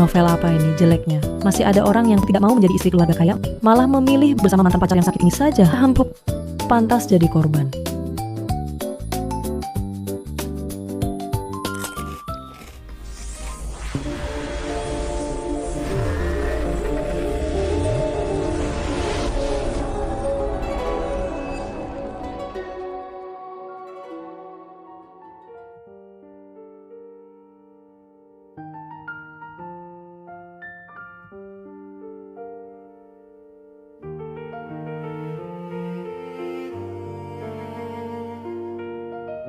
Novel apa ini jeleknya? Masih ada orang yang tidak mau menjadi istri keluarga kaya, malah memilih bersama mantan pacar yang sakit ini saja. Hampuk, pantas jadi korban.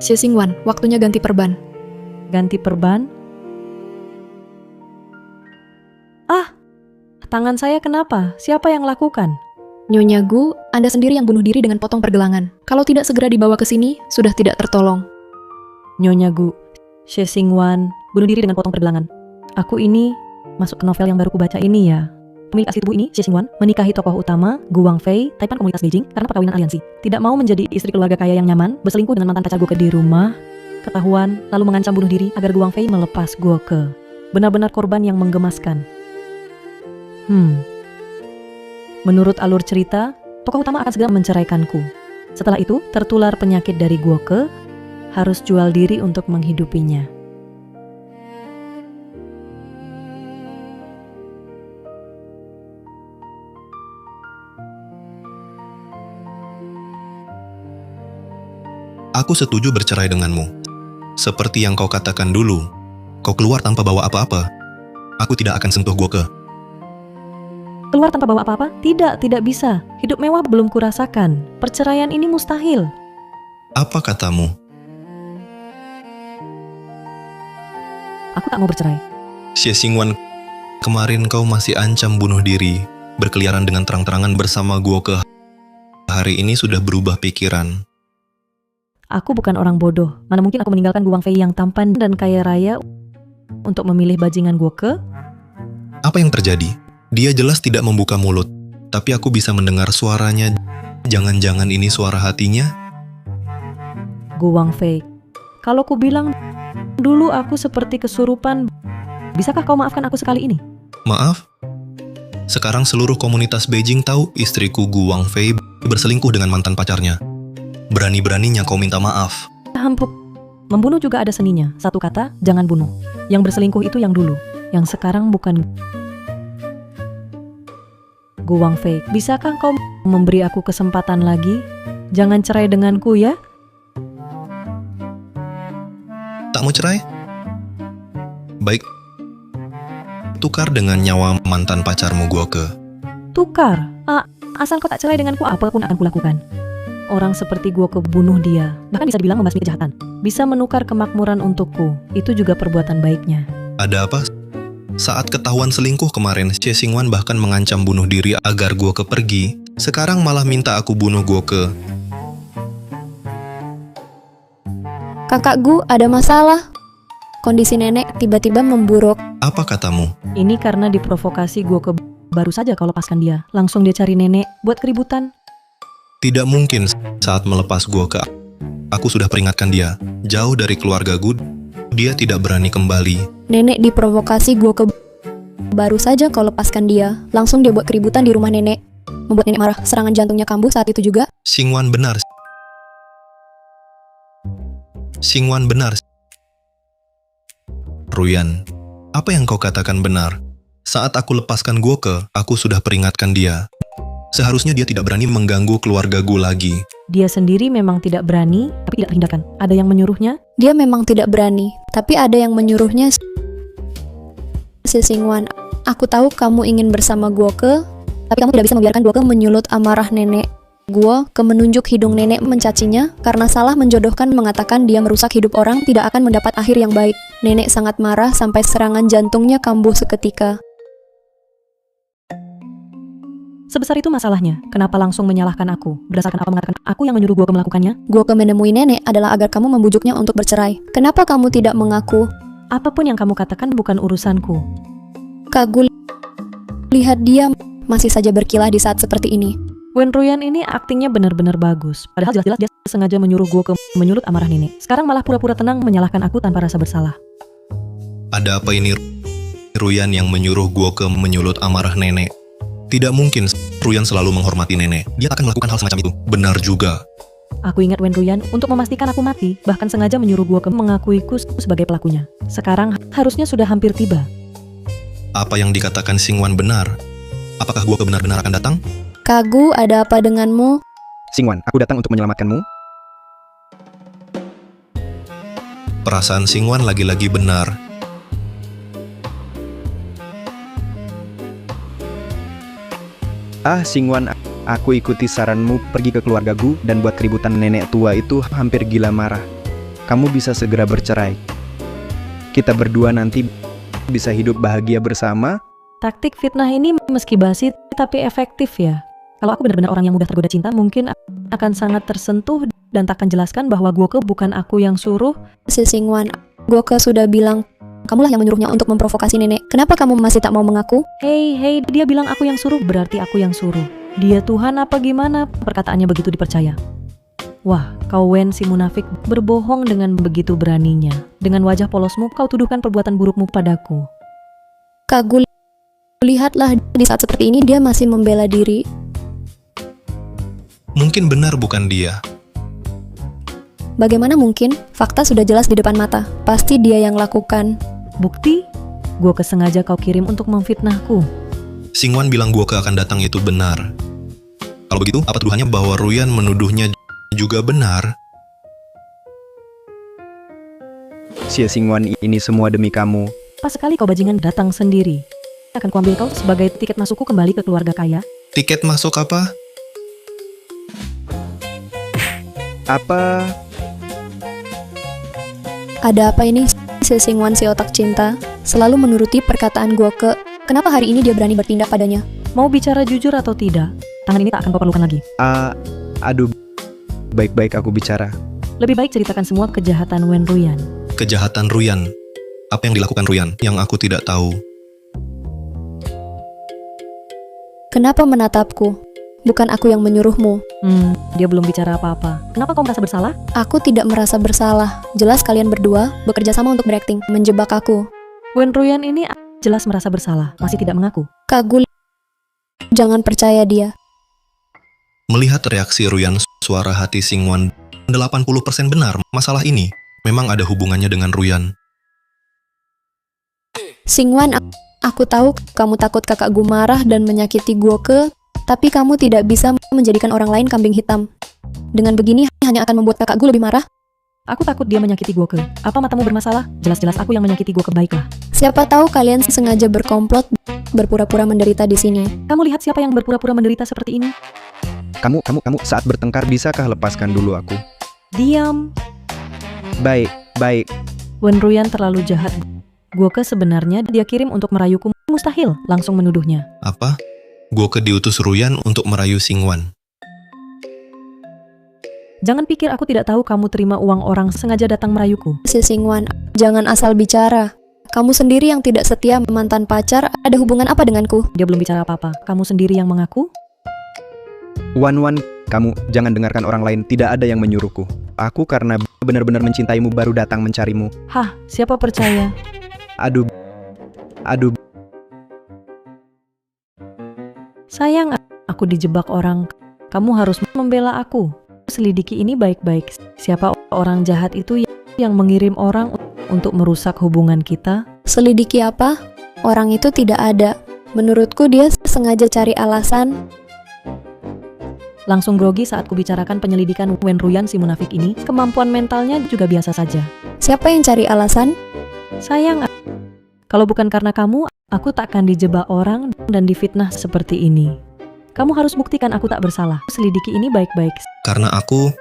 Xie Xingwan, waktunya ganti perban. Ganti perban? Ah, tangan saya kenapa? Siapa yang lakukan? Nyonya Gu, Anda sendiri yang bunuh diri dengan potong pergelangan. Kalau tidak segera dibawa ke sini, sudah tidak tertolong. Nyonya Gu, Xie Xingwan, bunuh diri dengan potong pergelangan. Aku ini masuk ke novel yang baru kubaca ini ya. Pemilik asli tubuh ini, Xie Xingwan, menikahi tokoh utama Gu Wangfei, taipan komunitas Beijing karena perkawinan aliansi. Tidak mau menjadi istri keluarga kaya yang nyaman, berselingkuh dengan mantan pacar Guoke di rumah, ketahuan, lalu mengancam bunuh diri agar Gu Wangfei melepas Guoke. Benar-benar korban yang menggemaskan. Menurut alur cerita, tokoh utama akan segera menceraikanku. Setelah itu, tertular penyakit dari Guoke, harus jual diri untuk menghidupinya. Aku setuju bercerai denganmu. Seperti yang kau katakan dulu, kau keluar tanpa bawa apa-apa. Aku tidak akan sentuh Guoke. Keluar tanpa bawa apa-apa? Tidak bisa. Hidup mewah belum kurasakan. Perceraian ini mustahil. Apa katamu? Aku tak mau bercerai. Xie Xingwan, kemarin kau masih ancam bunuh diri, berkeliaran dengan terang-terangan bersama Guoke. Hari ini sudah berubah pikiran. Aku bukan orang bodoh. Mana mungkin aku meninggalkan Gu Wangfei yang tampan dan kaya raya untuk memilih bajingan Guoke? Apa yang terjadi? Dia jelas tidak membuka mulut, tapi aku bisa mendengar suaranya. Jangan-jangan ini suara hatinya? Gu Wangfei, kalau ku bilang dulu aku seperti kesurupan, bisakah kau maafkan aku sekali ini? Maaf? Sekarang seluruh komunitas Beijing tahu istriku Gu Wangfei berselingkuh dengan mantan pacarnya. Berani-beraninya kau minta maaf. Hampuk, membunuh juga ada seninya. Satu kata, jangan bunuh. Yang berselingkuh itu yang dulu, yang sekarang bukan. Gu Wangfei, bisakah kau memberi aku kesempatan lagi? Jangan cerai denganku ya. Tak mau cerai? Baik. Tukar dengan nyawa mantan pacarmu Guoke. Tukar? Asal kau tak cerai denganku, apapun akan kulakukan. Orang seperti Guoke bunuh dia, bahkan bisa dibilang membasmi kejahatan. Bisa menukar kemakmuran untukku, itu juga perbuatan baiknya. Ada apa? Saat ketahuan selingkuh kemarin, Xie Xingwan bahkan mengancam bunuh diri agar Guoke pergi. Sekarang malah minta aku bunuh Guoke. Kakak Gu, ada masalah. Kondisi nenek tiba-tiba memburuk. Apa katamu? Ini karena diprovokasi Guoke. Baru saja kau lepaskan dia, langsung dia cari nenek, buat keributan. Tidak mungkin saat melepas Guoke. Aku sudah peringatkan dia, jauh dari keluarga Gu, dia tidak berani kembali. Nenek diprovokasi Guoke. Baru saja kau lepaskan dia, langsung dia buat keributan di rumah nenek. Membuat nenek marah, serangan jantungnya kambuh saat itu juga. Xingwan benar. Xingwan benar. Ruyan, apa yang kau katakan benar? Saat aku lepaskan Guoke, aku sudah peringatkan dia. Seharusnya dia tidak berani mengganggu keluarga Gu lagi. Dia sendiri memang tidak berani, tapi tidak terhindarkan. Ada yang menyuruhnya? Dia memang tidak berani, tapi ada yang menyuruhnya. Xie Xingwan, aku tahu kamu ingin bersama Guoke, tapi kamu tidak bisa membiarkan Guoke menyulut amarah nenek. Guoke menunjuk hidung nenek mencacinya karena salah menjodohkan, mengatakan dia merusak hidup orang tidak akan mendapat akhir yang baik. Nenek sangat marah sampai serangan jantungnya kambuh seketika. Sebesar itu masalahnya, kenapa langsung menyalahkan aku? Berdasarkan apa mengatakan aku yang menyuruh Guoke melakukannya? Guoke menemui nenek adalah agar kamu membujuknya untuk bercerai. Kenapa kamu tidak mengaku? Apapun yang kamu katakan bukan urusanku. Kak Gu, lihat dia masih saja berkilah di saat seperti ini. Wen Ruyan ini aktingnya benar-benar bagus. Padahal jelas-jelas dia sengaja menyuruh gue ke menyulut amarah nenek. Sekarang malah pura-pura tenang menyalahkan aku tanpa rasa bersalah. Ada apa ini Ruyan yang menyuruh gue ke menyulut amarah nenek? Tidak mungkin Ruyan selalu menghormati nenek. Dia akan melakukan hal semacam itu. Benar juga. Aku ingat Wen Ruyan untuk memastikan aku mati, bahkan sengaja menyuruh gue ke mengakuiku sebagai pelakunya. Sekarang harusnya sudah hampir tiba. Apa yang dikatakan Xingwan benar? Apakah gue benar-benar akan datang? Kagu, ada apa denganmu? Xingwan, aku datang untuk menyelamatkanmu. Perasaan Xingwan lagi-lagi benar. Xingwan, aku ikuti saranmu pergi ke keluargaku dan buat keributan nenek tua itu hampir gila marah. Kamu bisa segera bercerai. Kita berdua nanti bisa hidup bahagia bersama. Taktik fitnah ini meski basi tapi efektif ya. Kalau aku benar-benar orang yang mudah tergoda cinta, mungkin akan sangat tersentuh dan takkan jelaskan bahwa Guoke bukan aku yang suruh. Si Xingwan, Guoke sudah bilang, kamulah yang menyuruhnya untuk memprovokasi nenek. Kenapa kamu masih tak mau mengaku? Hei, dia bilang aku yang suruh, berarti aku yang suruh. Dia Tuhan apa gimana? Perkataannya begitu dipercaya. Wah, kau Wen si munafik berbohong dengan begitu beraninya. Dengan wajah polosmu, kau tuduhkan perbuatan burukmu padaku. Kagu, lihatlah di saat seperti ini dia masih membela diri. Mungkin benar bukan dia. Bagaimana mungkin? Fakta sudah jelas di depan mata. Pasti dia yang lakukan. Bukti? Guoke sengaja kau kirim untuk memfitnahku. Xingwan bilang Guoke akan datang itu benar. Kalau begitu, apa tuduhannya bahwa Ruyan menuduhnya juga benar? Xingwan, ini semua demi kamu. Pas sekali kau bajingan datang sendiri. Akan kuambil kau sebagai tiket masukku kembali ke keluarga kaya. Tiket masuk apa? Apa? Ada apa ini? Si Xingwan si otak cinta selalu menuruti perkataan Guoke. Kenapa hari ini dia berani bertindak padanya? Mau bicara jujur atau tidak? Tangan ini tak akan kau perlukan lagi. Aduh, baik-baik aku bicara. Lebih baik ceritakan semua kejahatan Wen Ruyan. Kejahatan Ruyan. Apa yang dilakukan Ruyan yang aku tidak tahu? Kenapa menatapku? Bukan aku yang menyuruhmu. Dia belum bicara apa-apa. Kenapa kau merasa bersalah? Aku tidak merasa bersalah. Jelas kalian berdua bekerja sama untuk berakting, menjebak aku. Wen Ruyan ini jelas merasa bersalah, masih tidak mengaku. Kagu, jangan percaya dia. Melihat reaksi Ruyan, suara hati Xingwan 80% benar. Masalah ini memang ada hubungannya dengan Ruyan. Xingwan, aku tahu kamu takut kakakku marah dan menyakiti Guoke, tapi kamu tidak bisa menjadikan orang lain kambing hitam. Dengan begini hanya akan membuat kakakku lebih marah. Aku takut dia menyakiti Guoke. Apa matamu bermasalah? Jelas-jelas aku yang menyakiti Guoke, baiklah. Siapa tahu kalian sengaja berkomplot, berpura-pura menderita di sini. Kamu lihat siapa yang berpura-pura menderita seperti ini? Kamu saat bertengkar bisakah lepaskan dulu aku? Diam. Baik. Wen Ruyan terlalu jahat. Guoke sebenarnya dia kirim untuk merayuku. Mustahil langsung menuduhnya. Apa? Guoke diutus Ruyan untuk merayu Xingwan. Jangan pikir aku tidak tahu kamu terima uang orang sengaja datang merayuku. Si Xingwan, jangan asal bicara. Kamu sendiri yang tidak setia mantan pacar, ada hubungan apa denganku? Dia belum bicara apa-apa. Kamu sendiri yang mengaku? Wan, kamu jangan dengarkan orang lain. Tidak ada yang menyuruhku. Aku karena benar-benar mencintaimu baru datang mencarimu. Hah, siapa percaya? Aduh. Sayang, aku dijebak orang. Kamu harus membela aku. Selidiki ini baik-baik. Siapa orang jahat itu yang mengirim orang untuk merusak hubungan kita? Selidiki apa? Orang itu tidak ada. Menurutku dia sengaja cari alasan. Langsung grogi saat kubicarakan penyelidikan Wen Ruyan si munafik ini. Kemampuan mentalnya juga biasa saja. Siapa yang cari alasan? Sayang, kalau bukan karena kamu, aku takkan dijebak orang dan difitnah seperti ini. Kamu harus buktikan aku tak bersalah. Selidiki ini baik-baik. Karena aku...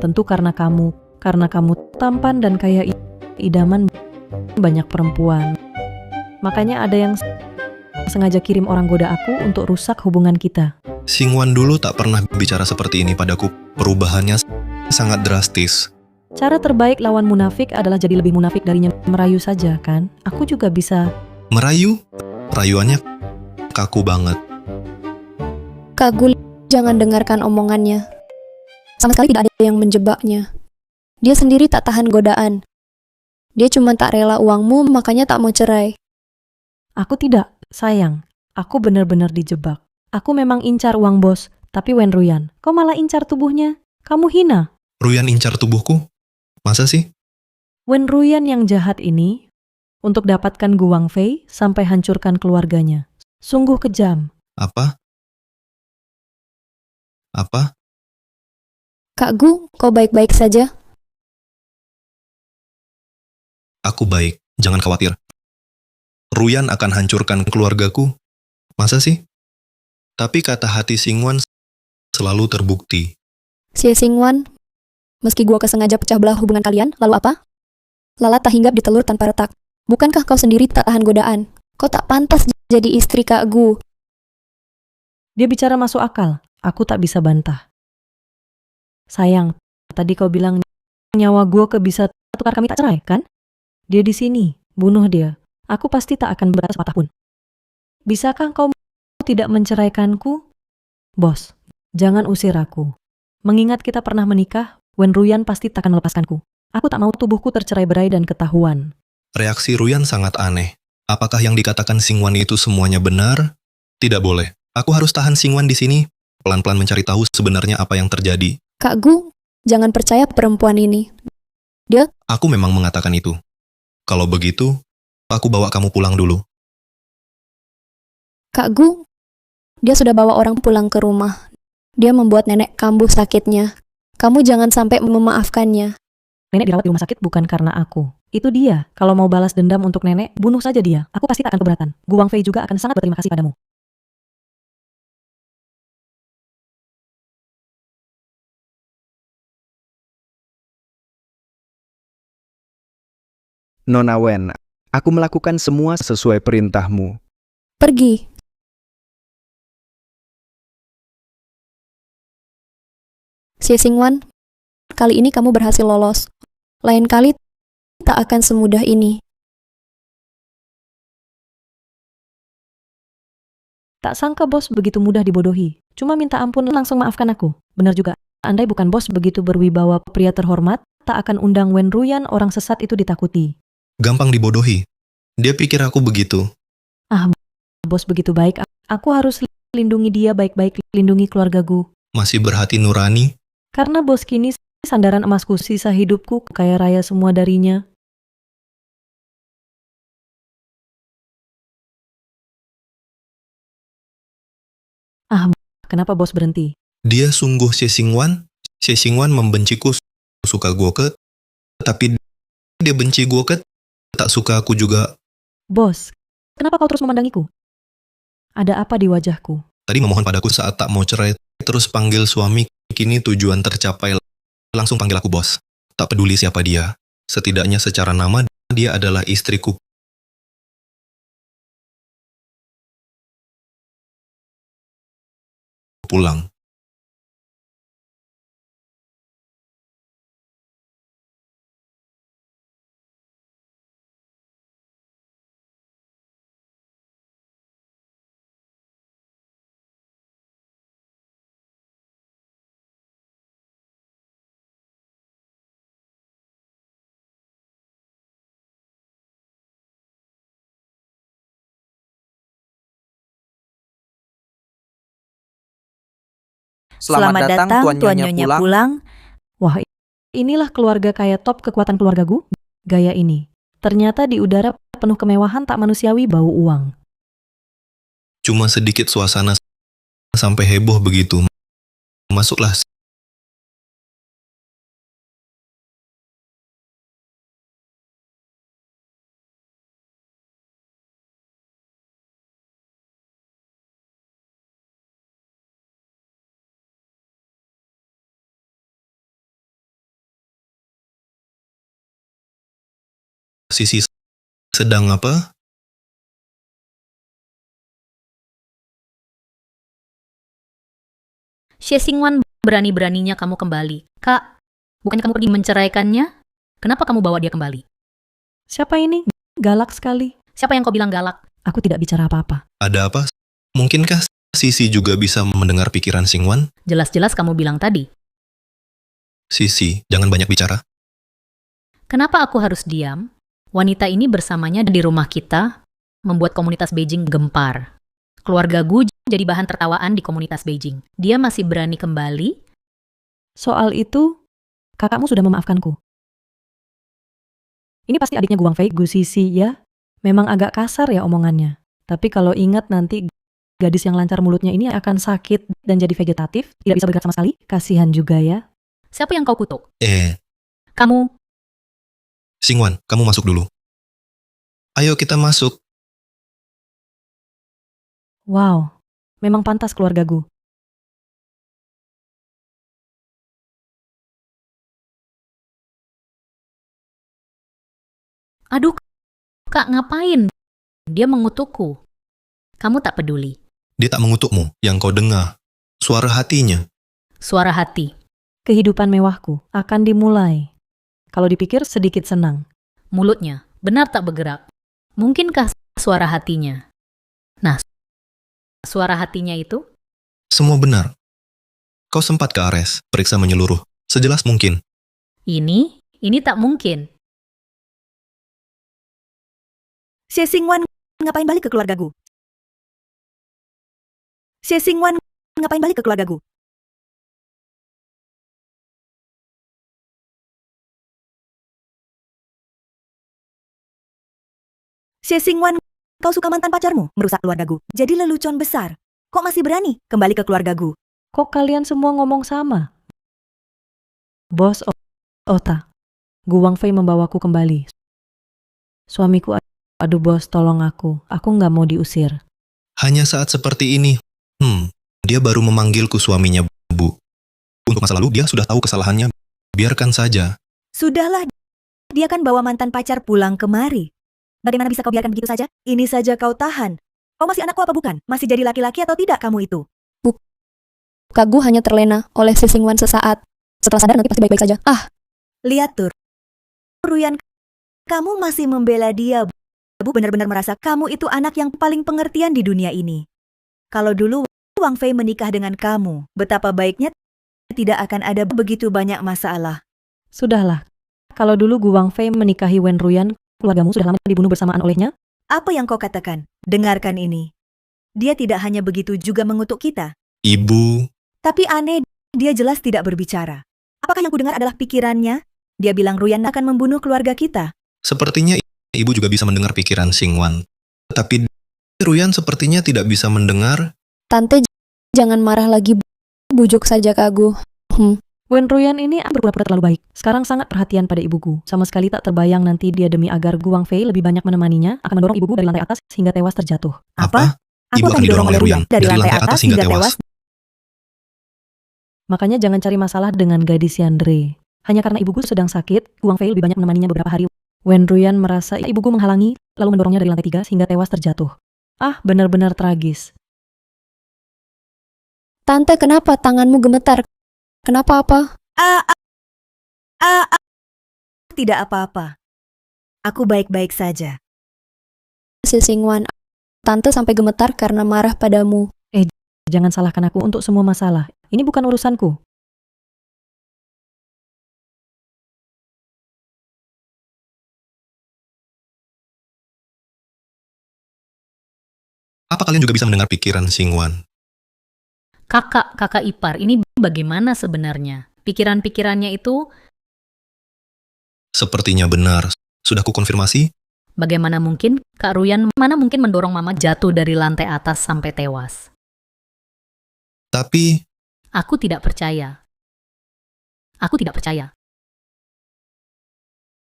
Tentu karena kamu. Karena kamu tampan dan kaya idaman banyak perempuan. Makanya ada yang sengaja kirim orang goda aku untuk rusak hubungan kita. Xingwan dulu tak pernah bicara seperti ini padaku. Perubahannya sangat drastis. Cara terbaik lawan munafik adalah jadi lebih munafik darinya. Merayu saja kan? Aku juga bisa. Merayu? Rayuannya kaku banget. Kagu, Jangan dengarkan omongannya. Sama sekali tidak ada yang menjebaknya. Dia sendiri tak tahan godaan. Dia cuma tak rela uangmu, makanya tak mau cerai. Aku tidak, sayang. Aku benar-benar dijebak. Aku memang incar uang bos, tapi Wen Ruyan, kau malah incar tubuhnya. Kamu hina. Ruyan incar tubuhku? Masa sih? Wen Ruyan yang jahat ini, untuk dapatkan Gu Wangfei sampai hancurkan keluarganya. Sungguh kejam. Apa? Apa? Kak Gu, kau baik-baik saja? Aku baik, jangan khawatir. Ruyan akan hancurkan keluargaku. Masa sih? Tapi kata hati Xingwan selalu terbukti. Si Xingwan, meski gua kesengaja pecah belah hubungan kalian, lalu apa? Lalat tak hinggap di telur tanpa retak. Bukankah kau sendiri tak tahan godaan? Kau tak pantas jadi istri Kak Gu. Dia bicara masuk akal. Aku tak bisa bantah. Sayang, tadi kau bilang nyawa gue bisa tukar kami tak cerai, kan? Dia di sini, bunuh dia. Aku pasti tak akan berbatas patah pun. Bisakah kau tidak menceraikanku? Bos, jangan usir aku. Mengingat kita pernah menikah, Wen Ruyan pasti tak akan melepaskanku. Aku tak mau tubuhku tercerai-berai dan ketahuan. Reaksi Ruyan sangat aneh. Apakah yang dikatakan Xingwan itu semuanya benar? Tidak boleh. Aku harus tahan Xingwan di sini, pelan-pelan mencari tahu sebenarnya apa yang terjadi. Kak Gu, jangan percaya perempuan ini. Aku memang mengatakan itu. Kalau begitu, aku bawa kamu pulang dulu. Kak Gu, dia sudah bawa orang pulang ke rumah. Dia membuat nenek kambuh sakitnya. Kamu jangan sampai memaafkannya. Nenek dirawat di rumah sakit bukan karena aku. Itu dia. Kalau mau balas dendam untuk nenek, bunuh saja dia. Aku pasti tak akan keberatan. Gu Wangfei juga akan sangat berterima kasih padamu. Nona Wen, aku melakukan semua sesuai perintahmu. Pergi. Si Xingwan, kali ini kamu berhasil lolos. Lain kali tak akan semudah ini. Tak sangka bos begitu mudah dibodohi. Cuma minta ampun langsung maafkan aku. Benar juga. Andai bukan bos begitu berwibawa pria terhormat, tak akan undang Wen Ruyan orang sesat itu ditakuti. Gampang dibodohi. Dia pikir aku begitu. Bos begitu baik, aku harus lindungi dia baik-baik, lindungi keluarga Gu. Masih berhati nurani. Karena bos kini sandaran emasku, sisa hidupku, kaya raya semua darinya. Kenapa bos berhenti? Dia sungguh Xie Xingwan. Xie Xingwan membenciku, suka Guoke. Tapi dia benci Guoke, tak suka aku juga. Bos, kenapa kau terus memandangiku? Ada apa di wajahku? Tadi memohon padaku saat tak mau cerai, terus panggil suami. Kini tujuan tercapai, langsung panggil aku bos. Tak peduli siapa dia. Setidaknya secara nama, dia adalah istriku. Pulang. Selamat datang Tuan Nyonya pulang. Wah, inilah keluarga kaya top kekuatan keluarga Gu. Gaya ini. Ternyata di udara penuh kemewahan tak manusiawi bau uang. Cuma sedikit suasana sampai heboh begitu. Masuklah. Sisi sedang apa? Xie Xingwan, berani-beraninya kamu kembali. Kak, bukannya kamu pergi menceraikannya? Kenapa kamu bawa dia kembali? Siapa ini? Galak sekali. Siapa yang kau bilang galak? Aku tidak bicara apa-apa. Ada apa? Mungkinkah Sisi juga bisa mendengar pikiran Singwan? Jelas-jelas kamu bilang tadi. Sisi, jangan banyak bicara. Kenapa aku harus diam? Wanita ini bersamanya di rumah kita, membuat komunitas Beijing gempar. Keluarga Gu jadi bahan tertawaan di komunitas Beijing. Dia masih berani kembali. Soal itu, kakakmu sudah memaafkanku. Ini pasti adiknya Gu Wangfei, Gu Sisi ya. Memang agak kasar ya omongannya. Tapi kalau ingat nanti gadis yang lancar mulutnya ini akan sakit dan jadi vegetatif, tidak bisa bergerak sama sekali. Kasihan juga ya. Siapa yang kau kutuk? Kamu. Singwan, kamu masuk dulu. Ayo kita masuk. Wow, memang pantas keluarga Gu. Aduh, Kak, ngapain? Dia mengutukku. Kamu tak peduli. Dia tak mengutukmu, yang kau dengar. Suara hatinya. Suara hati. Kehidupan mewahku akan dimulai. Kalau dipikir sedikit senang. Mulutnya benar tak bergerak. Mungkinkah suara hatinya? Nah, suara hatinya itu? Semua benar. Kau sempat ke Ares, periksa menyeluruh. Sejelas mungkin. Ini tak mungkin. Xie Xingwan ngapain balik ke keluarga Gu? Xie Xingwan ngapain balik ke keluarga Gu? Xie Xingwan, kau suka mantan pacarmu merusak keluarga Gu. Jadi lelucon besar. Kok masih berani kembali ke keluarga Gu? Kok kalian semua ngomong sama? Bos Ota, Gu Wangfei membawaku kembali. Suamiku, aduh bos tolong aku nggak mau diusir. Hanya saat seperti ini. Dia baru memanggilku suaminya, Bu. Untuk masa lalu dia sudah tahu kesalahannya. Biarkan saja. Sudahlah, dia kan bawa mantan pacar pulang kemari. Bagaimana bisa kau biarkan begitu saja? Ini saja kau tahan. Kau masih anakku apa bukan? Masih jadi laki-laki atau tidak kamu itu? Kak Gu hanya terlena oleh Xie Xingwan sesaat. Setelah sadar nanti pasti baik-baik saja. Lihat tur. Ruyan, kamu masih membela dia. Bu benar-benar merasa kamu itu anak yang paling pengertian di dunia ini. Kalau dulu Wang Fei menikah dengan kamu, betapa baiknya tidak akan ada begitu banyak masalah. Sudahlah, kalau dulu Gu Wangfei menikahi Wen Ruyan, keluargamu sudah lama dibunuh bersamaan olehnya? Apa yang kau katakan? Dengarkan ini. Dia tidak hanya begitu juga mengutuk kita. Ibu, Tapi aneh, dia jelas tidak berbicara. Apakah yang kudengar adalah pikirannya? Dia bilang Ruyan akan membunuh keluarga kita. sepertinya ibu juga bisa mendengar pikiran Singwan. Tetapi Ruyan sepertinya tidak bisa mendengar. Tante, jangan marah lagi. Bujuk saja Kak Gu. Wen Ruyan ini berpura-pura terlalu baik. Sekarang sangat perhatian pada ibuku. Sama sekali tak terbayang nanti dia demi agar Gu Wangfei lebih banyak menemaninya, akan mendorong ibuku dari lantai atas hingga tewas terjatuh. Apa? Aku Ibu akan didorong oleh Ruyan dari lantai atas hingga tewas. Makanya jangan cari masalah dengan gadis Yandere. Hanya karena ibuku sedang sakit, Gu Wangfei lebih banyak menemaninya beberapa hari. Wen Ruyan merasa ibuku menghalangi, lalu mendorongnya dari lantai 3 hingga tewas terjatuh. Benar-benar tragis. Tante, kenapa tanganmu gemetar? Kenapa apa? Tidak apa-apa. Aku baik-baik saja. Xie Xingwan, Tante sampai gemetar karena marah padamu. Jangan salahkan aku untuk semua masalah. Ini bukan urusanku. Apa kalian juga bisa mendengar pikiran Singwan? Kakak ipar, ini bagaimana sebenarnya? Pikiran-pikirannya itu Sepertinya benar. Sudah kukonfirmasi? bagaimana mungkin? Kak Ruyan mana mungkin mendorong mama jatuh dari lantai atas sampai tewas? Tapi Aku tidak percaya. Aku tidak percaya.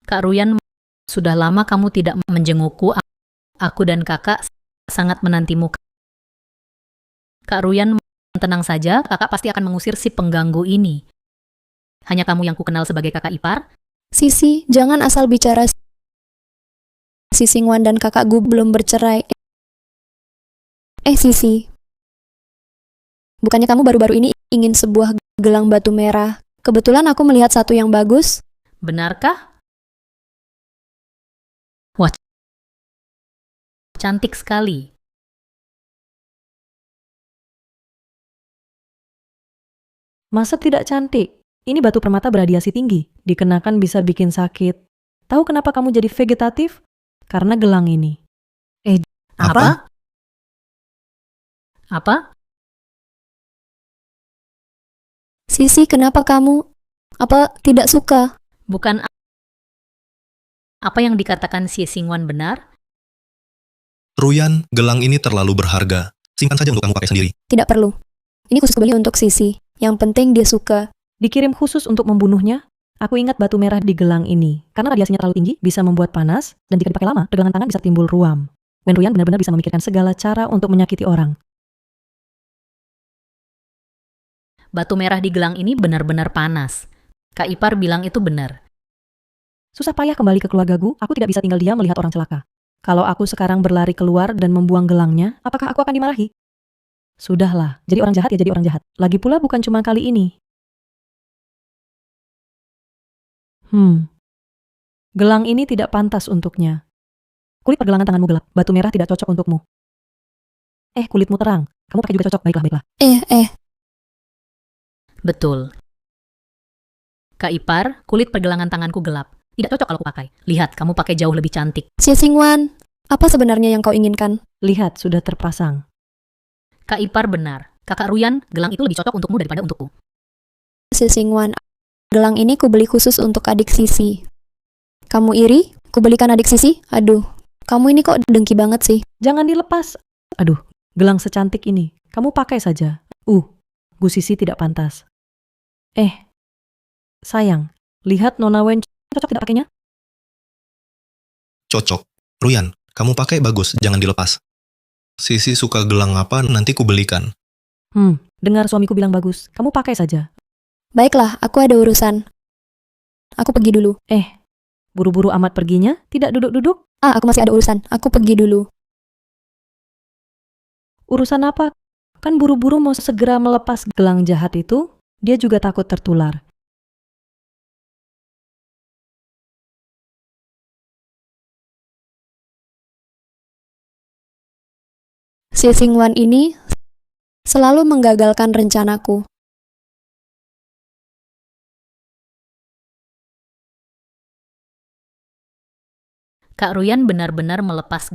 Kak Ruyan, sudah lama kamu tidak menjengukku. Aku dan kakak sangat menantimu. Kak Ruyan, tenang saja, kakak pasti akan mengusir si pengganggu ini. Hanya kamu yang kukenal sebagai kakak ipar. Sisi, jangan asal bicara. Xie Xingwan dan kakak Gu belum bercerai. Sisi. Bukannya kamu baru-baru ini ingin sebuah gelang batu merah? Kebetulan aku melihat satu yang bagus. Benarkah? Wah, cantik sekali. Masa tidak cantik? Ini batu permata beradiasi tinggi. Dikenakan bisa bikin sakit. Tahu kenapa kamu jadi vegetatif? Karena gelang ini. Apa? Apa? Sisi, kenapa kamu tidak suka? Bukan apa yang dikatakan Xie Xingwan benar? Ruyan, gelang ini terlalu berharga. Simpan saja untuk kamu pakai sendiri. Tidak perlu. Ini khusus beli untuk Sisi. Yang penting dia suka. Dikirim khusus untuk membunuhnya? Aku ingat batu merah di gelang ini. Karena radiasinya terlalu tinggi, bisa membuat panas, dan jika dipakai lama, pergelangan tangan bisa timbul ruam. Wen Ruyan benar-benar bisa memikirkan segala cara untuk menyakiti orang. Batu merah di gelang ini benar-benar panas. Kak Ipar bilang itu benar. Susah payah kembali ke keluargaku, aku tidak bisa tinggal diam melihat orang celaka. Kalau aku sekarang berlari keluar dan membuang gelangnya, apakah aku akan dimarahi? Sudahlah, jadi orang jahat ya jadi orang jahat. Lagi pula bukan cuma kali ini. Gelang ini tidak pantas untuknya. Kulit pergelangan tanganmu gelap, batu merah tidak cocok untukmu. Kulitmu terang, kamu pakai juga cocok, baiklah. Betul. Kak Ipar, kulit pergelangan tanganku gelap. Tidak cocok kalau aku pakai. Lihat, kamu pakai jauh lebih cantik. Xie Xingwan, apa sebenarnya yang kau inginkan? Lihat, sudah terpasang. Kak Ipar benar. Kakak Ruyan, gelang itu lebih cocok untukmu daripada untukku. Xie Xingwan, gelang ini kubeli khusus untuk adik Sisi. Kamu iri? Kubelikan adik Sisi? Aduh, kamu ini kok dengki banget sih. Jangan dilepas. Aduh, gelang secantik ini. Kamu pakai saja. Gu Sisi tidak pantas. Sayang, lihat Nona Wen cocok tidak pakainya? Cocok. Ruyan, kamu pakai bagus, jangan dilepas. Sisi suka gelang apa, nanti ku belikan. Dengar suamiku bilang bagus. Kamu pakai saja. Baiklah, aku ada urusan. Aku pergi dulu. Buru-buru amat perginya? Tidak duduk-duduk? Aku masih ada urusan. Aku pergi dulu. Urusan apa? Kan buru-buru mau segera melepas gelang jahat itu. Dia juga takut tertular. Xie Xingwan ini selalu menggagalkan rencanaku. Kak Ruyan benar-benar melepas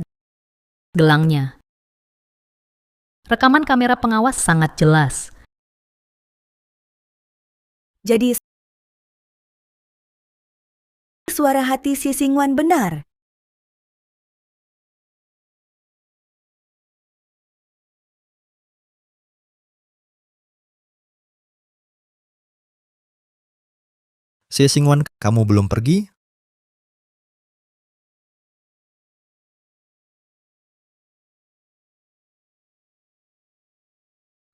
gelangnya. Rekaman kamera pengawas sangat jelas. Jadi suara hati Xie Xingwan benar. Xie Xingwan, kamu belum pergi?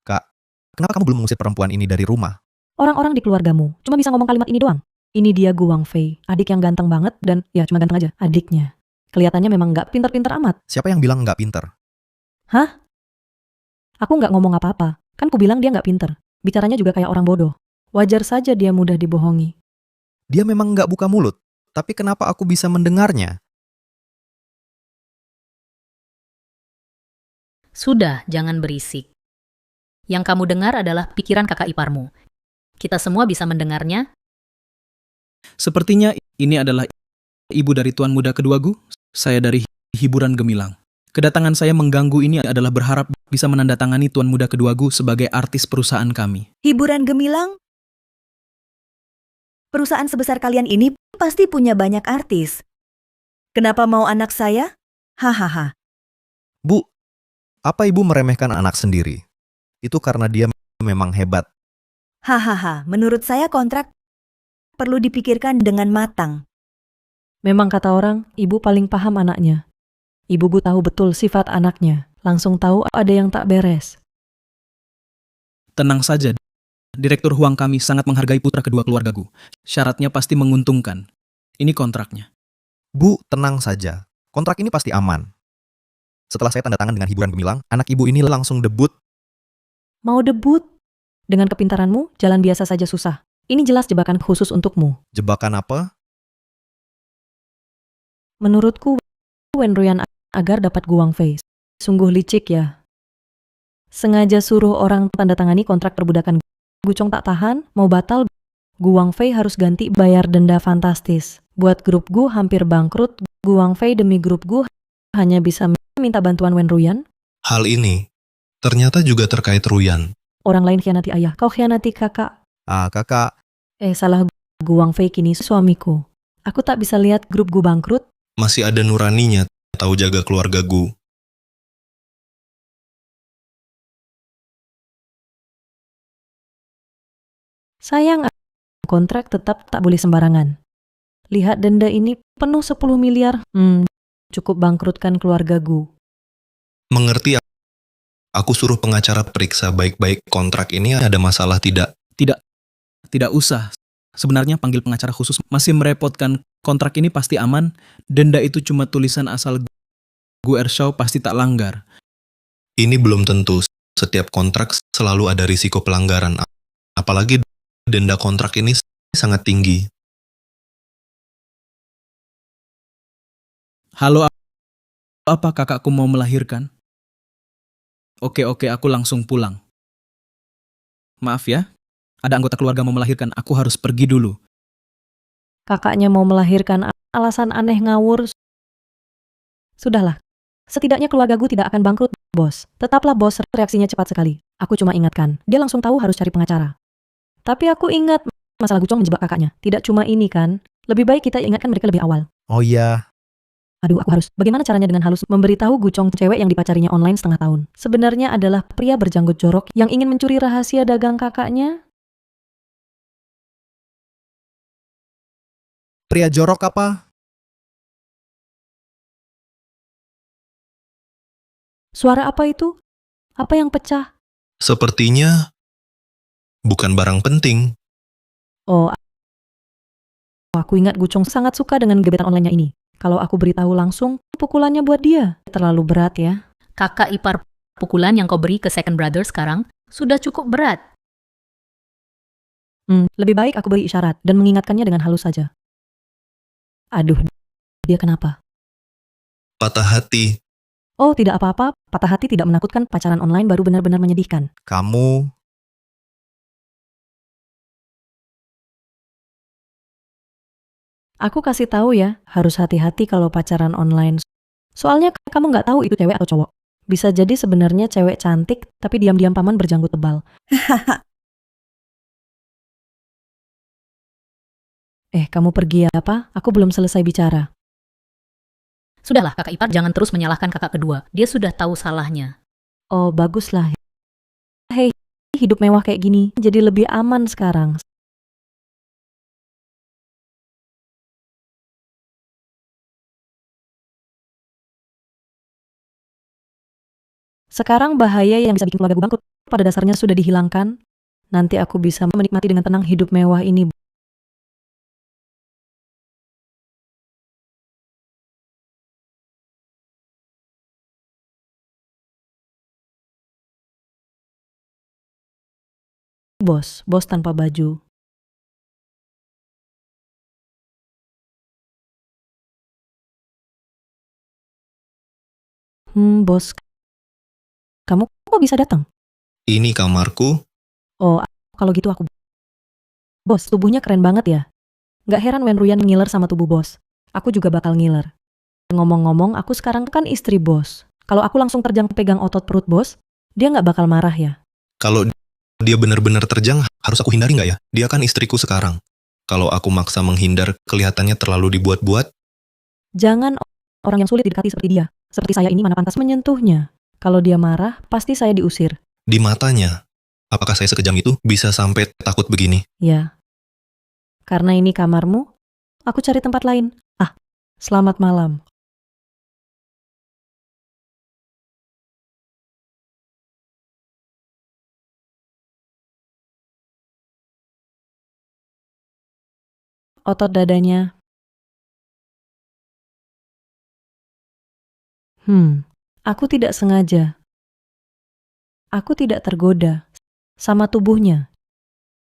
Kak, kenapa kamu belum mengusir perempuan ini dari rumah? Orang-orang di keluargamu cuma bisa ngomong kalimat ini doang. Ini dia Gu Wangfei, adik yang ganteng banget dan ya cuma ganteng aja, adiknya. Kelihatannya memang nggak pinter-pinter amat. Siapa yang bilang nggak pinter? Aku nggak ngomong apa-apa. Kan ku bilang dia nggak pinter. Bicaranya juga kayak orang bodoh. Wajar saja dia mudah dibohongi. Dia memang nggak buka mulut. Tapi kenapa aku bisa mendengarnya? Sudah, jangan berisik. Yang kamu dengar adalah pikiran kakak iparmu. Kita semua bisa mendengarnya. Sepertinya ini adalah ibu dari tuan muda kedua Gu. Saya dari Hiburan Gemilang. Kedatangan saya mengganggu ini adalah berharap bisa menandatangani tuan muda kedua Gu sebagai artis perusahaan kami. Hiburan Gemilang? Perusahaan sebesar kalian ini pasti punya banyak artis. Kenapa mau anak saya? Hahaha. Bu, apa ibu meremehkan anak sendiri? Itu karena dia memang hebat. Hahaha, menurut saya kontrak perlu dipikirkan dengan matang. Memang kata orang, ibu paling paham anaknya. Ibu Gu tahu betul sifat anaknya. Langsung tahu ada yang tak beres. Tenang saja, Direktur Huang kami sangat menghargai putra kedua keluarga Gu. Syaratnya pasti menguntungkan. Ini kontraknya. Bu, tenang saja. Kontrak ini pasti aman. Setelah saya tanda tangan dengan Hiburan Gemilang, anak ibu ini langsung debut. Mau debut? Dengan kepintaranmu, jalan biasa saja susah. Ini jelas jebakan khusus untukmu. Jebakan apa? Menurutku, Wen Ruyan agar dapat Gu Wangfei. Sungguh licik ya. Sengaja suruh orang tanda tangani kontrak perbudakan Gucong tak tahan, mau batal. Gu Wangfei harus ganti bayar denda fantastis. Buat grup Gu hampir bangkrut, Gu Wangfei demi grup Gu hanya bisa minta bantuan Wen Ruyan. Hal ini ternyata juga terkait Ruyan. Orang lain khianati ayah, kau khianati kakak. Kakak. Salah. Gu Wangfei kini suamiku. Aku tak bisa lihat grup Gu bangkrut. Masih ada nuraninya tahu jaga keluarga Gu. Sayang, kontrak tetap tak boleh sembarangan. Lihat denda ini penuh 10 miliar. Cukup bangkrutkan keluarga Gu. Mengerti? Aku suruh pengacara periksa baik-baik kontrak ini ada masalah tidak? Tidak usah. Sebenarnya panggil pengacara khusus masih merepotkan. Kontrak ini pasti aman. Denda itu cuma tulisan asal Gu Ershaw pasti tak langgar. Ini belum tentu. Setiap kontrak selalu ada risiko pelanggaran. Apalagi denda kontrak ini sangat tinggi. Halo, apa kakakku mau melahirkan? Oke, aku langsung pulang. Maaf ya, ada anggota keluarga mau melahirkan, aku harus pergi dulu. Kakaknya mau melahirkan, alasan aneh ngawur. Sudahlah, setidaknya keluarga Gu tidak akan bangkrut, bos. Tetaplah bos, reaksinya cepat sekali. Aku cuma ingatkan, dia langsung tahu harus cari pengacara. Tapi aku ingat, masalah Gucong menjebak kakaknya. Tidak cuma ini kan, lebih baik kita ingatkan mereka lebih awal. Oh iya. Aduh, aku harus. Bagaimana caranya dengan halus memberitahu Gucong cewek yang dipacarinya online setengah tahun? Sebenarnya adalah pria berjanggut jorok yang ingin mencuri rahasia dagang kakaknya. Pria jorok apa? Suara apa itu? Apa yang pecah? Sepertinya bukan barang penting. Oh, aku ingat Gucong sangat suka dengan gebetan online-nya ini. Kalau aku beritahu langsung, pukulannya buat dia terlalu berat ya. Kakak ipar, pukulan yang kau beri ke second brother sekarang sudah cukup berat. Lebih baik aku beri isyarat dan mengingatkannya dengan halus saja. Aduh, dia kenapa? Patah hati. Oh, tidak apa-apa. Patah hati tidak menakutkan. Pacaran online baru benar-benar menyedihkan. Kamu. Aku kasih tahu ya, harus hati-hati kalau pacaran online. Soalnya kamu nggak tahu itu cewek atau cowok. Bisa jadi sebenarnya cewek cantik, tapi diam-diam paman berjanggut tebal. Kamu pergi ya, apa? Aku belum selesai bicara. Sudahlah kakak ipar, jangan terus menyalahkan kakak kedua. Dia sudah tahu salahnya. Oh, baguslah. Hei, hidup mewah kayak gini, jadi lebih aman sekarang. Sekarang bahaya yang bisa bikin keluarga gue bangkrut pada dasarnya sudah dihilangkan. Nanti aku bisa menikmati dengan tenang hidup mewah ini. Bos tanpa baju. Bos. Kamu kok bisa datang? Ini kamarku. Oh, kalau gitu aku. Bos, tubuhnya keren banget ya. Gak heran Wen Ruyan ngiler sama tubuh bos. Aku juga bakal ngiler. Ngomong-ngomong, aku sekarang kan istri bos. Kalau aku langsung terjang pegang otot perut bos, dia gak bakal marah ya. Kalau dia benar-benar terjang, harus aku hindari nggak ya? Dia kan istriku sekarang. Kalau aku maksa menghindar, kelihatannya terlalu dibuat-buat. Jangan orang yang sulit didekati seperti dia. Seperti saya ini mana pantas menyentuhnya. Kalau dia marah, pasti saya diusir. Di matanya, apakah saya sekejam itu bisa sampai takut begini? Ya. Karena ini kamarmu, aku cari tempat lain. Selamat malam. Otot dadanya. Aku tidak sengaja. Aku tidak tergoda sama tubuhnya.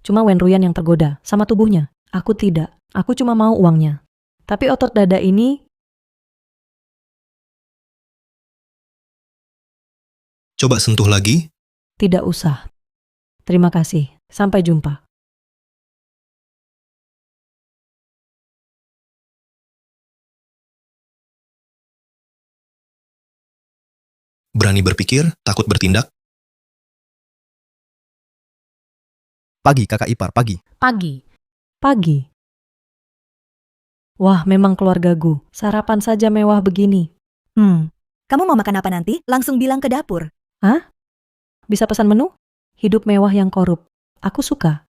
Cuma Wen Ruyan yang tergoda sama tubuhnya. Aku tidak. Aku cuma mau uangnya. Tapi otot dada ini... Coba sentuh lagi. Tidak usah. Terima kasih. Sampai jumpa. Berani berpikir, takut bertindak. Pagi, kakak ipar, pagi. Pagi. Pagi. Wah, memang keluargaku. Sarapan saja mewah begini. Kamu mau makan apa nanti? Langsung bilang ke dapur. Bisa pesan menu? Hidup mewah yang korup. Aku suka.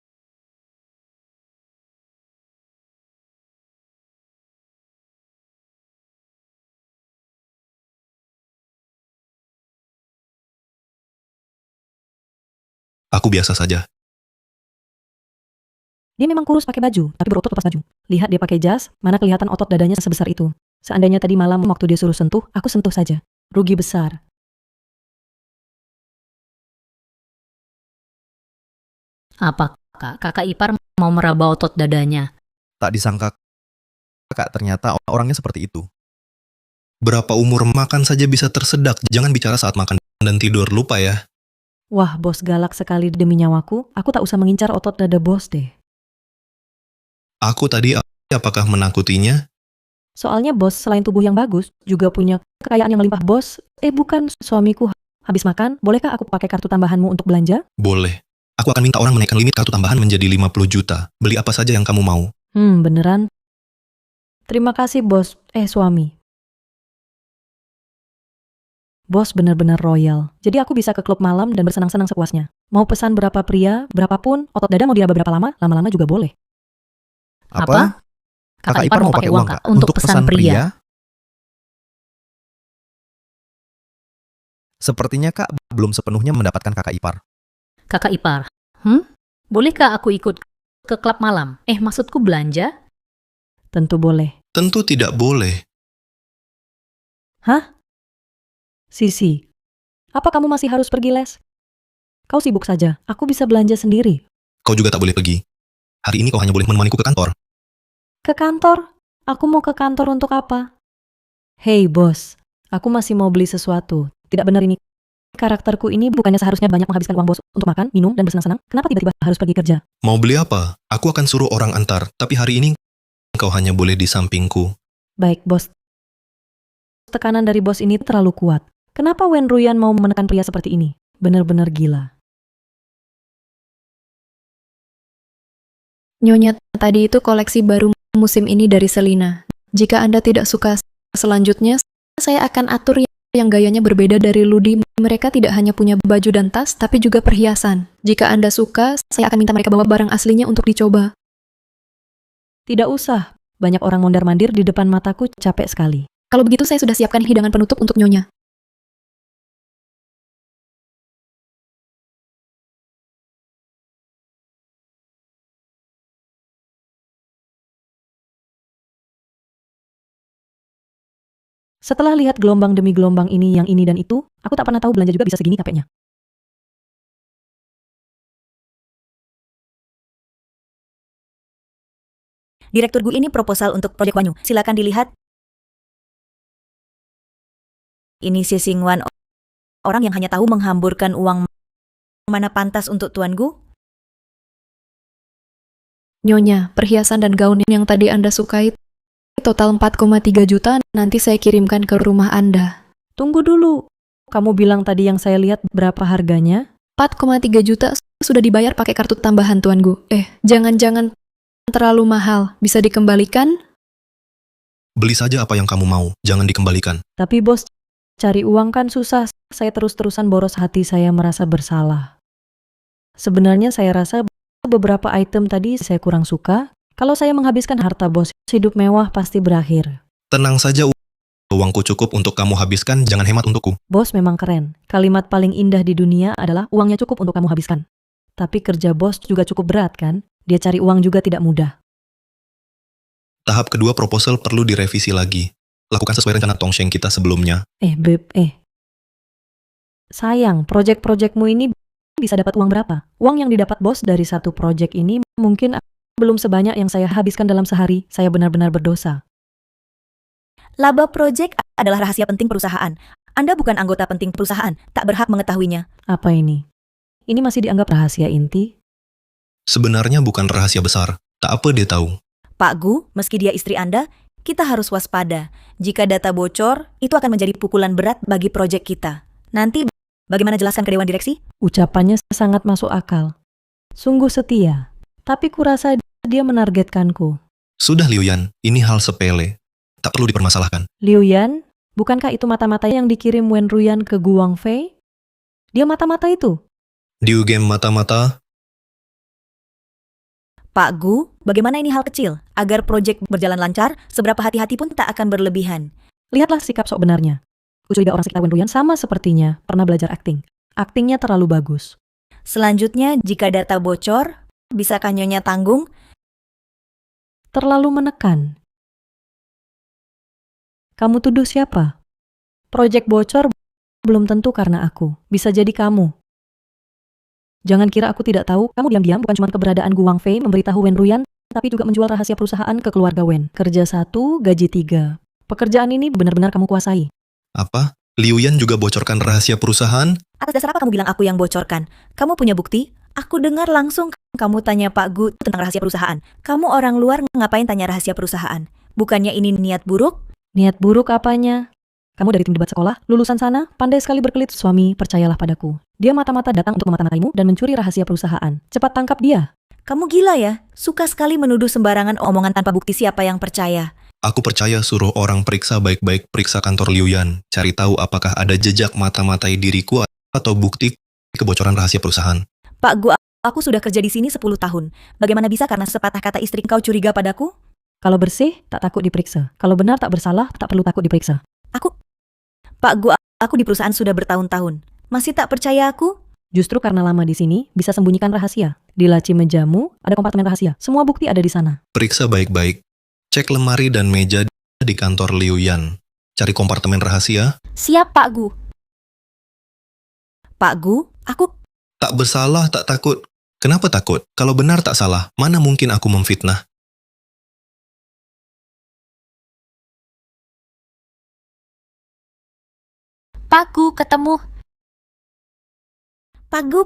Aku biasa saja. Dia memang kurus pakai baju, tapi berotot lepas baju. Lihat dia pakai jas, mana kelihatan otot dadanya sebesar itu. Seandainya tadi malam waktu dia suruh sentuh, aku sentuh saja. Rugi besar. Apa, Kak? Kakak ipar mau meraba otot dadanya. Tak disangka kakak ternyata orangnya seperti itu. Berapa umur makan saja bisa tersedak. Jangan bicara saat makan dan tidur, lupa ya. Wah, bos galak sekali demi nyawaku. Aku tak usah mengincar otot dada bos deh. Aku tadi apakah menakutinya? Soalnya bos selain tubuh yang bagus, juga punya kekayaan yang melimpah bos. Bukan, suamiku habis makan, bolehkah aku pakai kartu tambahanmu untuk belanja? Boleh. Aku akan minta orang menaikkan limit kartu tambahan menjadi 50 juta. Beli apa saja yang kamu mau. Beneran? Terima kasih bos, suami. Bos bener-bener royal. Jadi aku bisa ke klub malam dan bersenang-senang sepuasnya. Mau pesan berapa pria, berapapun, otot dada mau diraba berapa lama, lama-lama juga boleh. Apa? Kakak ipar mau pakai uang, Kak, untuk pesan pria. Sepertinya kak belum sepenuhnya mendapatkan kakak ipar. Kakak ipar, bolehkah aku ikut ke klub malam? Maksudku belanja? Tentu boleh. Tentu tidak boleh. Hah? Sisi, apa kamu masih harus pergi les? Kau sibuk saja, aku bisa belanja sendiri. Kau juga tak boleh pergi. Hari ini kau hanya boleh menemaniku ke kantor. Ke kantor? Aku mau ke kantor untuk apa? Hei bos, aku masih mau beli sesuatu. Tidak benar ini. Karakterku ini bukannya seharusnya banyak menghabiskan uang bos untuk makan, minum, dan bersenang-senang. Kenapa tiba-tiba harus pergi kerja? Mau beli apa? Aku akan suruh orang antar. Tapi hari ini kau hanya boleh di sampingku. Baik bos. Tekanan dari bos ini terlalu kuat. Kenapa Wen Ruyan mau menekan pria seperti ini? Benar-benar gila. Nyonya, tadi itu koleksi baru musim ini dari Selina. Jika Anda tidak suka selanjutnya, saya akan atur yang gayanya berbeda dari Ludi. Mereka tidak hanya punya baju dan tas, tapi juga perhiasan. Jika Anda suka, saya akan minta mereka bawa barang aslinya untuk dicoba. Tidak usah. Banyak orang mondar-mandir di depan mataku, capek sekali. Kalau begitu saya sudah siapkan hidangan penutup untuk Nyonya. Setelah lihat gelombang demi gelombang ini, yang ini dan itu, aku tak pernah tahu belanja juga bisa segini capeknya. Direktur Gu ini proposal untuk proyek Wanyu. Silakan dilihat. Ini si Singwan, orang yang hanya tahu menghamburkan uang. Mana pantas untuk Tuan Gu? Nyonya, perhiasan dan gaun yang tadi Anda sukai total 4,3 juta, nanti saya kirimkan ke rumah Anda. Tunggu dulu. Kamu bilang tadi yang saya lihat berapa harganya? 4,3 juta sudah dibayar pakai kartu tambahan Tuan Gu. Jangan-jangan terlalu mahal. Bisa dikembalikan? Beli saja apa yang kamu mau, jangan dikembalikan. Tapi bos, cari uang kan susah. Saya terus-terusan boros hati, saya merasa bersalah. Sebenarnya saya rasa beberapa item tadi saya kurang suka. Kalau saya menghabiskan harta bos, hidup mewah pasti berakhir. Tenang saja, uangku cukup untuk kamu habiskan, jangan hemat untukku. Bos memang keren. Kalimat paling indah di dunia adalah uangnya cukup untuk kamu habiskan. Tapi kerja bos juga cukup berat kan? Dia cari uang juga tidak mudah. Tahap kedua proposal perlu direvisi lagi. Lakukan sesuai rencana Tongsheng kita sebelumnya. Beb. Sayang, proyek-proyekmu ini bisa dapat uang berapa? Uang yang didapat bos dari satu proyek ini mungkin belum sebanyak yang saya habiskan dalam sehari. Saya benar-benar berdosa. Laba proyek adalah rahasia penting perusahaan. Anda bukan anggota penting perusahaan, tak berhak mengetahuinya. Apa ini? Ini masih dianggap rahasia inti? Sebenarnya bukan rahasia besar. Tak apa dia tahu. Pak Gu, meski dia istri Anda, kita harus waspada. Jika data bocor, itu akan menjadi pukulan berat bagi proyek kita. Nanti, bagaimana jelaskan ke Dewan Direksi? Ucapannya sangat masuk akal. Sungguh setia. Tapi kurasa dia menargetkanku. Sudah Liu Yan, ini hal sepele. Tak perlu dipermasalahkan. Liu Yan, bukankah itu mata-mata yang dikirim Wen Ruyan ke Gu Wangfei? Dia mata-mata itu. Diu game mata-mata. Pak Gu, bagaimana ini hal kecil? Agar proyek berjalan lancar, seberapa hati-hati pun tak akan berlebihan. Lihatlah sikap sok benarnya. Kucuriga orang sekitar Wen Ruyan sama sepertinya pernah belajar akting. Aktingnya terlalu bagus. Selanjutnya, jika data bocor, bisakah Nyonya tanggung? Terlalu menekan. Kamu tuduh siapa? Proyek bocor belum tentu karena aku. Bisa jadi kamu. Jangan kira aku tidak tahu, kamu diam-diam bukan cuma keberadaan Gu Wangfei memberitahu Wen Ruyan, tapi juga menjual rahasia perusahaan ke keluarga Wen. Kerja 1, gaji 3. Pekerjaan ini benar-benar kamu kuasai. Apa? Liu Yan juga bocorkan rahasia perusahaan? Atas dasar apa kamu bilang aku yang bocorkan? Kamu punya bukti? Aku dengar langsung kamu tanya Pak Gu tentang rahasia perusahaan. Kamu orang luar ngapain tanya rahasia perusahaan? Bukannya ini niat buruk? Niat buruk apanya? Kamu dari tim debat sekolah, lulusan sana, pandai sekali berkelit. Suami, percayalah padaku. Dia mata-mata datang untuk memata-mataimu dan mencuri rahasia perusahaan. Cepat tangkap dia. Kamu gila ya? Suka sekali menuduh sembarangan omongan tanpa bukti. Siapa yang percaya? Aku percaya suruh orang periksa baik-baik, periksa kantor Liu Yan. Cari tahu apakah ada jejak mata-matai diriku atau bukti kebocoran rahasia perusahaan. Pak Gu, aku sudah kerja di sini 10 tahun. Bagaimana bisa karena sepatah kata istri kau curiga padaku? Kalau bersih, tak takut diperiksa. Kalau benar tak bersalah, tak perlu takut diperiksa. Pak Gu, aku di perusahaan sudah bertahun-tahun. Masih tak percaya aku? Justru karena lama di sini, bisa sembunyikan rahasia. Di laci mejamu, ada kompartemen rahasia. Semua bukti ada di sana. Periksa baik-baik. Cek lemari dan meja di kantor Liu Yan. Cari kompartemen rahasia. Siap, Pak Gu. Pak Gu, aku... Tak bersalah, tak takut. Kenapa takut? Kalau benar tak salah, mana mungkin aku memfitnah? Pak Gu, ketemu. Pak Gu,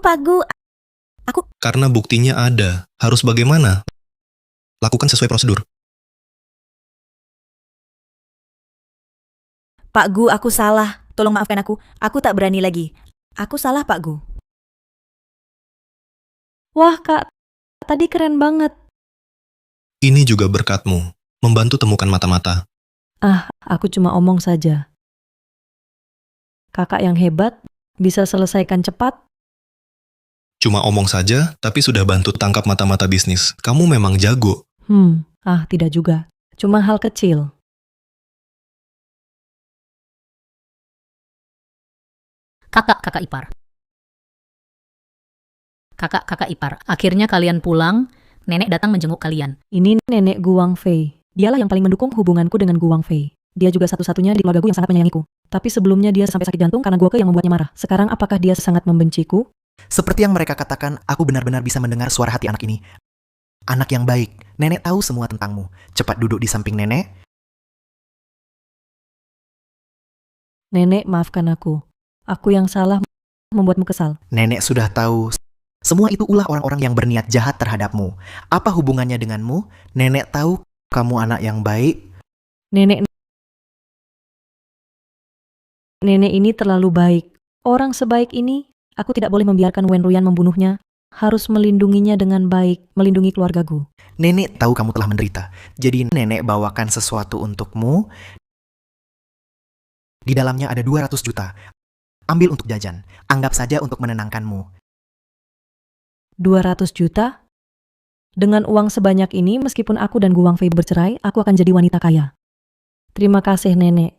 Karena buktinya ada. Harus bagaimana? Lakukan sesuai prosedur. Pak Gu, aku salah. Tolong maafkan aku. Aku tak berani lagi. Aku salah, Pak Gu. Wah kak, tadi keren banget. Ini juga berkatmu. Membantu temukan mata-mata. Ah, aku cuma omong saja. Kakak yang hebat, bisa selesaikan cepat. Cuma omong saja, tapi sudah bantu tangkap mata-mata bisnis. Kamu memang jago. Tidak juga. Cuma hal kecil. Kakak ipar. Kakak ipar, akhirnya kalian pulang, nenek datang menjenguk kalian. Ini nenek Gu Wangfei. Dialah yang paling mendukung hubunganku dengan Gu Wangfei. Dia juga satu-satunya di keluargaku yang sangat menyayangiku. Tapi sebelumnya dia sampai sakit jantung karena gua yang membuatnya marah. Sekarang apakah dia sangat membenciku? Seperti yang mereka katakan, aku benar-benar bisa mendengar suara hati anak ini. Anak yang baik, nenek tahu semua tentangmu. Cepat duduk di samping nenek. Nenek, maafkan aku. Aku yang salah membuatmu kesal. Nenek sudah tahu. Semua itu ulah orang-orang yang berniat jahat terhadapmu. Apa hubungannya denganmu? Nenek tahu kamu anak yang baik. Nenek ini terlalu baik. Orang sebaik ini, aku tidak boleh membiarkan Wen Ruyan membunuhnya. Harus melindunginya dengan baik, melindungi keluargaku. Nenek tahu kamu telah menderita. Jadi nenek bawakan sesuatu untukmu. Di dalamnya ada 200 juta. Ambil untuk jajan. Anggap saja untuk menenangkanmu. 200 juta? Dengan uang sebanyak ini, meskipun aku dan Gu Wangfei bercerai, aku akan jadi wanita kaya. Terima kasih, Nenek.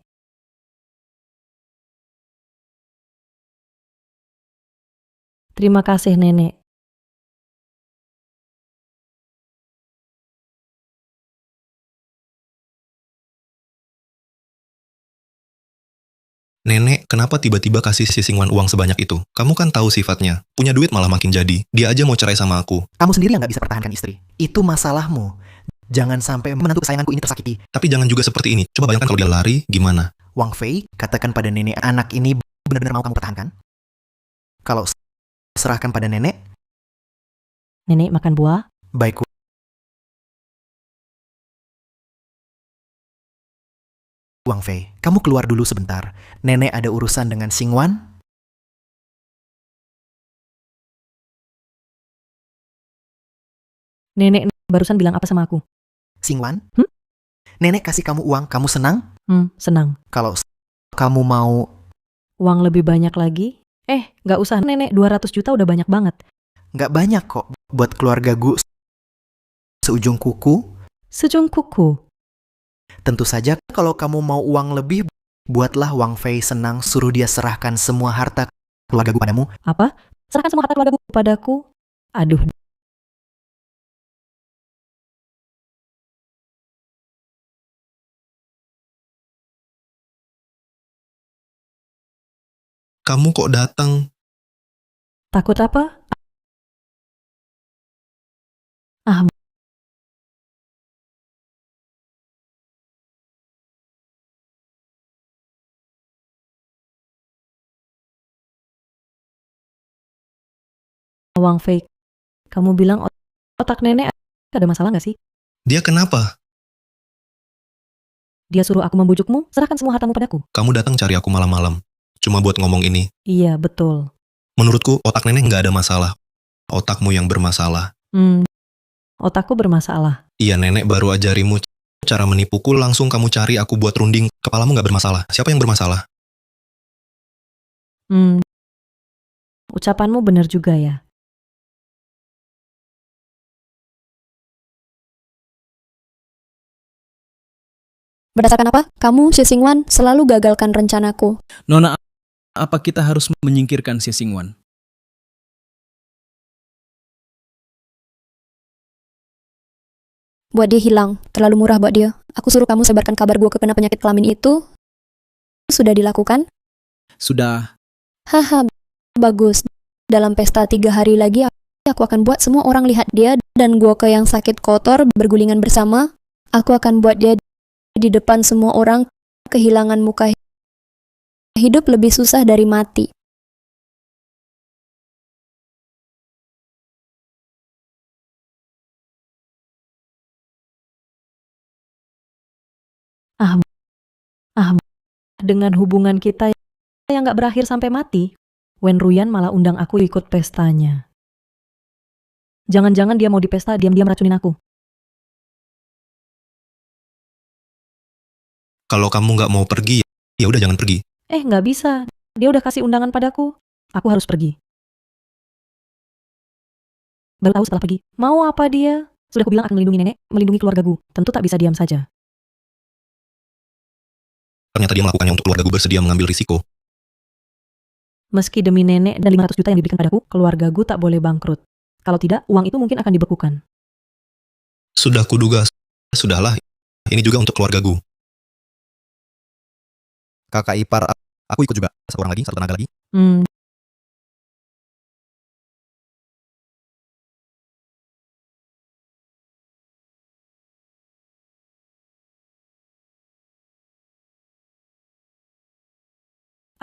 Terima kasih, Nenek. Nenek, kenapa tiba-tiba kasih si Singwan uang sebanyak itu? Kamu kan tahu sifatnya. Punya duit malah makin jadi. Dia aja mau cerai sama aku. Kamu sendiri yang gak bisa pertahankan istri. Itu masalahmu. Jangan sampai menantu kesayanganku ini tersakiti. Tapi jangan juga seperti ini. Coba bayangkan kalau dia lari, gimana? Wang Fei, katakan pada nenek anak ini benar-benar mau kamu pertahankan. Kalau serahkan pada nenek, Nenek makan buah. Baik, Wang Fei, kamu keluar dulu sebentar. Nenek ada urusan dengan Xingwan. Nenek barusan bilang apa sama aku? Xingwan? Hmm? Nenek kasih kamu uang, kamu senang? Senang. Kalau kamu mau... Uang lebih banyak lagi? Nggak usah nenek, 200 juta udah banyak banget. Nggak banyak kok buat keluarga Gu seujung kuku. Sejong kuku. Tentu saja kalau kamu mau uang lebih, buatlah Wang Fei senang, suruh dia serahkan semua harta keluarga Gu padamu. Apa? Serahkan semua harta keluarga padaku? Aduh. Kamu kok datang? Takut apa? Wang Fei, kamu bilang otak nenek ada masalah nggak sih? Dia kenapa? Dia suruh aku membujukmu, serahkan semua hartamu padaku. Kamu datang cari aku malam-malam. Cuma buat ngomong ini. Iya, betul. Menurutku, otak nenek nggak ada masalah. Otakmu yang bermasalah. Otakku bermasalah. Iya, nenek baru ajarimu cara menipuku, langsung kamu cari aku buat runding. Kepalamu nggak bermasalah. Siapa yang bermasalah? Ucapanmu benar juga ya. Berdasarkan apa? Kamu, Xie Xingwan, selalu gagalkan rencanaku. Nona, apa kita harus menyingkirkan Xie Xingwan? Buat dia hilang, terlalu murah buat dia. Aku suruh kamu sebarkan kabar gue kena penyakit kelamin itu. Sudah dilakukan? Sudah. Haha, bagus. Dalam pesta 3 hari lagi, aku akan buat semua orang lihat dia dan gue ke yang sakit kotor bergulingan bersama. Aku akan buat dia di depan semua orang kehilangan muka. Hidup lebih susah dari mati. Dengan hubungan kita yang nggak berakhir sampai mati, Wen Ruyan malah undang aku ikut pestanya. Jangan-jangan dia mau di pesta diam-diam racunin aku. Kalau kamu nggak mau pergi, ya udah jangan pergi. Nggak bisa. Dia udah kasih undangan padaku. Aku harus pergi. Baru tahu setelah pergi. Mau apa dia? Sudah kubilang akan melindungi nenek, melindungi keluargaku. Tentu tak bisa diam saja. Ternyata dia melakukannya untuk keluarga gue bersedia mengambil risiko. Meski demi nenek dan 500 juta yang diberikan padaku, keluargaku tak boleh bangkrut. Kalau tidak, uang itu mungkin akan dibekukan. Sudah kuduga. Sudahlah. Ini juga untuk keluarga gue. Kakak ipar, aku ikut juga. Satu orang lagi, satu tenaga lagi.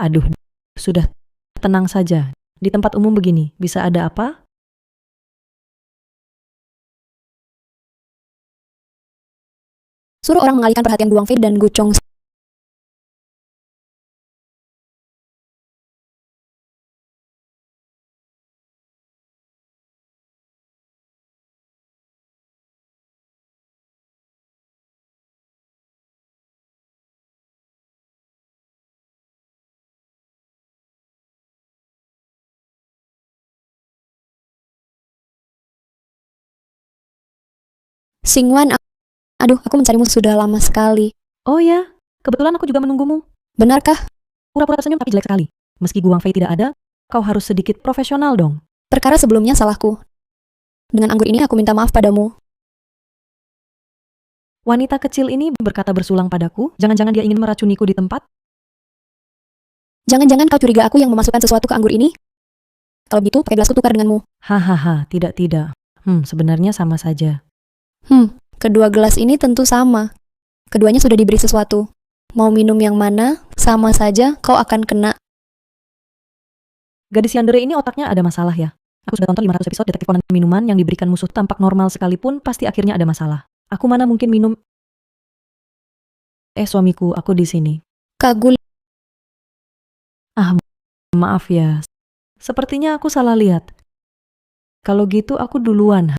Aduh, sudah tenang saja. Di tempat umum begini, bisa ada apa? Suruh orang mengalihkan perhatian Guang Fei dan Gu Chong. Xingwan, aduh, aku mencarimu sudah lama sekali. Oh ya, kebetulan aku juga menunggumu. Benarkah? Pura-pura tersenyum tapi jelek sekali. Meski Guang Fei tidak ada, kau harus sedikit profesional dong. Perkara sebelumnya salahku. Dengan anggur ini aku minta maaf padamu. Wanita kecil ini berkata bersulang padaku, jangan-jangan dia ingin meracuniku di tempat? Jangan-jangan kau curiga aku yang memasukkan sesuatu ke anggur ini? Kalau begitu, pakai gelasku tukar denganmu. Hahaha, tidak. Sebenarnya sama saja. Kedua gelas ini tentu sama. Keduanya sudah diberi sesuatu. Mau minum yang mana, sama saja kau akan kena. Gadis yandere ini otaknya ada masalah ya? Aku sudah tonton 500 episode detektif Conan. Minuman yang diberikan musuh tampak normal sekalipun pasti akhirnya ada masalah. Aku mana mungkin minum. Suamiku, aku di sini. Kak Gu, Maaf ya. Sepertinya aku salah lihat. Kalau gitu aku duluan.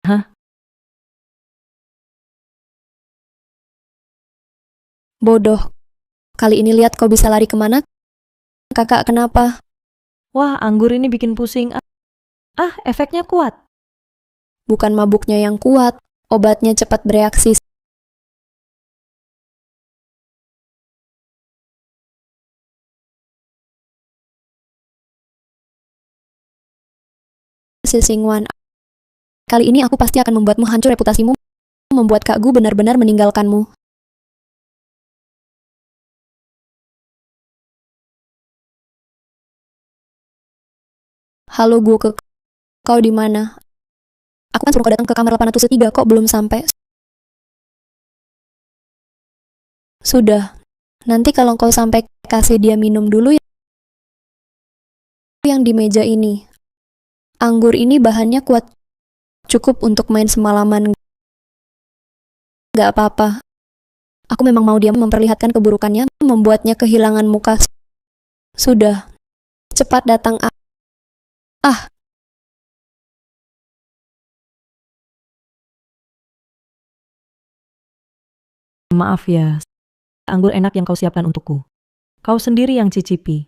Hah? bodoh. Kali ini lihat kau bisa lari kemana? Kakak, kenapa? Wah, anggur ini bikin pusing. Efeknya kuat. Bukan mabuknya yang kuat, obatnya cepat bereaksi. Sisingwan, kali ini aku pasti akan membuatmu hancur reputasimu, membuat Kak Gu benar-benar meninggalkanmu. Halo Gu, kau di mana? Aku kan suruh kau datang ke kamar 803, kok belum sampai? Sudah. Nanti kalau kau sampai kasih dia minum dulu ya. Yang di meja ini. Anggur ini bahannya kuat. Cukup untuk main semalaman. Gak apa-apa. Aku memang mau dia memperlihatkan keburukannya, membuatnya kehilangan muka. Sudah. Cepat datang. Maaf ya. Anggur enak yang kau siapkan untukku. Kau sendiri yang cicipi.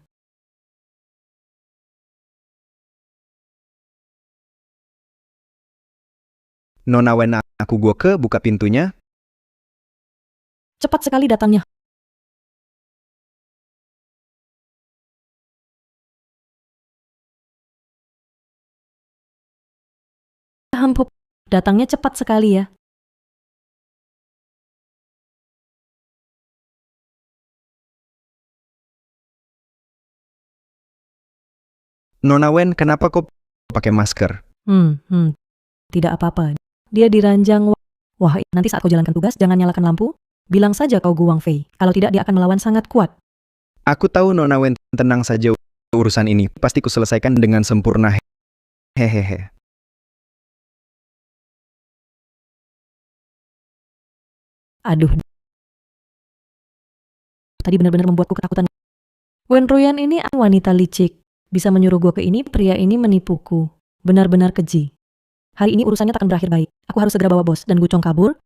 Nona Wen, aku gua ke buka pintunya. Cepat sekali datangnya. Hampuk. Datangnya cepat sekali ya. Nona Wen, kenapa kau pakai masker? Tidak apa-apa. Dia diranjang. Wah, nanti saat kau jalankan tugas, jangan nyalakan lampu. Bilang saja kau Gu Wangfei. Kalau tidak, dia akan melawan sangat kuat. Aku tahu Nona Wen, tenang saja, urusan ini pasti kuselesaikan dengan sempurna. Hehehe. Aduh. Tadi benar-benar membuatku ketakutan. Wen Ruyan ini wanita licik. Bisa menyuruh gue ke ini, pria ini menipuku. Benar-benar keji. Hari ini urusannya takkan berakhir baik. Aku harus segera bawa bos dan Gucong kabur.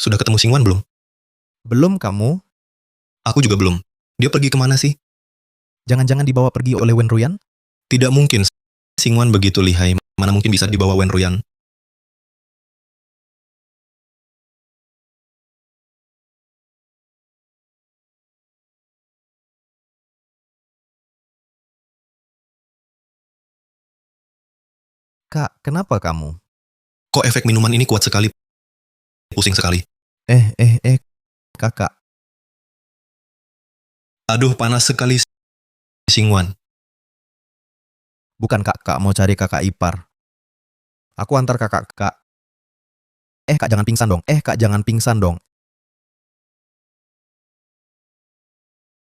Sudah ketemu Singwan belum? Belum kamu? Aku juga belum. Dia pergi kemana sih? Jangan-jangan dibawa pergi oleh Wen Ruyan? Tidak mungkin. Singwan begitu lihai. Mana mungkin bisa dibawa Wen Ruyan? Kak, kenapa kamu? Kok efek minuman ini kuat sekali? Pusing sekali. Kakak. Aduh, panas sekali. Singwan. Bukan kak mau cari kakak ipar. Aku antar kakak, kak. Kak jangan pingsan dong. Kak jangan pingsan dong.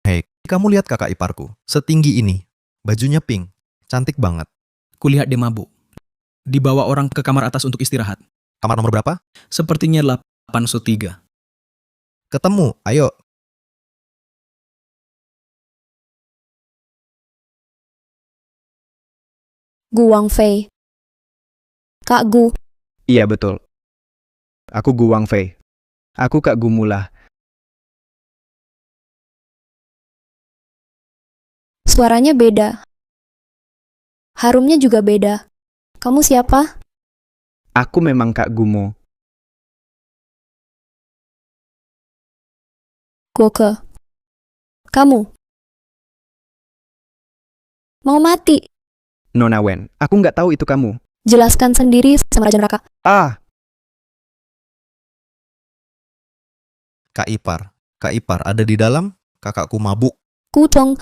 Hei, kamu lihat kakak iparku. Setinggi ini. Bajunya pink. Cantik banget. Kulihat dia mabuk. Dibawa orang ke kamar atas untuk istirahat. Kamar nomor berapa? Sepertinya 803. Ketemu, ayo. Gu Wangfei. Kak Gu, Iya betul. Aku Gu Wangfei. Aku Kak Gu Mula. suaranya beda. Harumnya juga beda. Kamu siapa? Aku memang Kak Gumo. Goke. Kamu. Mau mati? Nona Wen, aku nggak tahu itu kamu. Jelaskan sendiri sama Raja Neraka. Kak ipar ada di dalam. Kakakku mabuk. Kucong,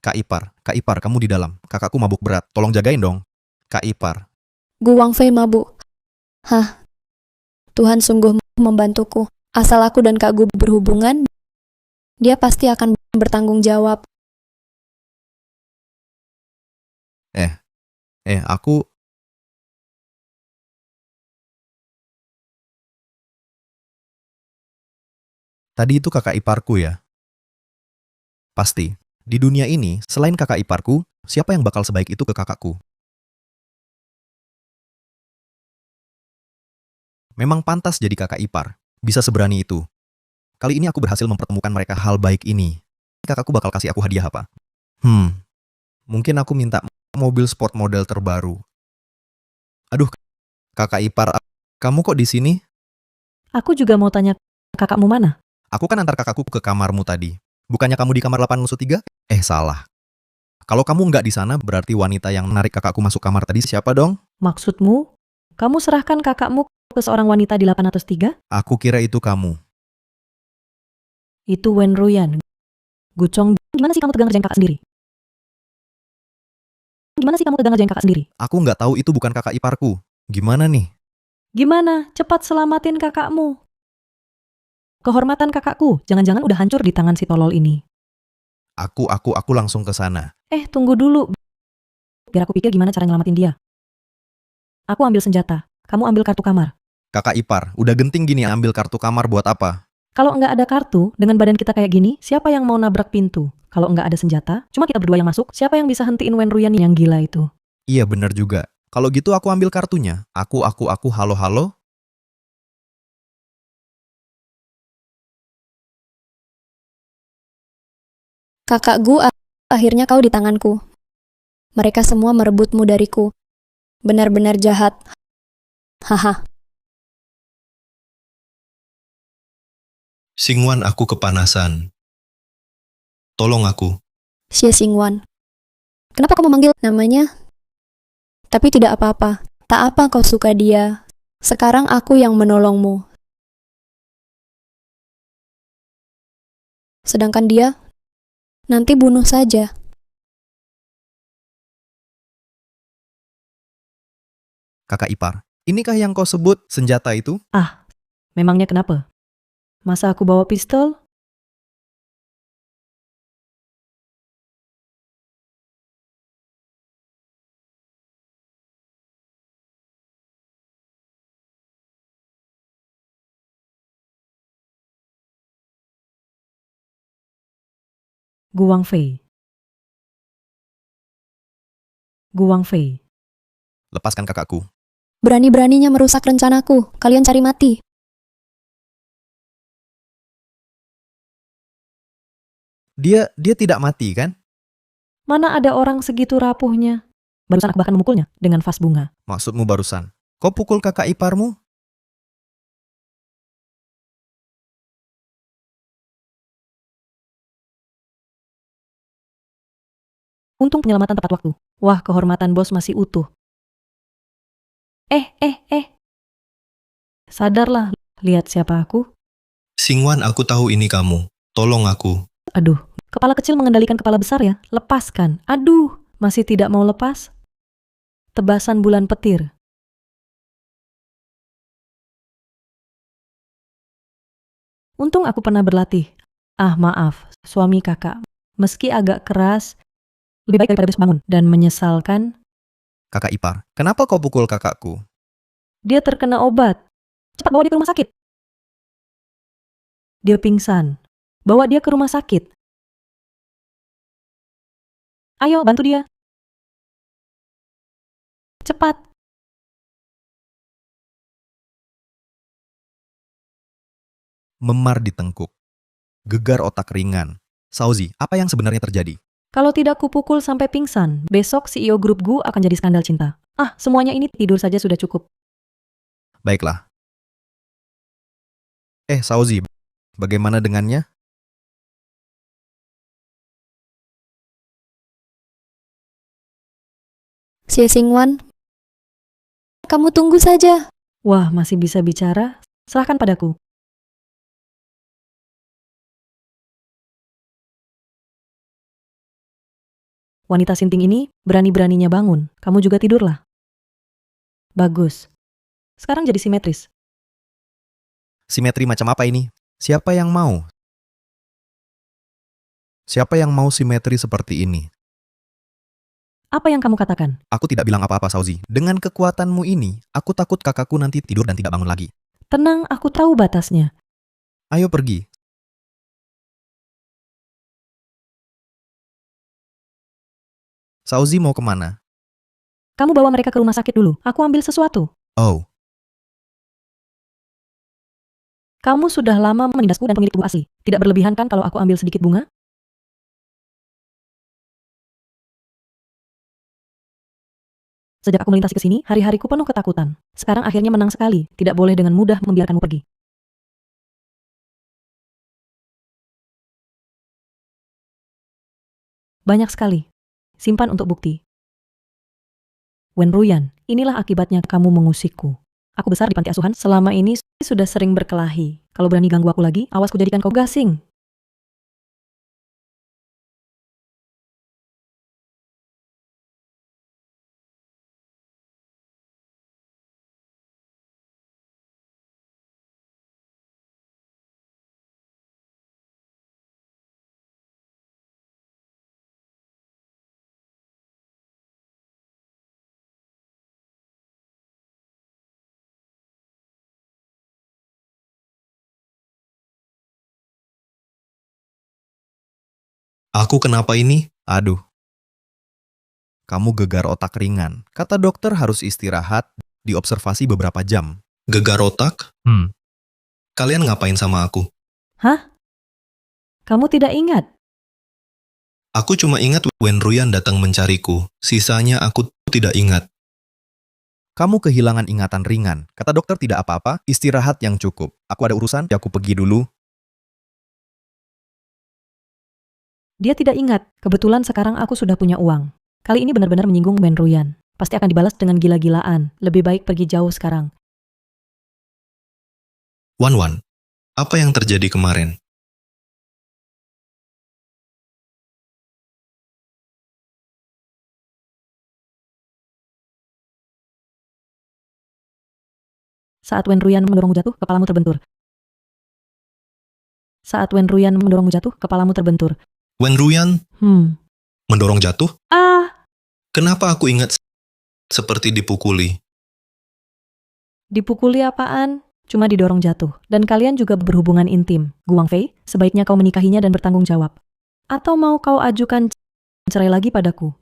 Kak Ipar, kamu di dalam. Kakakku mabuk berat. Tolong jagain dong. Kak Ipar. Gu Wangfei mabuk. Hah, Tuhan sungguh membantuku. Asal aku dan Kak Gu berhubungan, dia pasti akan bertanggung jawab. Aku... Tadi itu kakak iparku ya? Pasti. Di dunia ini, selain kakak iparku, siapa yang bakal sebaik itu ke kakakku? Memang pantas jadi kakak ipar. Bisa seberani itu. Kali ini aku berhasil mempertemukan mereka hal baik ini. Kakakku bakal kasih aku hadiah apa? Mungkin aku minta mobil sport model terbaru. Aduh, kakak ipar, kamu kok di sini? Aku juga mau tanya kakakmu mana? Aku kan antar kakakku ke kamarmu tadi. Bukannya kamu di kamar 8-3? Salah. Kalau kamu nggak di sana, berarti wanita yang menarik kakakku masuk kamar tadi siapa dong? Maksudmu, kamu serahkan kakakmu ke seorang wanita di 803? Aku kira itu kamu. Itu Wen Ruyan. Gucong, gimana sih kamu tegang ngerjain kakak sendiri? Gimana sih kamu tegang ngerjain kakak sendiri? Aku nggak tahu itu bukan kakak iparku. Gimana nih? Gimana? Cepat selamatin kakakmu. Kehormatan kakakku, jangan-jangan udah hancur di tangan si tolol ini. Aku langsung ke sana. Tunggu dulu. Biar aku pikir gimana cara nyelamatin dia. Aku ambil senjata, kamu ambil kartu kamar. Kakak ipar, udah genting gini ambil kartu kamar buat apa? Kalau nggak ada kartu, dengan badan kita kayak gini, siapa yang mau nabrak pintu? Kalau nggak ada senjata, cuma kita berdua yang masuk, siapa yang bisa hentiin Wen Ruyan yang gila itu? Iya bener juga. Kalau gitu aku ambil kartunya. Aku, halo. Kakak Gu, akhirnya kau di tanganku. Mereka semua merebutmu dariku. Benar-benar jahat. Haha. Xingwan, aku kepanasan. Tolong aku. Xie Xingwan. Kenapa kau memanggil namanya? Tapi tidak apa-apa. Tak apa kau suka dia. Sekarang aku yang menolongmu. Sedangkan dia, nanti bunuh saja. Kakak ipar, inikah yang kau sebut senjata itu? Memangnya kenapa? Masa aku bawa pistol? Gu Wangfei. Lepaskan kakakku. Berani-beraninya merusak rencanaku. Kalian cari mati. Dia tidak mati kan? Mana ada orang segitu rapuhnya? Barusan aku bahkan memukulnya dengan vas bunga. Maksudmu barusan. Kau pukul kakak iparmu? Untung penyelamatan tepat waktu. Wah, kehormatan bos masih utuh. Sadarlah, lihat siapa aku. Xingwan, aku tahu ini kamu. Tolong aku. Aduh, kepala kecil mengendalikan kepala besar ya. Lepaskan. Aduh, masih tidak mau lepas. Tebasan bulan petir. Untung aku pernah berlatih. Maaf, suami kakak. Meski agak keras, lebih baik daripada besok bangun dan menyesalkan. Kakak ipar, kenapa kau pukul kakakku? Dia terkena obat. Cepat bawa dia ke rumah sakit. Dia pingsan. Bawa dia ke rumah sakit. Ayo, bantu dia. Cepat. Memar di tengkuk. Gegar otak ringan. Sauzi, apa yang sebenarnya terjadi? Kalau tidak kupukul sampai pingsan, besok CEO grup Gu akan jadi skandal cinta. Semuanya ini tidur saja sudah cukup. Baiklah. Sauzi, bagaimana dengannya? Xie Xingwan, kamu tunggu saja. Wah, masih bisa bicara? Serahkan padaku. Wanita sinting ini berani-beraninya bangun. Kamu juga tidurlah. Bagus. Sekarang jadi simetris. Simetri macam apa ini? Siapa yang mau? Siapa yang mau simetri seperti ini? Apa yang kamu katakan? Aku tidak bilang apa-apa, Sauzi. Dengan kekuatanmu ini, aku takut kakakku nanti tidur dan tidak bangun lagi. Tenang, aku tahu batasnya. Ayo pergi. Sauzi mau kemana? Kamu bawa mereka ke rumah sakit dulu. Aku ambil sesuatu. Oh, Kamu sudah lama menindasku dan pemilik tubuh asli. Tidak berlebihan kan kalau aku ambil sedikit bunga? Sejak aku melintasi ke sini, hari-hariku penuh ketakutan. Sekarang akhirnya menang sekali. Tidak boleh dengan mudah membiarkanmu pergi. Banyak sekali. Simpan untuk bukti. Wen Ruyan, inilah akibatnya kamu mengusikku. Aku besar di panti asuhan, selama ini sudah sering berkelahi. Kalau berani ganggu aku lagi, awas ku jadikan kau gasing. Aku kenapa ini? aduh. Kamu gegar otak ringan. Kata dokter harus istirahat, diobservasi beberapa jam. Gegar otak? Kalian ngapain sama aku? Hah? Kamu tidak ingat? Aku cuma ingat Wen Ruyan datang mencariku. Sisanya aku tidak ingat. Kamu kehilangan ingatan ringan. Kata dokter tidak apa-apa, istirahat yang cukup. Aku ada urusan, aku pergi dulu. Dia tidak ingat. Kebetulan sekarang aku sudah punya uang. Kali ini benar-benar menyinggung Wen Ruyan. Pasti akan dibalas dengan gila-gilaan. Lebih baik pergi jauh sekarang. Wan, apa yang terjadi kemarin? Saat Wen Ruyan mendorongmu jatuh, kepalamu terbentur. Saat Wen Ruyan mendorongmu jatuh, kepalamu terbentur. Wen Ruyan mendorong jatuh? Kenapa aku ingat seperti dipukuli? Dipukuli apaan? Cuma didorong jatuh. Dan kalian juga berhubungan intim. Guang Fei, sebaiknya kau menikahinya dan bertanggung jawab. Atau mau kau ajukan cerai lagi padaku?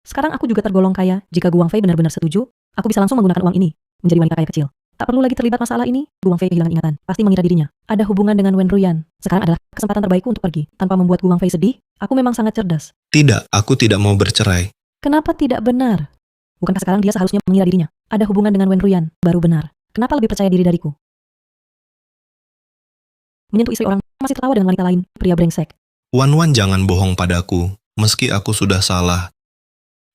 Sekarang aku juga tergolong kaya. Jika Guang Fei benar-benar setuju, aku bisa langsung menggunakan uang ini menjadi wanita kaya kecil. Tak perlu lagi terlibat masalah ini. Guang Fei kehilangan ingatan. Pasti mengira dirinya ada hubungan dengan Wen Ruyan. Sekarang adalah kesempatan terbaikku untuk pergi. Tanpa membuat Guang Fei sedih, aku memang sangat cerdas. Tidak, aku tidak mau bercerai. Kenapa tidak benar? Bukankah sekarang dia seharusnya mengira dirinya ada hubungan dengan Wen Ruyan? Baru benar. Kenapa lebih percaya diri dariku? Menyentuh istri orang, masih tertawa dengan wanita lain, pria brengsek. Wan jangan bohong padaku. Meski aku sudah salah,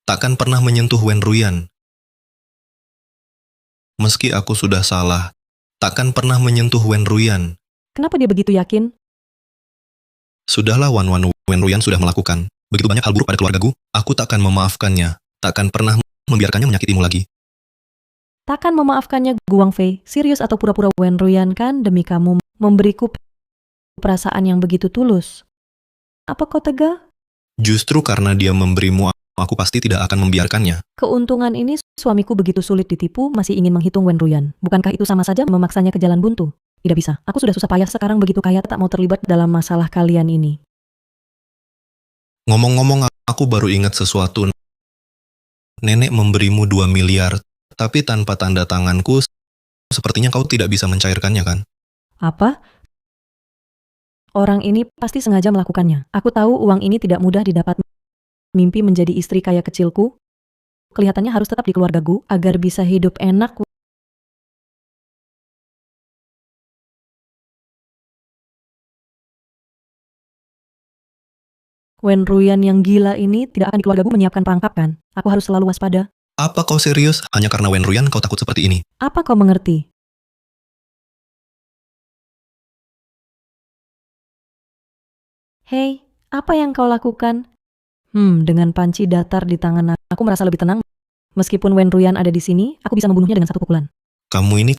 takkan pernah menyentuh Wen Ruyan. Meski aku sudah salah, takkan pernah menyentuh Wen Ruyan. Kenapa dia begitu yakin? Sudahlah Wan Ruyan sudah melakukan begitu banyak hal buruk pada keluargaku, aku takkan memaafkannya. Takkan pernah membiarkannya menyakitimu lagi. Takkan memaafkannya Guang Fei, serius atau pura-pura Wen Ruyan kan demi kamu memberiku perasaan yang begitu tulus. Apa kau tega? Justru karena dia memberimu, aku pasti tidak akan membiarkannya. Keuntungan ini suamiku begitu sulit ditipu, masih ingin menghitung Wen Ruyan. Bukankah itu sama saja memaksanya ke jalan buntu? Tidak bisa. Aku sudah susah payah sekarang begitu kaya tak mau terlibat dalam masalah kalian ini. Ngomong-ngomong, aku baru ingat sesuatu. Nenek memberimu 2 miliar, tapi tanpa tanda tanganku, sepertinya kau tidak bisa mencairkannya kan? Apa? Orang ini pasti sengaja melakukannya. Aku tahu uang ini tidak mudah didapat. Mimpi menjadi istri kaya kecilku, kelihatannya harus tetap di keluargaku agar bisa hidup enak. Wen Ruyan yang gila ini tidak akan di keluargaku menyiapkan perangkap kan? Aku harus selalu waspada. Apa kau serius? Hanya karena Wen Ruyan kau takut seperti ini? Apa kau mengerti? Hei, apa yang kau lakukan? Dengan panci datar di tangan aku merasa lebih tenang. Meskipun Wen Ruyan ada di sini, aku bisa membunuhnya dengan satu pukulan. Kamu ini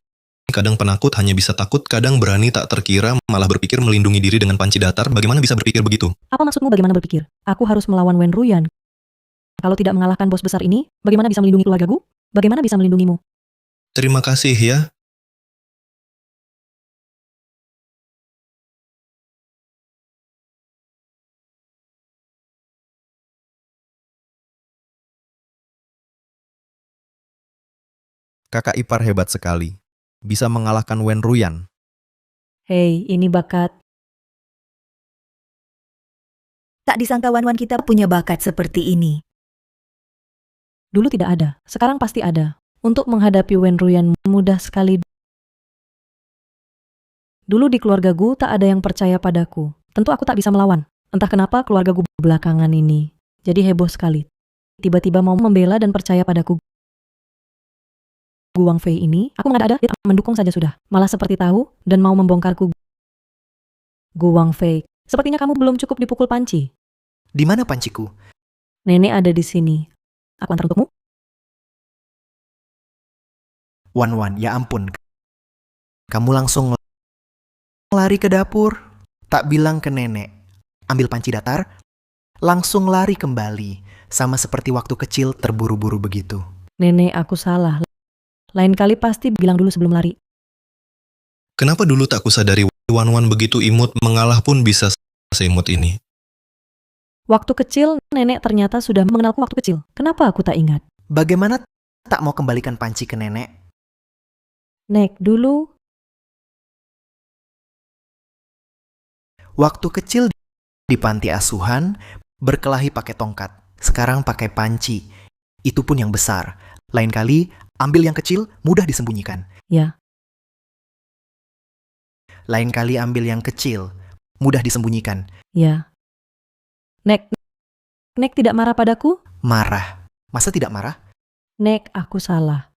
kadang penakut, hanya bisa takut, kadang berani tak terkira, malah berpikir melindungi diri dengan panci datar. Bagaimana bisa berpikir begitu? Apa maksudmu bagaimana berpikir? Aku harus melawan Wen Ruyan. Kalau tidak mengalahkan bos besar ini, bagaimana bisa melindungi keluargaku? Bagaimana bisa melindungimu? Terima kasih ya. Kakak ipar hebat sekali. Bisa mengalahkan Wen Ruyan. Hei, ini bakat. Tak disangka Wan kita punya bakat seperti ini. Dulu tidak ada, sekarang pasti ada. Untuk menghadapi Wen Ruyan mudah sekali. Dulu di keluargaku tak ada yang percaya padaku. Tentu aku tak bisa melawan. Entah kenapa keluargaku belakangan ini jadi heboh sekali. Tiba-tiba mau membela dan percaya padaku. Gu Wang Fei ini, aku mengada-ada, dia mendukung saja sudah. Malah seperti tahu dan mau membongkarku. Gu Wang Fei, sepertinya kamu belum cukup dipukul panci. Di mana panciku? Nenek ada di sini. Aku antar untukmu. Wan, ya ampun. Kamu langsung lari ke dapur. Tak bilang ke nenek. Ambil panci datar. Langsung lari kembali. Sama seperti waktu kecil terburu-buru begitu. Nenek, aku salah. Lain kali pasti bilang dulu sebelum lari. Kenapa dulu tak kusadari Wan begitu imut, mengalah pun bisa seimut ini? Waktu kecil, nenek ternyata sudah mengenalku waktu kecil. Kenapa aku tak ingat? Bagaimana tak mau kembalikan panci ke nenek? Nek, dulu Waktu kecil di panti asuhan, berkelahi pakai tongkat. Sekarang pakai panci. Itu pun yang besar. Lain kali, ambil yang kecil, mudah disembunyikan. ya. Lain kali ambil yang kecil, mudah disembunyikan. Ya. Nek tidak marah padaku? Marah. Masa tidak marah? Nek, aku salah.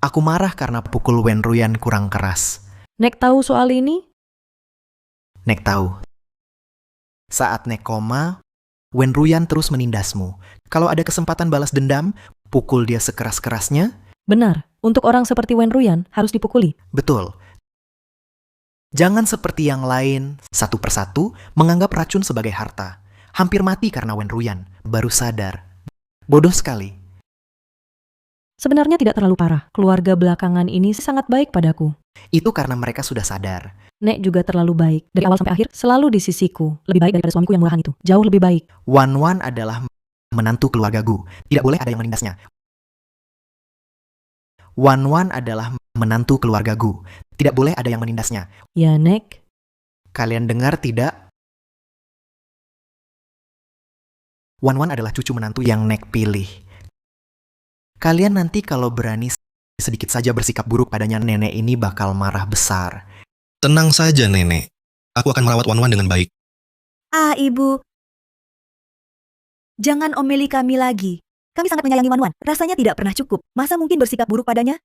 Aku marah karena pukul Wen Ruyan kurang keras. Nek tahu soal ini? Nek tahu. Saat Nek koma, Wen Ruyan terus menindasmu. Kalau ada kesempatan balas dendam, pukul dia sekeras-kerasnya. Benar, untuk orang seperti Wen Ruyan harus dipukuli. Betul. Jangan seperti yang lain, satu persatu menganggap racun sebagai harta. Hampir mati karena Wen Ruyan, baru sadar. Bodoh sekali. Sebenarnya tidak terlalu parah. Keluarga belakangan ini sangat baik padaku. Itu karena mereka sudah sadar. Nek juga terlalu baik. Dari awal sampai akhir selalu di sisiku. Lebih baik daripada suamiku yang murahan itu. Jauh lebih baik. Wan adalah menantu keluargaku. Tidak boleh ada yang menindasnya. Wan adalah menantu keluargaku. Tidak boleh ada yang menindasnya. Ya, Nek. Kalian dengar tidak? Wan adalah cucu menantu yang Nek pilih. Kalian nanti kalau berani sedikit saja bersikap buruk padanya, nenek ini bakal marah besar. Tenang saja, Nenek. Aku akan merawat Wan dengan baik. Ah, Ibu. Jangan omeli kami lagi. Kami sangat menyayangi Wan. Rasanya tidak pernah cukup. Masa mungkin bersikap buruk padanya?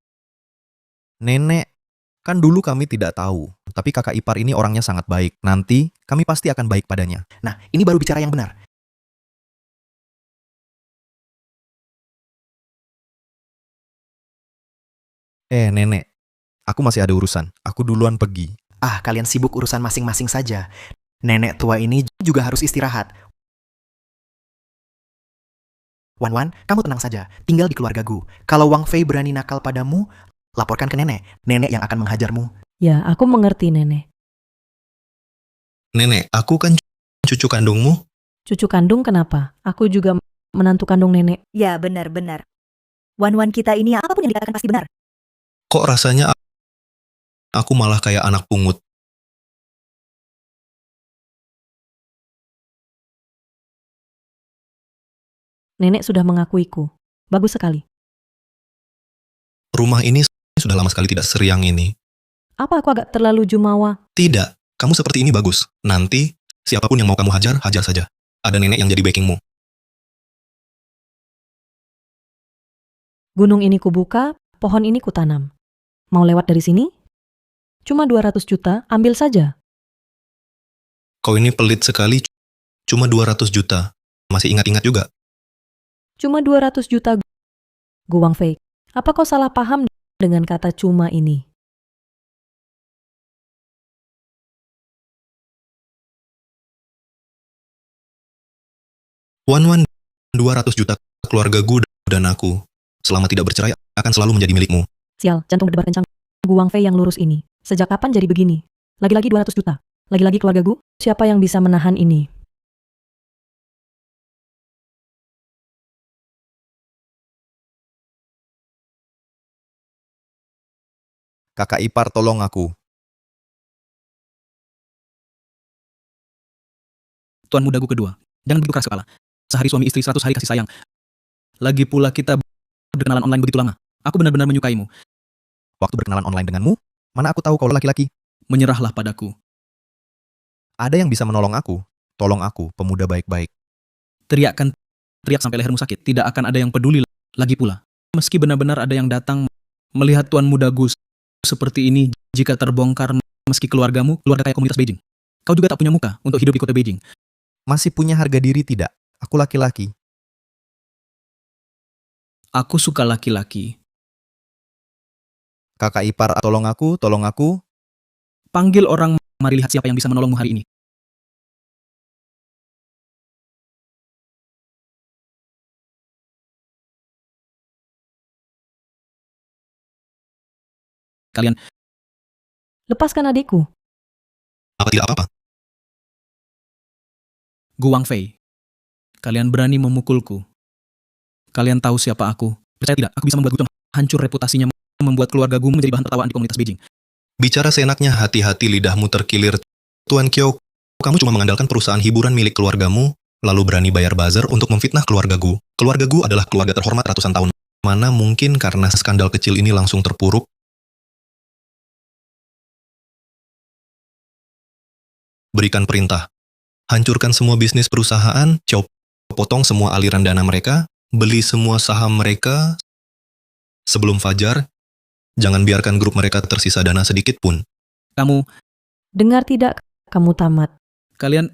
Nenek, kan dulu kami tidak tahu. Tapi kakak ipar ini orangnya sangat baik. Nanti kami pasti akan baik padanya. Nah, ini baru bicara yang benar. Nenek. Aku masih ada urusan. Aku duluan pergi. Ah, kalian sibuk urusan masing-masing saja. Nenek tua ini juga harus istirahat. Wan, kamu tenang saja. Tinggal di keluargaku. Kalau Wang Fei berani nakal padamu, laporkan ke nenek. Nenek yang akan menghajarmu. Ya, aku mengerti, Nenek. Nenek, aku kan cucu kandungmu. Cucu kandung kenapa? Aku juga menantu kandung nenek. Ya, benar-benar. Wan kita ini apapun yang dikatakan pasti benar. Kok rasanya aku malah kayak anak pungut? Nenek sudah mengakuiku. Bagus sekali. Rumah ini sudah lama sekali tidak seriang ini. Apa aku agak terlalu jumawa? Tidak, kamu seperti ini bagus. Nanti, siapapun yang mau kamu hajar, hajar saja. Ada nenek yang jadi backingmu. Gunung ini kubuka, pohon ini kutanam. Mau lewat dari sini? Cuma 200 juta, ambil saja. Kau ini pelit sekali, cuma 200 juta. masih ingat-ingat juga. Cuma 200 juta Gu Wangfei. Apa kau salah paham dengan kata cuma ini? Wan, 200 juta keluarga Gu dan aku, selama tidak bercerai, akan selalu menjadi milikmu. Sial, jantung berdebar kencang. Gu Wangfei yang lurus ini. Sejak kapan jadi begini? Lagi-lagi 200 juta. Lagi-lagi keluarga Gu. Siapa yang bisa menahan ini? Kakak ipar tolong aku. Tuan muda Gu kedua. Jangan begitu keras kepala. Sehari suami istri 100 hari kasih sayang. Lagi pula kita berkenalan online begitu lama. Aku benar-benar menyukaimu. Waktu berkenalan online denganmu, mana aku tahu kau laki-laki. Menyerahlah padaku. Ada yang bisa menolong aku. Tolong aku, pemuda baik-baik. Teriak sampai lehermu sakit. Tidak akan ada yang peduli lagi pula. Meski benar-benar ada yang datang melihat Tuan muda Gu seperti ini, jika terbongkar meski keluargamu, keluarga kaya komunitas Beijing. Kau juga tak punya muka untuk hidup di kota Beijing. Masih punya harga diri tidak? Aku laki-laki. Aku suka laki-laki. Kakak ipar, tolong aku, tolong aku. Panggil orang, mari lihat siapa yang bisa menolongmu hari ini. Kalian, Lepaskan adikku. Apa tidak apa-apa? Gu Wangfei. Kalian berani memukulku. Kalian tahu siapa aku. Percaya tidak, aku bisa membuat Gu hancur reputasinya, membuat keluarga Gu menjadi bahan tertawaan di komunitas Beijing. Bicara seenaknya, hati-hati lidahmu terkilir. Tuan Kyo, kamu cuma mengandalkan perusahaan hiburan milik keluargamu, lalu berani bayar buzzer untuk memfitnah keluarga Gu. Keluarga Gu adalah keluarga terhormat ratusan tahun. Mana mungkin karena skandal kecil ini langsung terpuruk? Berikan perintah. Hancurkan semua bisnis perusahaan, potong semua aliran dana mereka, beli semua saham mereka. Sebelum fajar, jangan biarkan grup mereka tersisa dana sedikit pun. Kamu, Dengar tidak, kamu tamat. kalian...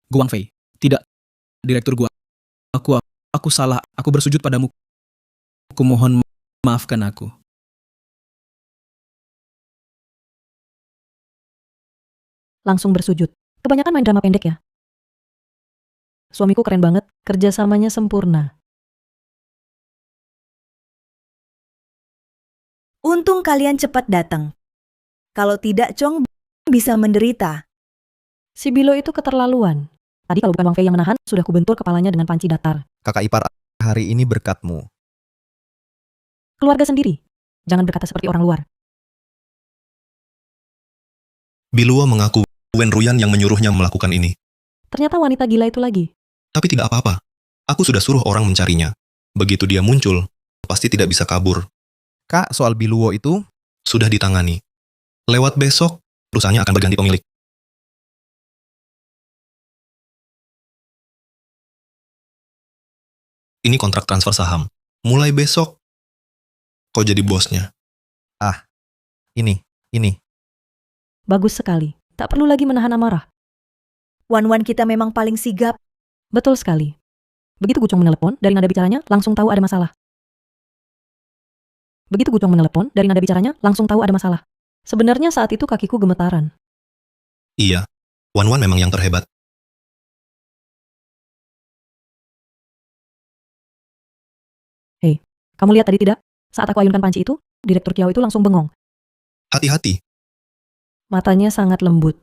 Gu Wangfei. Tidak, Direktur Gu. Aku salah, aku bersujud padamu. Aku mohon maafkan aku. Langsung bersujud. Kebanyakan main drama pendek ya. Suamiku keren banget, kerjasamanya sempurna. Untung kalian cepat datang. Kalau tidak, Chong bisa menderita. Si Bilo itu keterlaluan. Tadi kalau bukan Wang Fei yang menahan, sudah kubentur kepalanya dengan panci datar. Kakak ipar, hari ini berkatmu. Keluarga sendiri. Jangan berkata seperti orang luar. Biluo mengaku Wen Ruyan yang menyuruhnya melakukan ini. Ternyata wanita gila itu lagi. Tapi tidak apa-apa. Aku sudah suruh orang mencarinya. Begitu dia muncul, pasti tidak bisa kabur. Kak, soal Biluo itu, Sudah ditangani. Lewat besok, perusahaannya akan berganti pemilik. Ini kontrak transfer saham. Mulai besok, kau jadi bosnya. ini. Bagus sekali. Tak perlu lagi menahan amarah. Wan-Wan kita memang paling sigap. Betul sekali. Begitu Gucong menelepon, dari nada bicaranya, langsung tahu ada masalah. Begitu Gucong menelepon, dari nada bicaranya, langsung tahu ada masalah. Sebenarnya saat itu kakiku gemetaran. Iya, Wan-Wan memang yang terhebat. Hei, kamu lihat tadi tidak? Saat aku ayunkan panci itu, Direktur Kiao itu langsung bengong. Hati-hati. Matanya sangat lembut.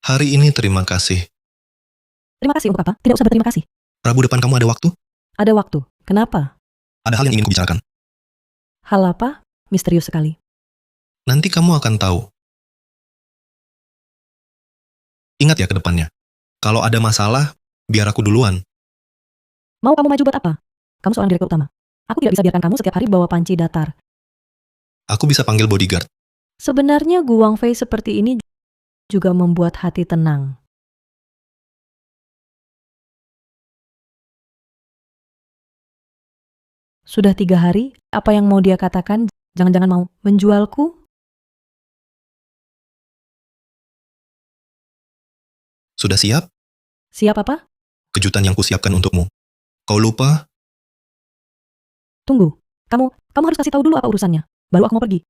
Hari ini terima kasih. Terima kasih untuk apa? Tidak usah berterima kasih. Rabu depan kamu ada waktu? Ada waktu. Kenapa? Ada hal yang ingin kubicarakan. Hal apa? Misterius sekali. Nanti kamu akan tahu. Ingat ya ke depannya. Kalau ada masalah, biar aku duluan. Mau kamu maju buat apa? Kamu seorang direktur utama. Aku tidak bisa biarkan kamu setiap hari bawa panci datar. Aku bisa panggil bodyguard. Sebenarnya Gu Wangfei seperti ini juga membuat hati tenang. Sudah 3 hari, apa yang mau dia katakan? Jangan-jangan mau menjualku? Sudah siap? Siap apa? Kejutan yang kusiapkan untukmu. Kau lupa? Tunggu. Kamu harus kasih tahu dulu apa urusannya. Baru aku mau pergi.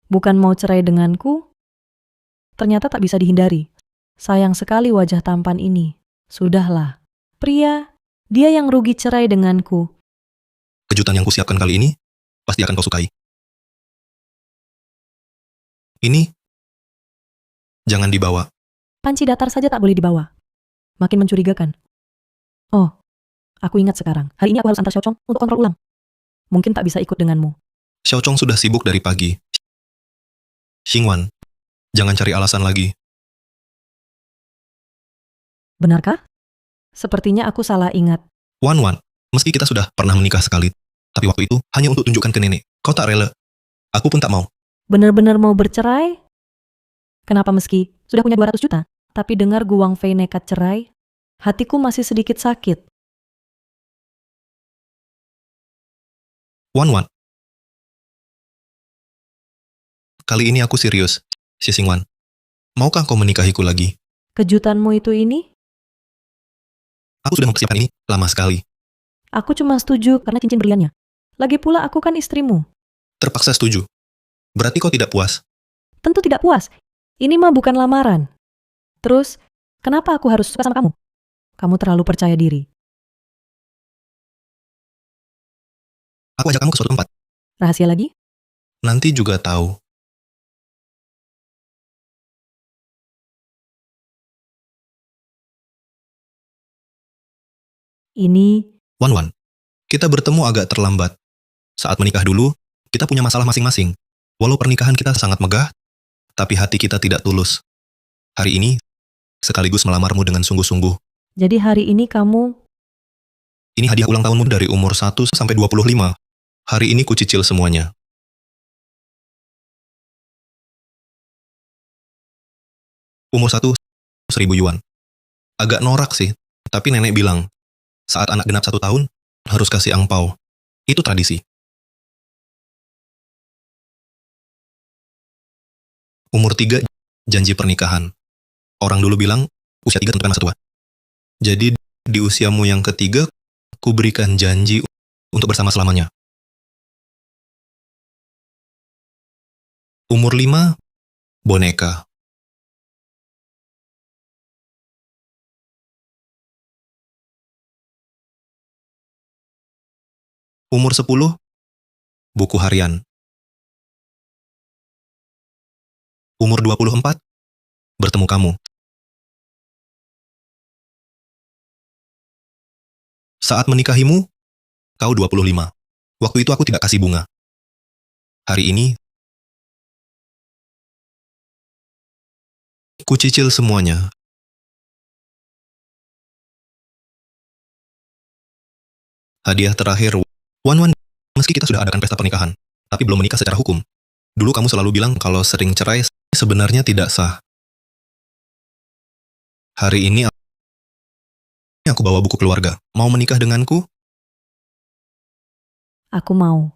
Bukan mau cerai denganku? Ternyata tak bisa dihindari. Sayang sekali wajah tampan ini. Sudahlah. Pria, dia yang rugi cerai denganku. Kejutan yang kusiapkan kali ini pasti akan kau sukai. Ini jangan dibawa. Panci datar saja tak boleh dibawa. Makin mencurigakan. Oh, aku ingat sekarang. Hari ini aku harus antar Xiaocong untuk kontrol ulang. Mungkin tak bisa ikut denganmu. Xiaocong sudah sibuk dari pagi. Xingwan, jangan cari alasan lagi. Benarkah? Sepertinya aku salah ingat. Wan, meski kita sudah pernah menikah sekali, tapi waktu itu hanya untuk tunjukkan ke nenek. Kau tak rela. Aku pun tak mau. Benar-benar mau bercerai? Kenapa meski sudah punya 200 juta, tapi dengar Guang Fei nekat cerai, hatiku masih sedikit sakit. Wan, kali ini aku serius, si Xingwan. Maukah kau menikahiku lagi? Kejutanmu itu ini? Aku sudah mempersiapkan ini lama sekali. Aku cuma setuju karena cincin berliannya. Lagi pula aku kan istrimu. Terpaksa setuju. Berarti kau tidak puas? Tentu tidak puas. Ini mah bukan lamaran. Terus, kenapa aku harus suka sama kamu? Kamu terlalu percaya diri. Aku ajak kamu ke suatu tempat. Rahasia lagi? Nanti juga tahu. Ini... Wan, kita bertemu agak terlambat. Saat menikah dulu, kita punya masalah masing-masing. Walau pernikahan kita sangat megah, tapi hati kita tidak tulus. Hari ini, sekaligus melamarmu dengan sungguh-sungguh. Jadi hari ini kamu... Ini hadiah ulang tahunmu dari umur 1 sampai 25. Hari ini kucicil semuanya. Umur 1, 1.000 yuan. Agak norak sih, tapi nenek bilang, saat anak genap 1 tahun, harus kasih angpau. Itu tradisi. Umur 3, janji pernikahan. Orang dulu bilang, usia 3 tentukan masa tua. Jadi, di usiamu yang ketiga, ku berikan janji untuk bersama selamanya. Umur 5, boneka. Umur 10, buku harian. Umur 24, bertemu kamu. Saat menikahimu, kau 25. Waktu itu aku tidak kasih bunga. Hari ini, ku cicil semuanya. Hadiah terakhir, Wan, meski kita sudah adakan pesta pernikahan, tapi belum menikah secara hukum. Dulu kamu selalu bilang kalau sering cerai sebenarnya tidak sah. Hari ini aku bawa buku keluarga. Mau menikah denganku? Aku mau.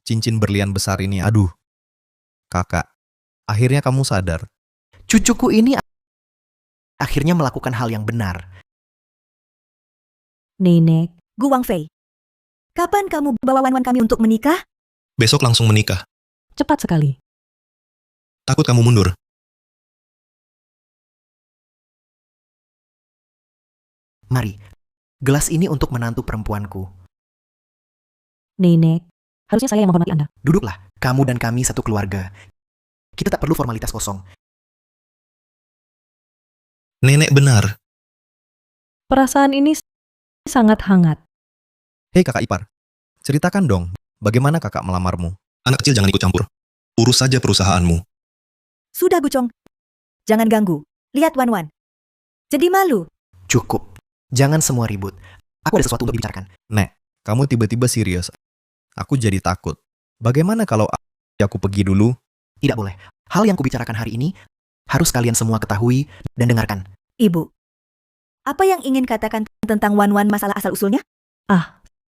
Cincin berlian besar ini, aduh. Kakak, akhirnya kamu sadar. Cucuku ini akhirnya melakukan hal yang benar. Nenek, Guang Fei, kapan kamu bawa Wan kami untuk menikah? Besok langsung menikah. cepat sekali. Takut kamu mundur. Mari, gelas ini untuk menantu perempuanku. Nenek, harusnya saya yang menghormati Anda. Duduklah, kamu dan kami satu keluarga. Kita tak perlu formalitas kosong. Nenek benar. Perasaan ini sangat hangat. Hei kakak ipar, ceritakan dong, bagaimana kakak melamarmu? Anak kecil jangan ikut campur. Urus saja perusahaanmu. Sudah, Gucong. Jangan ganggu. Lihat Wan. Jadi malu. Cukup. Jangan semua ribut. Aku ada sesuatu untuk dibicarakan. Nek, kamu tiba-tiba serius. Aku jadi takut. Bagaimana kalau aku pergi dulu? Tidak boleh. Hal yang kubicarakan hari ini harus kalian semua ketahui dan dengarkan. Ibu, apa yang ingin katakan tentang Wan masalah asal-usulnya?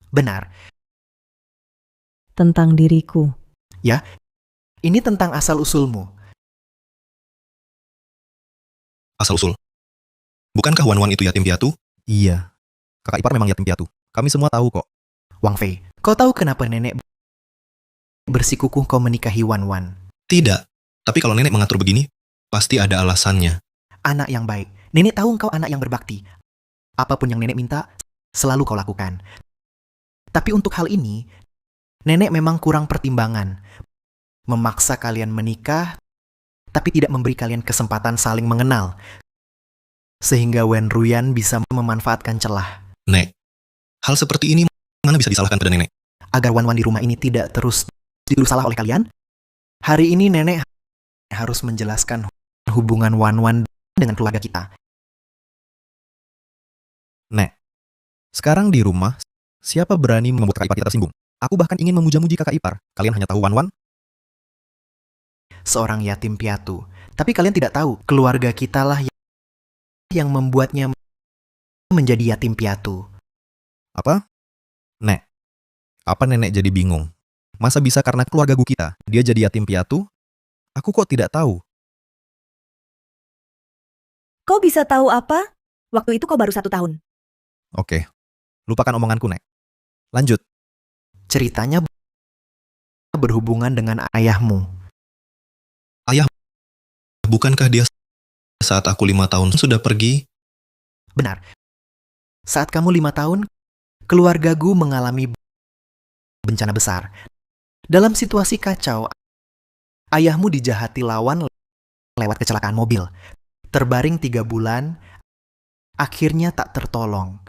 Benar. tentang diriku. Ini tentang asal-usulmu. Asal-usul. Bukankah Wan itu yatim piatu? Iya, kakak ipar memang yatim piatu. Kami semua tahu kok. Wang Fei, kau tahu kenapa nenek bersikukuh kau menikahi Wan? Tidak. Tapi kalau nenek mengatur begini, pasti ada alasannya. Anak yang baik. Nenek tahu engkau anak yang berbakti. Apapun yang nenek minta, selalu kau lakukan. Tapi untuk hal ini, nenek memang kurang pertimbangan. Memaksa kalian menikah, tapi tidak memberi kalian kesempatan saling mengenal. Sehingga Wen Ruyan bisa memanfaatkan celah. Nek, hal seperti ini mana bisa disalahkan pada nenek? Agar Wan di rumah ini tidak terus dituduh salah oleh kalian, hari ini nenek harus menjelaskan hubungan Wan dengan keluarga kita. Nek, sekarang di rumah, siapa berani membuat kakak ipar kita tersinggung? Aku bahkan ingin memuja-muji kakak ipar. Kalian hanya tahu Wan. Seorang yatim piatu. Tapi kalian tidak tahu, keluarga kitalah yang membuatnya menjadi yatim piatu. Apa? Nek, apa nenek jadi bingung? Masa bisa karena keluarga gu kita, dia jadi yatim piatu? Aku kok tidak tahu. Kau bisa tahu apa? Waktu itu kau baru 1 tahun. Oke, lupakan omonganku, Nek. Lanjut. Ceritanya berhubungan dengan ayahmu. Bukankah dia saat aku 5 tahun sudah pergi? Benar. Saat kamu 5 tahun, keluarga Gu mengalami bencana besar. Dalam situasi kacau, ayahmu dijahati lawan lewat kecelakaan mobil. Terbaring 3 bulan, akhirnya tak tertolong.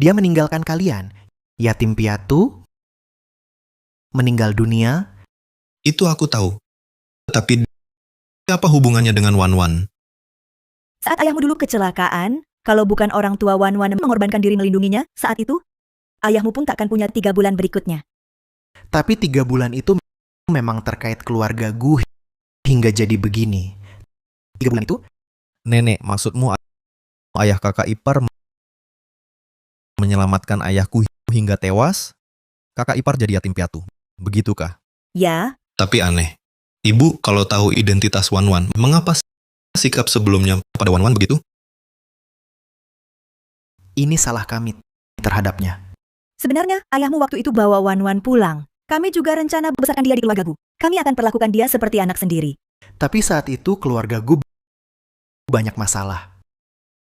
Dia meninggalkan kalian, yatim piatu, meninggal dunia. Itu aku tahu. Tapi apa hubungannya dengan Wan? Saat ayahmu dulu kecelakaan, kalau bukan orang tua Wan mengorbankan diri melindunginya, saat itu, ayahmu pun takkan punya 3 bulan berikutnya. Tapi 3 bulan itu memang terkait keluarga Gu hingga jadi begini. 3 bulan itu? Nenek, maksudmu ayah kakak ipar menyelamatkan ayahku hingga tewas? Kakak ipar jadi yatim piatu. Begitukah? Ya, Tapi aneh. Ibu kalau tahu identitas Wan, mengapa sikap sebelumnya pada Wan begitu? Ini salah kami terhadapnya. sebenarnya ayahmu waktu itu bawa Wan pulang. Kami juga rencana membesarkan dia di keluarga Gu. Kami akan perlakukan dia seperti anak sendiri. Tapi saat itu keluarga Gu banyak masalah.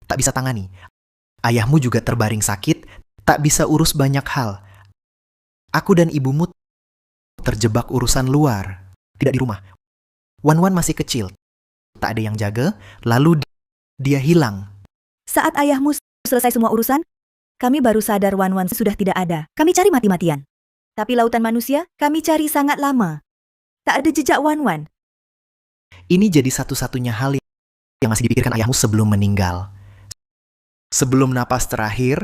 Tak bisa tangani. Ayahmu juga terbaring sakit, tak bisa urus banyak hal. Aku dan ibumu terjebak urusan luar, tidak di rumah. Wan masih kecil, tak ada yang jaga, lalu dia hilang. Saat ayahmu selesai semua urusan, kami baru sadar Wan sudah tidak ada. Kami cari mati-matian. Tapi lautan manusia, kami cari sangat lama. Tak ada jejak Wan. Ini jadi satu-satunya hal yang masih dipikirkan ayahmu sebelum meninggal. Sebelum napas terakhir,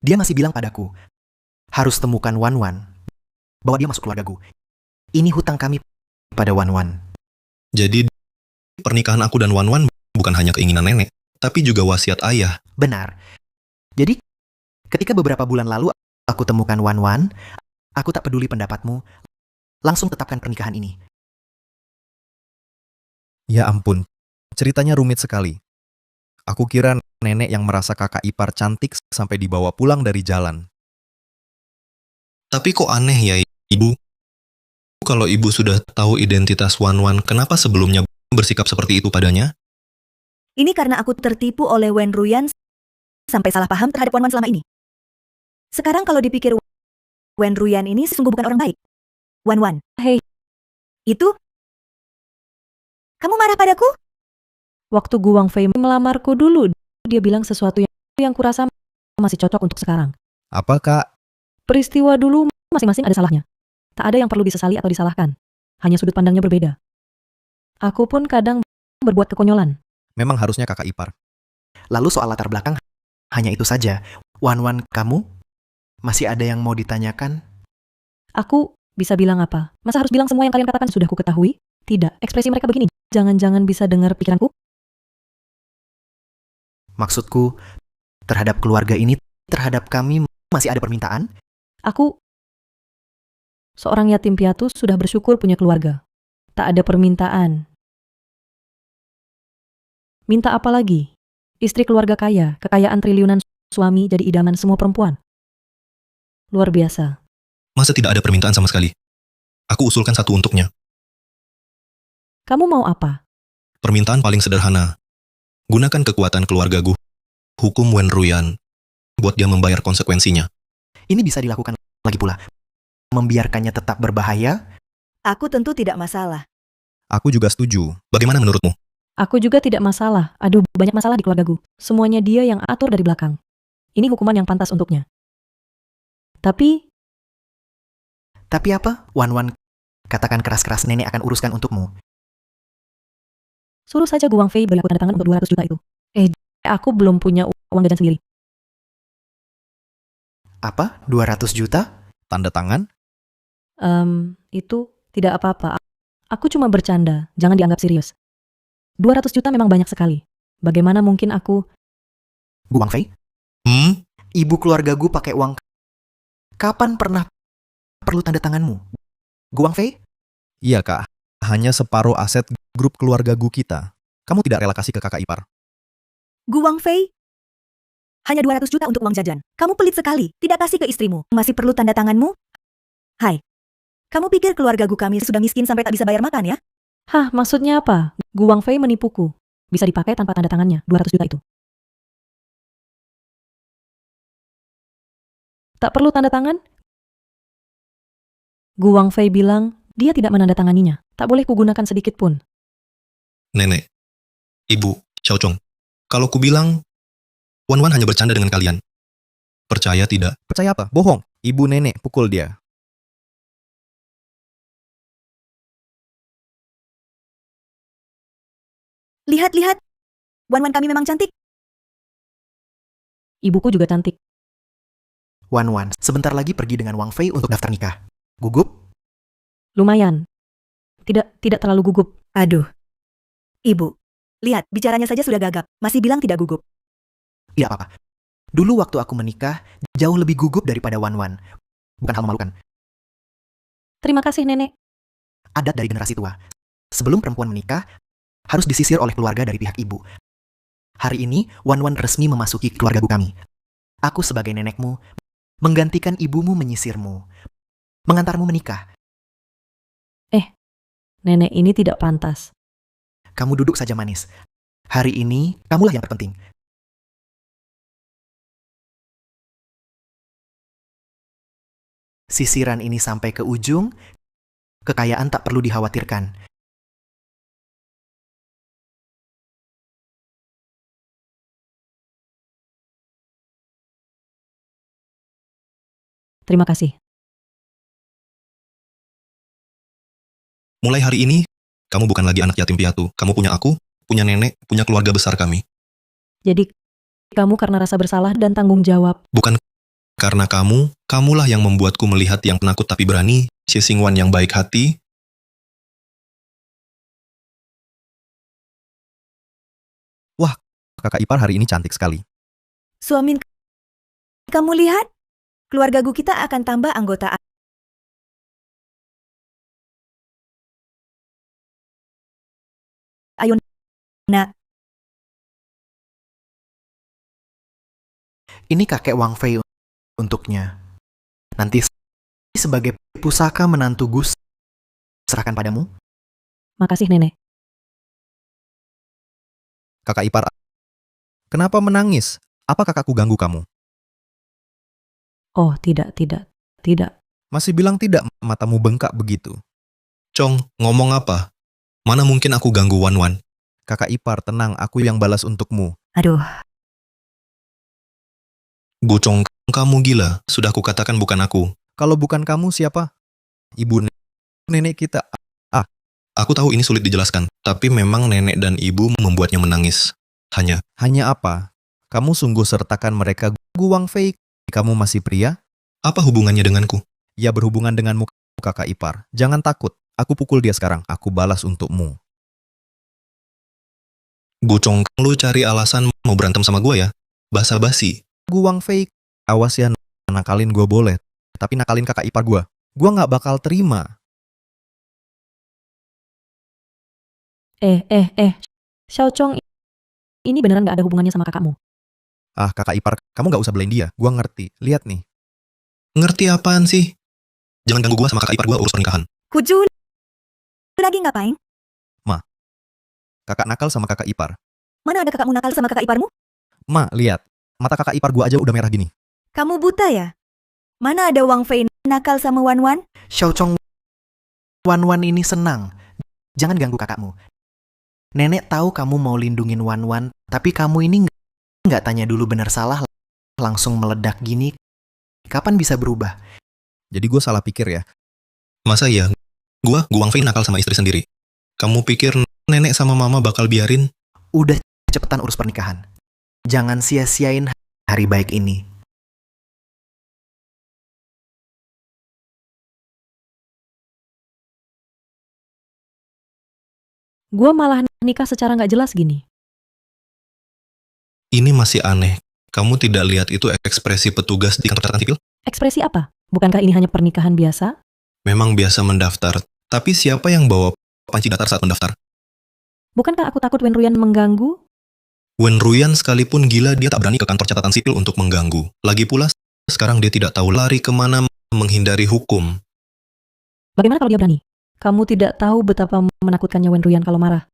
dia masih bilang padaku, harus temukan Wan, bawa dia masuk keluarga Gu. Ini hutang kami pada Wan. Jadi pernikahan aku dan Wan bukan hanya keinginan nenek, tapi juga wasiat ayah. Benar. Jadi, ketika beberapa bulan lalu aku temukan Wan, aku tak peduli pendapatmu, langsung tetapkan pernikahan ini. Ya ampun, ceritanya rumit sekali. Aku kira nenek yang merasa kakak ipar cantik sampai dibawa pulang dari jalan. Tapi kok aneh ya, Ibu? Kalau Ibu sudah tahu identitas Wan, kenapa sebelumnya bersikap seperti itu padanya? Ini karena aku tertipu oleh Wen Ruyan sampai salah paham terhadap Wan selama ini. Sekarang kalau dipikir Wen Ruyan ini sungguh bukan orang baik. Wan, Hei, itu? Kamu marah padaku? waktu Gu Wangfei melamarku dulu, dia bilang sesuatu yang kurasa masih cocok untuk sekarang. Apa, Kak? Peristiwa dulu masing-masing ada salahnya. Tak ada yang perlu disesali atau disalahkan. Hanya sudut pandangnya berbeda. Aku pun kadang berbuat kekonyolan. Memang harusnya kakak ipar. Lalu soal latar belakang, hanya itu saja. Wan, kamu? Masih ada yang mau ditanyakan? Aku bisa bilang apa? Masa harus bilang semua yang kalian katakan sudah ku ketahui? Tidak, ekspresi mereka begini. Jangan-jangan bisa dengar pikiranku? Maksudku, terhadap keluarga ini, terhadap kami masih ada permintaan? Aku Seorang yatim piatu sudah bersyukur punya keluarga. Tak ada permintaan. Minta apa lagi? Istri keluarga kaya, kekayaan triliunan, suami jadi idaman semua perempuan. Luar biasa. Masa tidak ada permintaan sama sekali? Aku usulkan satu untuknya. Kamu mau apa? Permintaan paling sederhana. Gunakan kekuatan keluarga Gu, hukum Wen Ruyan, buat dia membayar konsekuensinya. Ini bisa dilakukan lagi pula. Membiarkannya tetap berbahaya. Aku tentu tidak masalah. Aku juga setuju. Bagaimana menurutmu? Aku juga tidak masalah. Aduh, banyak masalah di keluargaku. Semuanya dia yang atur dari belakang. Ini hukuman yang pantas untuknya. Tapi apa? Wan, katakan keras-keras nenek akan uruskan untukmu. suruh saja Gu Wangfei beri aku tanda tangan untuk 200 juta itu. Aku belum punya uang jajan sendiri. Apa? 200 juta? Tanda tangan? Itu tidak apa-apa. Aku cuma bercanda, jangan dianggap serius. 200 juta memang banyak sekali. Bagaimana mungkin aku... Gu Wangfei? Ibu keluarga Gu pakai uang. Kapan pernah perlu tanda tanganmu? Gu Wangfei? Iya kak, hanya separuh aset grup keluarga Gu kita. Kamu tidak rela kasih ke kakak ipar. Gu Wangfei? Hanya 200 juta untuk uang jajan. Kamu pelit sekali, tidak kasih ke istrimu. Masih perlu tanda tanganmu? Hai. Kamu pikir keluarga Gu kami sudah miskin sampai tak bisa bayar makan ya? Hah, maksudnya apa? Gu Wangfei menipuku. Bisa dipakai tanpa tanda tangannya, 200 juta itu. Tak perlu tanda tangan? Gu Wangfei bilang, dia tidak menandatanganinya. Tak boleh kugunakan sedikit pun. Nenek, Ibu, Xiao Chong. Kalau ku bilang, Wan hanya bercanda dengan kalian. Percaya tidak? Percaya apa? Bohong. Ibu nenek pukul dia. Lihat-lihat. Wan kami memang cantik. Ibuku juga cantik. Wan, sebentar lagi pergi dengan Wang Fei untuk daftar nikah. Gugup? Lumayan. Tidak terlalu gugup. Aduh. Ibu, lihat, bicaranya saja sudah gagap. Masih bilang tidak gugup. Tidak apa-apa. Dulu waktu aku menikah, jauh lebih gugup daripada Wan. Bukan hal memalukan. Terima kasih, Nenek. Adat dari generasi tua. Sebelum perempuan menikah, harus disisir oleh keluarga dari pihak ibu. Hari ini, Wan resmi memasuki keluarga kami. Aku sebagai nenekmu, menggantikan ibumu menyisirmu, mengantarmu menikah. Nenek ini tidak pantas. Kamu duduk saja manis. Hari ini, kamulah yang terpenting. Sisiran ini sampai ke ujung, kekayaan tak perlu dikhawatirkan. Terima kasih. Mulai hari ini, kamu bukan lagi anak yatim piatu. Kamu punya aku, punya nenek, punya keluarga besar kami. Jadi, kamu karena rasa bersalah dan tanggung jawab. Bukan karena kamulah yang membuatku melihat yang penakut tapi berani, Xie Xingwan yang baik hati. Wah, kakak ipar hari ini cantik sekali. Suamin, kamu lihat? Keluarga Gu kita akan tambah anggota. Ayo, nak. Ini kakek Wang Fei untuknya. Nanti sebagai pusaka menantu Gus, serahkan padamu. Makasih, Nenek. Kakak ipar, kenapa menangis? Apa kakakku ganggu kamu? Oh, tidak. Masih bilang tidak, matamu bengkak begitu. Chong, ngomong apa? Mana mungkin aku ganggu Wan? Kakak ipar, tenang, aku yang balas untukmu. Aduh, Gu Chong, kamu gila. Sudah kukatakan bukan aku. Kalau bukan kamu, siapa? Ibu nenek kita. Aku tahu ini sulit dijelaskan, tapi memang nenek dan ibu membuatnya menangis. Hanya apa? Kamu sungguh sertakan mereka. Gu Wang Fei, kamu masih pria? Apa hubungannya denganku? Ya berhubungan denganmu, kakak ipar. Jangan takut, aku pukul dia sekarang. Aku balas untukmu. Gu Chong, lu cari alasan mau berantem sama gue ya? Basa-basi. Gu Wang Fei, awas ya, nakalin gue boleh. Tapi nakalin kakak ipar gue. Gua nggak bakal terima. Xiao Chong, ini beneran nggak ada hubungannya sama kakakmu. Ah, kakak ipar, kamu nggak usah belain dia. Gua ngerti. Lihat nih. Ngerti apaan sih? Jangan ganggu gua sama kakak ipar gua urus pernikahan. Kuju, lagi ngapain? Kakak nakal sama kakak ipar. Mana ada kakakmu nakal sama kakak iparmu? Ma, lihat. Mata kakak ipar gua aja udah merah gini. Kamu buta ya? Mana ada Wang Fei nakal sama Wan Wan? Xiao Chong, Wan Wan ini senang. Jangan ganggu kakakmu. Nenek tahu kamu mau lindungin Wan Wan, tapi kamu ini nggak tanya dulu benar salah, langsung meledak gini. Kapan bisa berubah? Jadi gue salah pikir ya. Masa iya? Gua Wang Fei nakal sama istri sendiri. Kamu pikir nenek sama mama bakal biarin? Udah cepetan urus pernikahan. Jangan sia-siain hari baik ini. Gua malah nikah secara nggak jelas gini. Ini masih aneh. Kamu tidak lihat itu ekspresi petugas di kantor catatan sipil? Ekspresi apa? Bukankah ini hanya pernikahan biasa? Memang biasa mendaftar. Tapi siapa yang bawa panci datar saat mendaftar? Bukankah aku takut Wen Ruyan mengganggu? Wen Ruyan sekalipun gila, dia tak berani ke kantor catatan sipil untuk mengganggu. Lagi pula, sekarang dia tidak tahu lari kemana menghindari hukum. Bagaimana kalau dia berani? Kamu tidak tahu betapa menakutkannya Wen Ruyan kalau marah.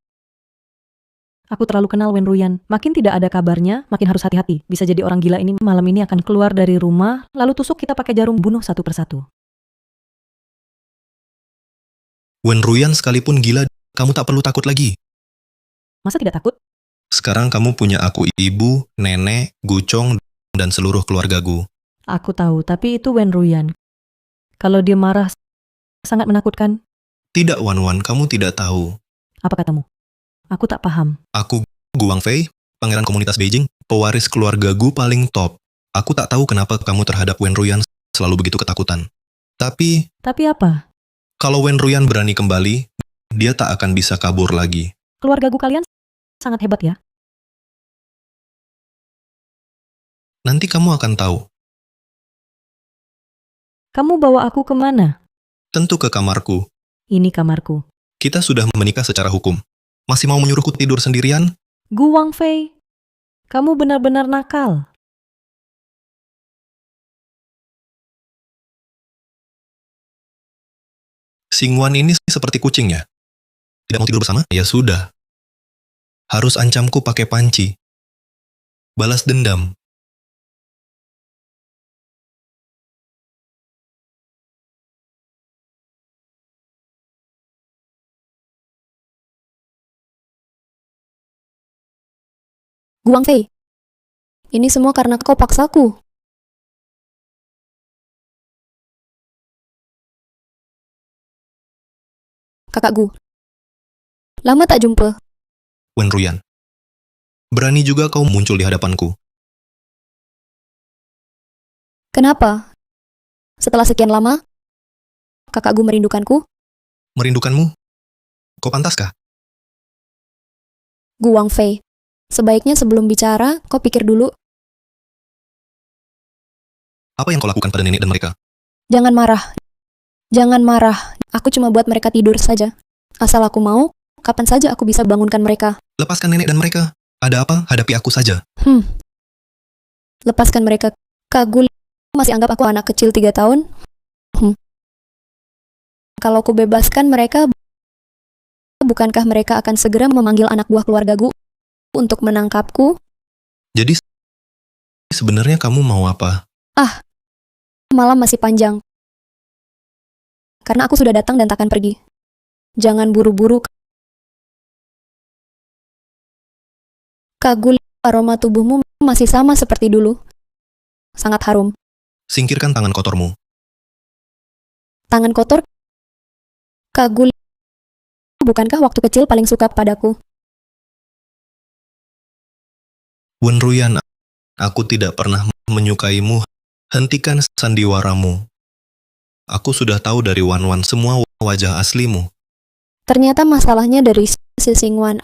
Aku terlalu kenal Wen Ruyan. Makin tidak ada kabarnya, makin harus hati-hati. Bisa jadi orang gila ini malam ini akan keluar dari rumah, lalu tusuk kita pakai jarum bunuh satu persatu. Wen Ruyan sekalipun gila, kamu tak perlu takut lagi. Masa tidak takut? Sekarang kamu punya aku, ibu, nenek, Gucong, dan seluruh keluargaku. Aku tahu, tapi itu Wen Ruyan. Kalau dia marah, sangat menakutkan. Tidak, Wan Wan, kamu tidak tahu. Apa katamu? Aku tak paham. Aku, Guang Fei, pangeran komunitas Beijing, pewaris keluarga Gu paling top. Aku tak tahu kenapa kamu terhadap Wen Ruyan selalu begitu ketakutan. Tapi Apa? kalau Wen Ruyan berani kembali, dia tak akan bisa kabur lagi. Keluarga Gu kalian sangat hebat ya. Nanti kamu akan tahu. Kamu bawa aku kemana? Tentu ke kamarku. Ini kamarku. Kita sudah menikah secara hukum. Masih mau menyuruhku tidur sendirian? Gu Wang Fei, kamu benar-benar nakal. Xingwan ini seperti kucing ya? Tidak mau tidur bersama? Ya sudah. Harus ancamku pakai panci. Balas dendam. Gu Wang Fei, ini semua karena kau paksaku. Kakak Gu, lama tak jumpa. Wen Ruyan. Berani juga kau muncul di hadapanku. Kenapa? Setelah sekian lama, kakak Gu merindukanku? Merindukanmu? Kau pantaskah? Gu Wang Fei, sebaiknya sebelum bicara, kau pikir dulu. Apa yang kau lakukan pada nenek dan mereka? Jangan marah. Jangan marah. Aku cuma buat mereka tidur saja. Asal aku mau, kapan saja aku bisa bangunkan mereka. Lepaskan nenek dan mereka. Ada apa? Hadapi aku saja. Lepaskan mereka. Kak Gu masih anggap aku anak kecil 3 tahun. Kalau aku bebaskan mereka, bukankah mereka akan segera memanggil anak buah keluarga Gu untuk menangkapku? Jadi, sebenarnya kamu mau apa? Malam masih panjang. Karena aku sudah datang dan takkan pergi. Jangan buru-buru. Kak Gu, aroma tubuhmu masih sama seperti dulu. Sangat harum. Singkirkan tangan kotormu. Tangan kotor? Kak Gu, bukankah waktu kecil paling suka padaku? Wen Ruyan, aku tidak pernah menyukaimu. Hentikan sandiwaramu. Aku sudah tahu dari Wan Wan semua wajah aslimu. Ternyata masalahnya dari si Xingwan.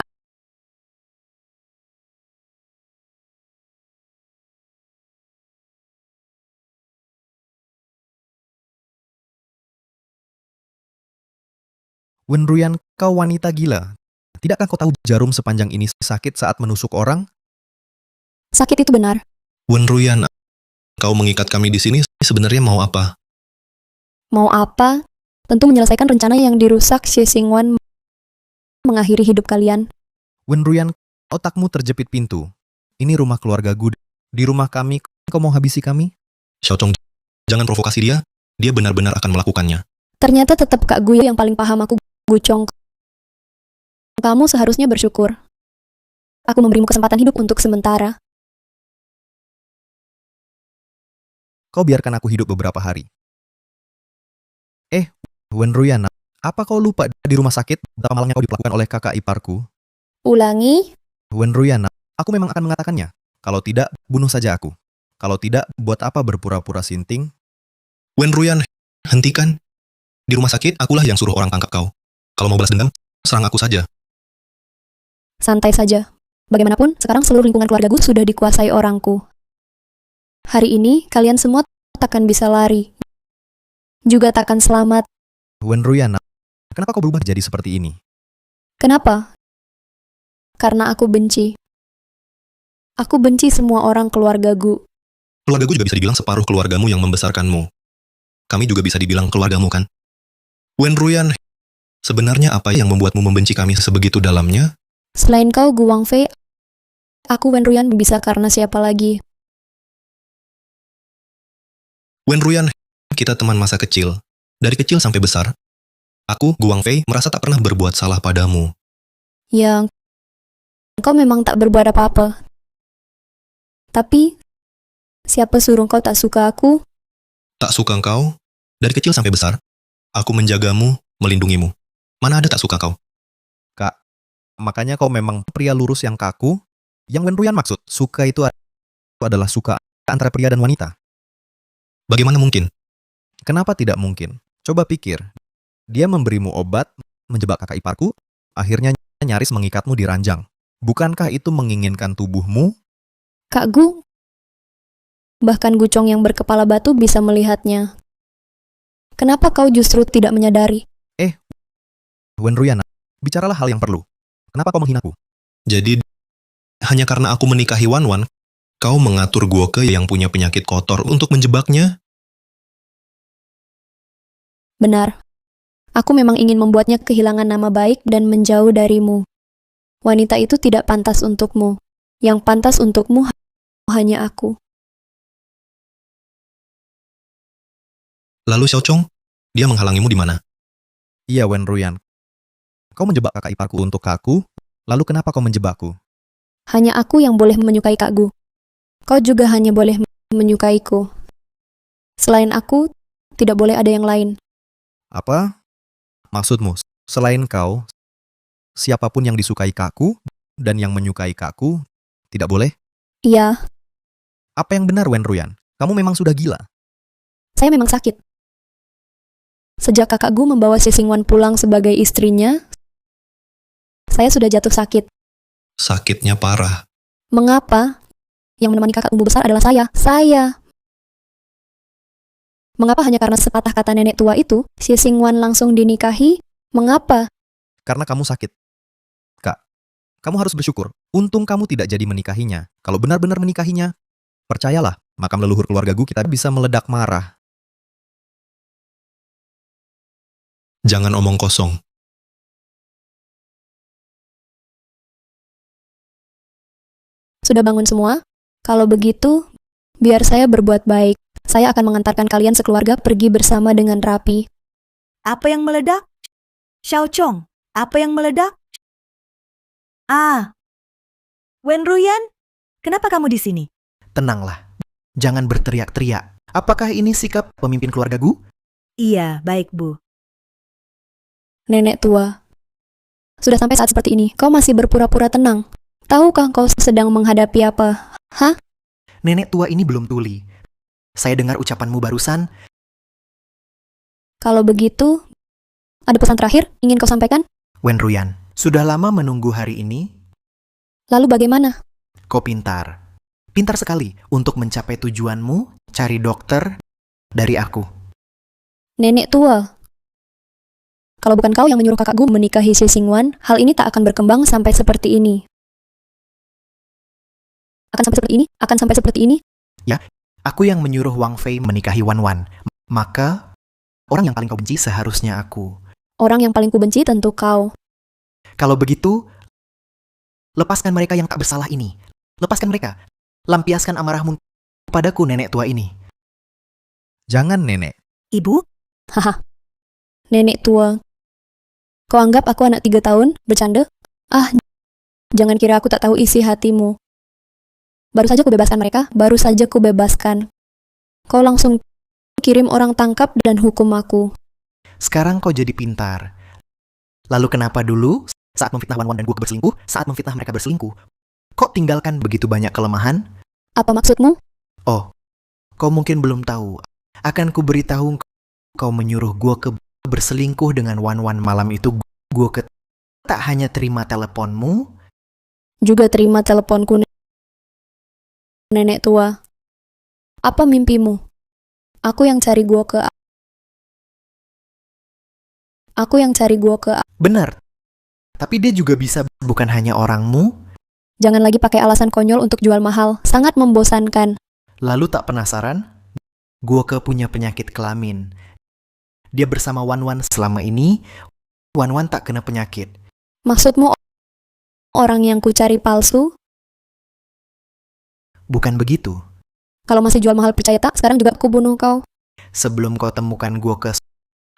Wenruyan, kau wanita gila. Tidakkah kau tahu jarum sepanjang ini sakit saat menusuk orang? Sakit itu benar. Wenruyan, kau mengikat kami di sini sebenarnya mau apa? Mau apa? Tentu menyelesaikan rencana yang dirusak Xie Xingwan mengakhiri hidup kalian. Wenruyan, otakmu terjepit pintu. Ini rumah keluarga Gu. Di rumah kami, kau mau habisi kami? Xiaochong, jangan provokasi dia. Dia benar-benar akan melakukannya. Ternyata tetap Kak Gu yang paling paham aku, Gucong. Kamu seharusnya bersyukur. Aku memberimu kesempatan hidup untuk sementara. Kau biarkan aku hidup beberapa hari. Wenruyan, apa kau lupa di rumah sakit betapa malangnya kau diperlakukan oleh kakak iparku? Ulangi, Wenruyan, aku memang akan mengatakannya. Kalau tidak, bunuh saja aku. Kalau tidak, buat apa berpura-pura sinting? Wenruyan, hentikan. Di rumah sakit, akulah yang suruh orang tangkap kau. Kalau mau balas dendam, serang aku saja. santai saja. Bagaimanapun, sekarang seluruh lingkungan keluarga Gu sudah dikuasai orangku. Hari ini, kalian semua takkan bisa lari. Juga takkan selamat. Wenruyan, kenapa kau berubah jadi seperti ini? Kenapa? Karena aku benci. Aku benci semua orang keluarga Gu. Keluargaku juga bisa dibilang separuh keluargamu yang membesarkanmu. Kami juga bisa dibilang keluargamu, kan? Wenruyan, sebenarnya apa yang membuatmu membenci kami sebegitu dalamnya? Selain kau, Gu Wangfei, aku Wenruyan bisa karena siapa lagi? Wenruyan, kita teman masa kecil. Dari kecil sampai besar. Aku, Gu Wangfei, merasa tak pernah berbuat salah padamu. Yang kau memang tak berbuat apa-apa. Tapi, siapa suruh kau tak suka aku? Tak suka kau? Dari kecil sampai besar. Aku menjagamu, melindungimu. Mana ada tak suka kau? Kak, makanya kau memang pria lurus yang kaku. Yang Wenruyan maksud, suka itu adalah suka antara pria dan wanita. Bagaimana mungkin? Kenapa tidak mungkin? Coba pikir. Dia memberimu obat, menjebak kakak iparku, akhirnya nyaris mengikatmu di ranjang. Bukankah itu menginginkan tubuhmu? Kak Gu, bahkan Gucong yang berkepala batu bisa melihatnya. Kenapa kau justru tidak menyadari? Wenruyan, bicaralah hal yang perlu. Kenapa kau menghinaku? Jadi, hanya karena aku menikahi Wanwan, kau mengatur Guoke yang punya penyakit kotor untuk menjebaknya? Benar. Aku memang ingin membuatnya kehilangan nama baik dan menjauh darimu. Wanita itu tidak pantas untukmu. Yang pantas untukmu hanya aku. Lalu Xiaochong, dia menghalangimu di mana? Iya, Wenruyan. Kau menjebak kakak iparku untuk aku, lalu kenapa kau menjebakku? Hanya aku yang boleh menyukai Kak Gu. Kau juga hanya boleh menyukaiku. Selain aku, tidak boleh ada yang lain. Apa? Maksudmu, selain kau, siapapun yang disukai kakku dan yang menyukai kakku, tidak boleh? Iya, Apa yang benar, Wenruyan? Kamu memang sudah gila. saya memang sakit. Sejak kakak Gu membawa Xie Xingwan pulang sebagai istrinya, saya sudah jatuh sakit. Sakitnya parah. Mengapa? Yang menemani kakak tumbuh besar adalah saya. Saya. Mengapa hanya karena sepatah kata nenek tua itu, Xie Xingwan langsung dinikahi? Mengapa? Karena kamu sakit. Kak, kamu harus bersyukur. Untung kamu tidak jadi menikahinya. Kalau benar-benar menikahinya, percayalah, makam leluhur keluarga Gu kita bisa meledak marah. Jangan omong kosong. Sudah bangun semua? Kalau begitu, biar saya berbuat baik. Saya akan mengantarkan kalian sekeluarga pergi bersama dengan rapi. Apa yang meledak? Xiaochong, apa yang meledak? Wenruyan, kenapa kamu di sini? Tenanglah. Jangan berteriak-teriak. Apakah ini sikap pemimpin keluarga Gu? Iya, baik Bu. Nenek tua. Sudah sampai saat seperti ini, kau masih berpura-pura tenang. Tahukah kau sedang menghadapi apa? Hah? Nenek tua ini belum tuli. Saya dengar ucapanmu barusan. Kalau begitu, ada pesan terakhir ingin kau sampaikan? Wenruyan, sudah lama menunggu hari ini. Lalu bagaimana? Kau pintar. Pintar sekali untuk mencapai tujuanmu, cari dokter dari aku. Nenek tua. Kalau bukan kau yang menyuruh kakak Gu menikahi Si Xingwan, hal ini tak akan berkembang sampai seperti ini. Akan sampai seperti ini. Aku yang menyuruh Wang Fei menikahi Wan Wan. Maka, orang yang paling kau benci seharusnya aku. Orang yang paling kubenci tentu kau. Kalau begitu, lepaskan mereka yang tak bersalah ini. Lepaskan mereka. Lampiaskan amarahmu padaku, nenek tua ini. Jangan, Nenek. Ibu, Haha. Nenek tua. Kau anggap aku anak 3 tahun? Bercanda? Ah, jangan kira aku tak tahu isi hatimu. Baru saja kubebaskan mereka, baru saja kubebaskan. Kau langsung kirim orang tangkap dan hukum aku. Sekarang kau jadi pintar. Lalu kenapa dulu, saat memfitnah Wan Wan dan gue berselingkuh, saat memfitnah mereka berselingkuh, kok tinggalkan begitu banyak kelemahan? Apa maksudmu? Oh, kau mungkin belum tahu. Akan ku beritahu kau menyuruh gue ke berselingkuh dengan Wan Wan malam itu. Gue tak hanya terima teleponmu, Juga terima teleponku, nenek tua. Apa mimpimu? Aku yang cari gua ke... benar. Tapi dia juga bisa bukan hanya orangmu. Jangan lagi pakai alasan konyol untuk jual mahal. Sangat membosankan. Lalu tak penasaran? Gue punya penyakit kelamin. Dia bersama Wan Wan selama ini. Wan Wan tak kena penyakit. Maksudmu orang yang ku cari palsu? Bukan begitu. Kalau masih jual mahal percaya tak, sekarang juga aku bunuh kau. Sebelum kau temukan gue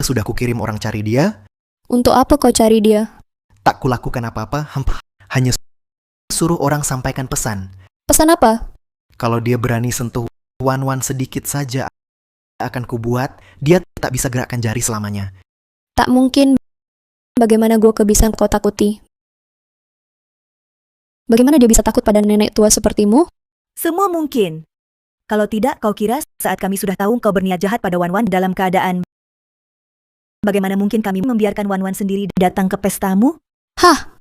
sudah kukirim orang cari dia. Untuk apa kau cari dia? Tak kulakukan apa-apa, hanya suruh orang sampaikan pesan. Pesan apa? Kalau dia berani sentuh Wan Wan sedikit saja, akan kubuat dia tak bisa gerakkan jari selamanya. Tak mungkin. Bagaimana gua bisa kau takuti? Bagaimana dia bisa takut pada nenek tua sepertimu? semua mungkin. Kalau tidak, kau kira saat kami sudah tahu kau berniat jahat pada Wan Wan dalam keadaan... Bagaimana mungkin kami membiarkan Wan Wan sendiri datang ke pestamu? Hah,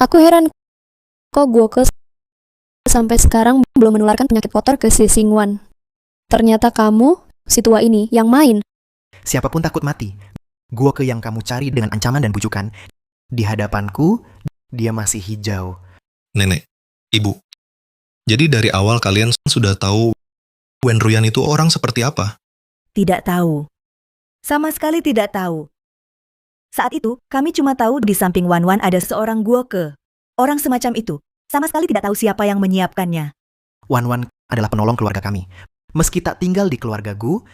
aku heran. Kok gua sampai sekarang belum menularkan penyakit kotor ke Si Xingwan. Ternyata kamu, si tua ini, yang main. Siapapun takut mati. Gue yang kamu cari dengan ancaman dan bujukan. Di hadapanku, dia masih hijau. Nenek, Ibu. Jadi dari awal kalian sudah tahu Wen Ruyan itu orang seperti apa? Tidak tahu. Sama sekali tidak tahu. Saat itu, kami cuma tahu di samping Wan Wan ada seorang guoke. Orang semacam itu. Sama sekali tidak tahu siapa yang menyiapkannya. Wan Wan adalah penolong keluarga kami. Meski tak tinggal di keluarga Gu,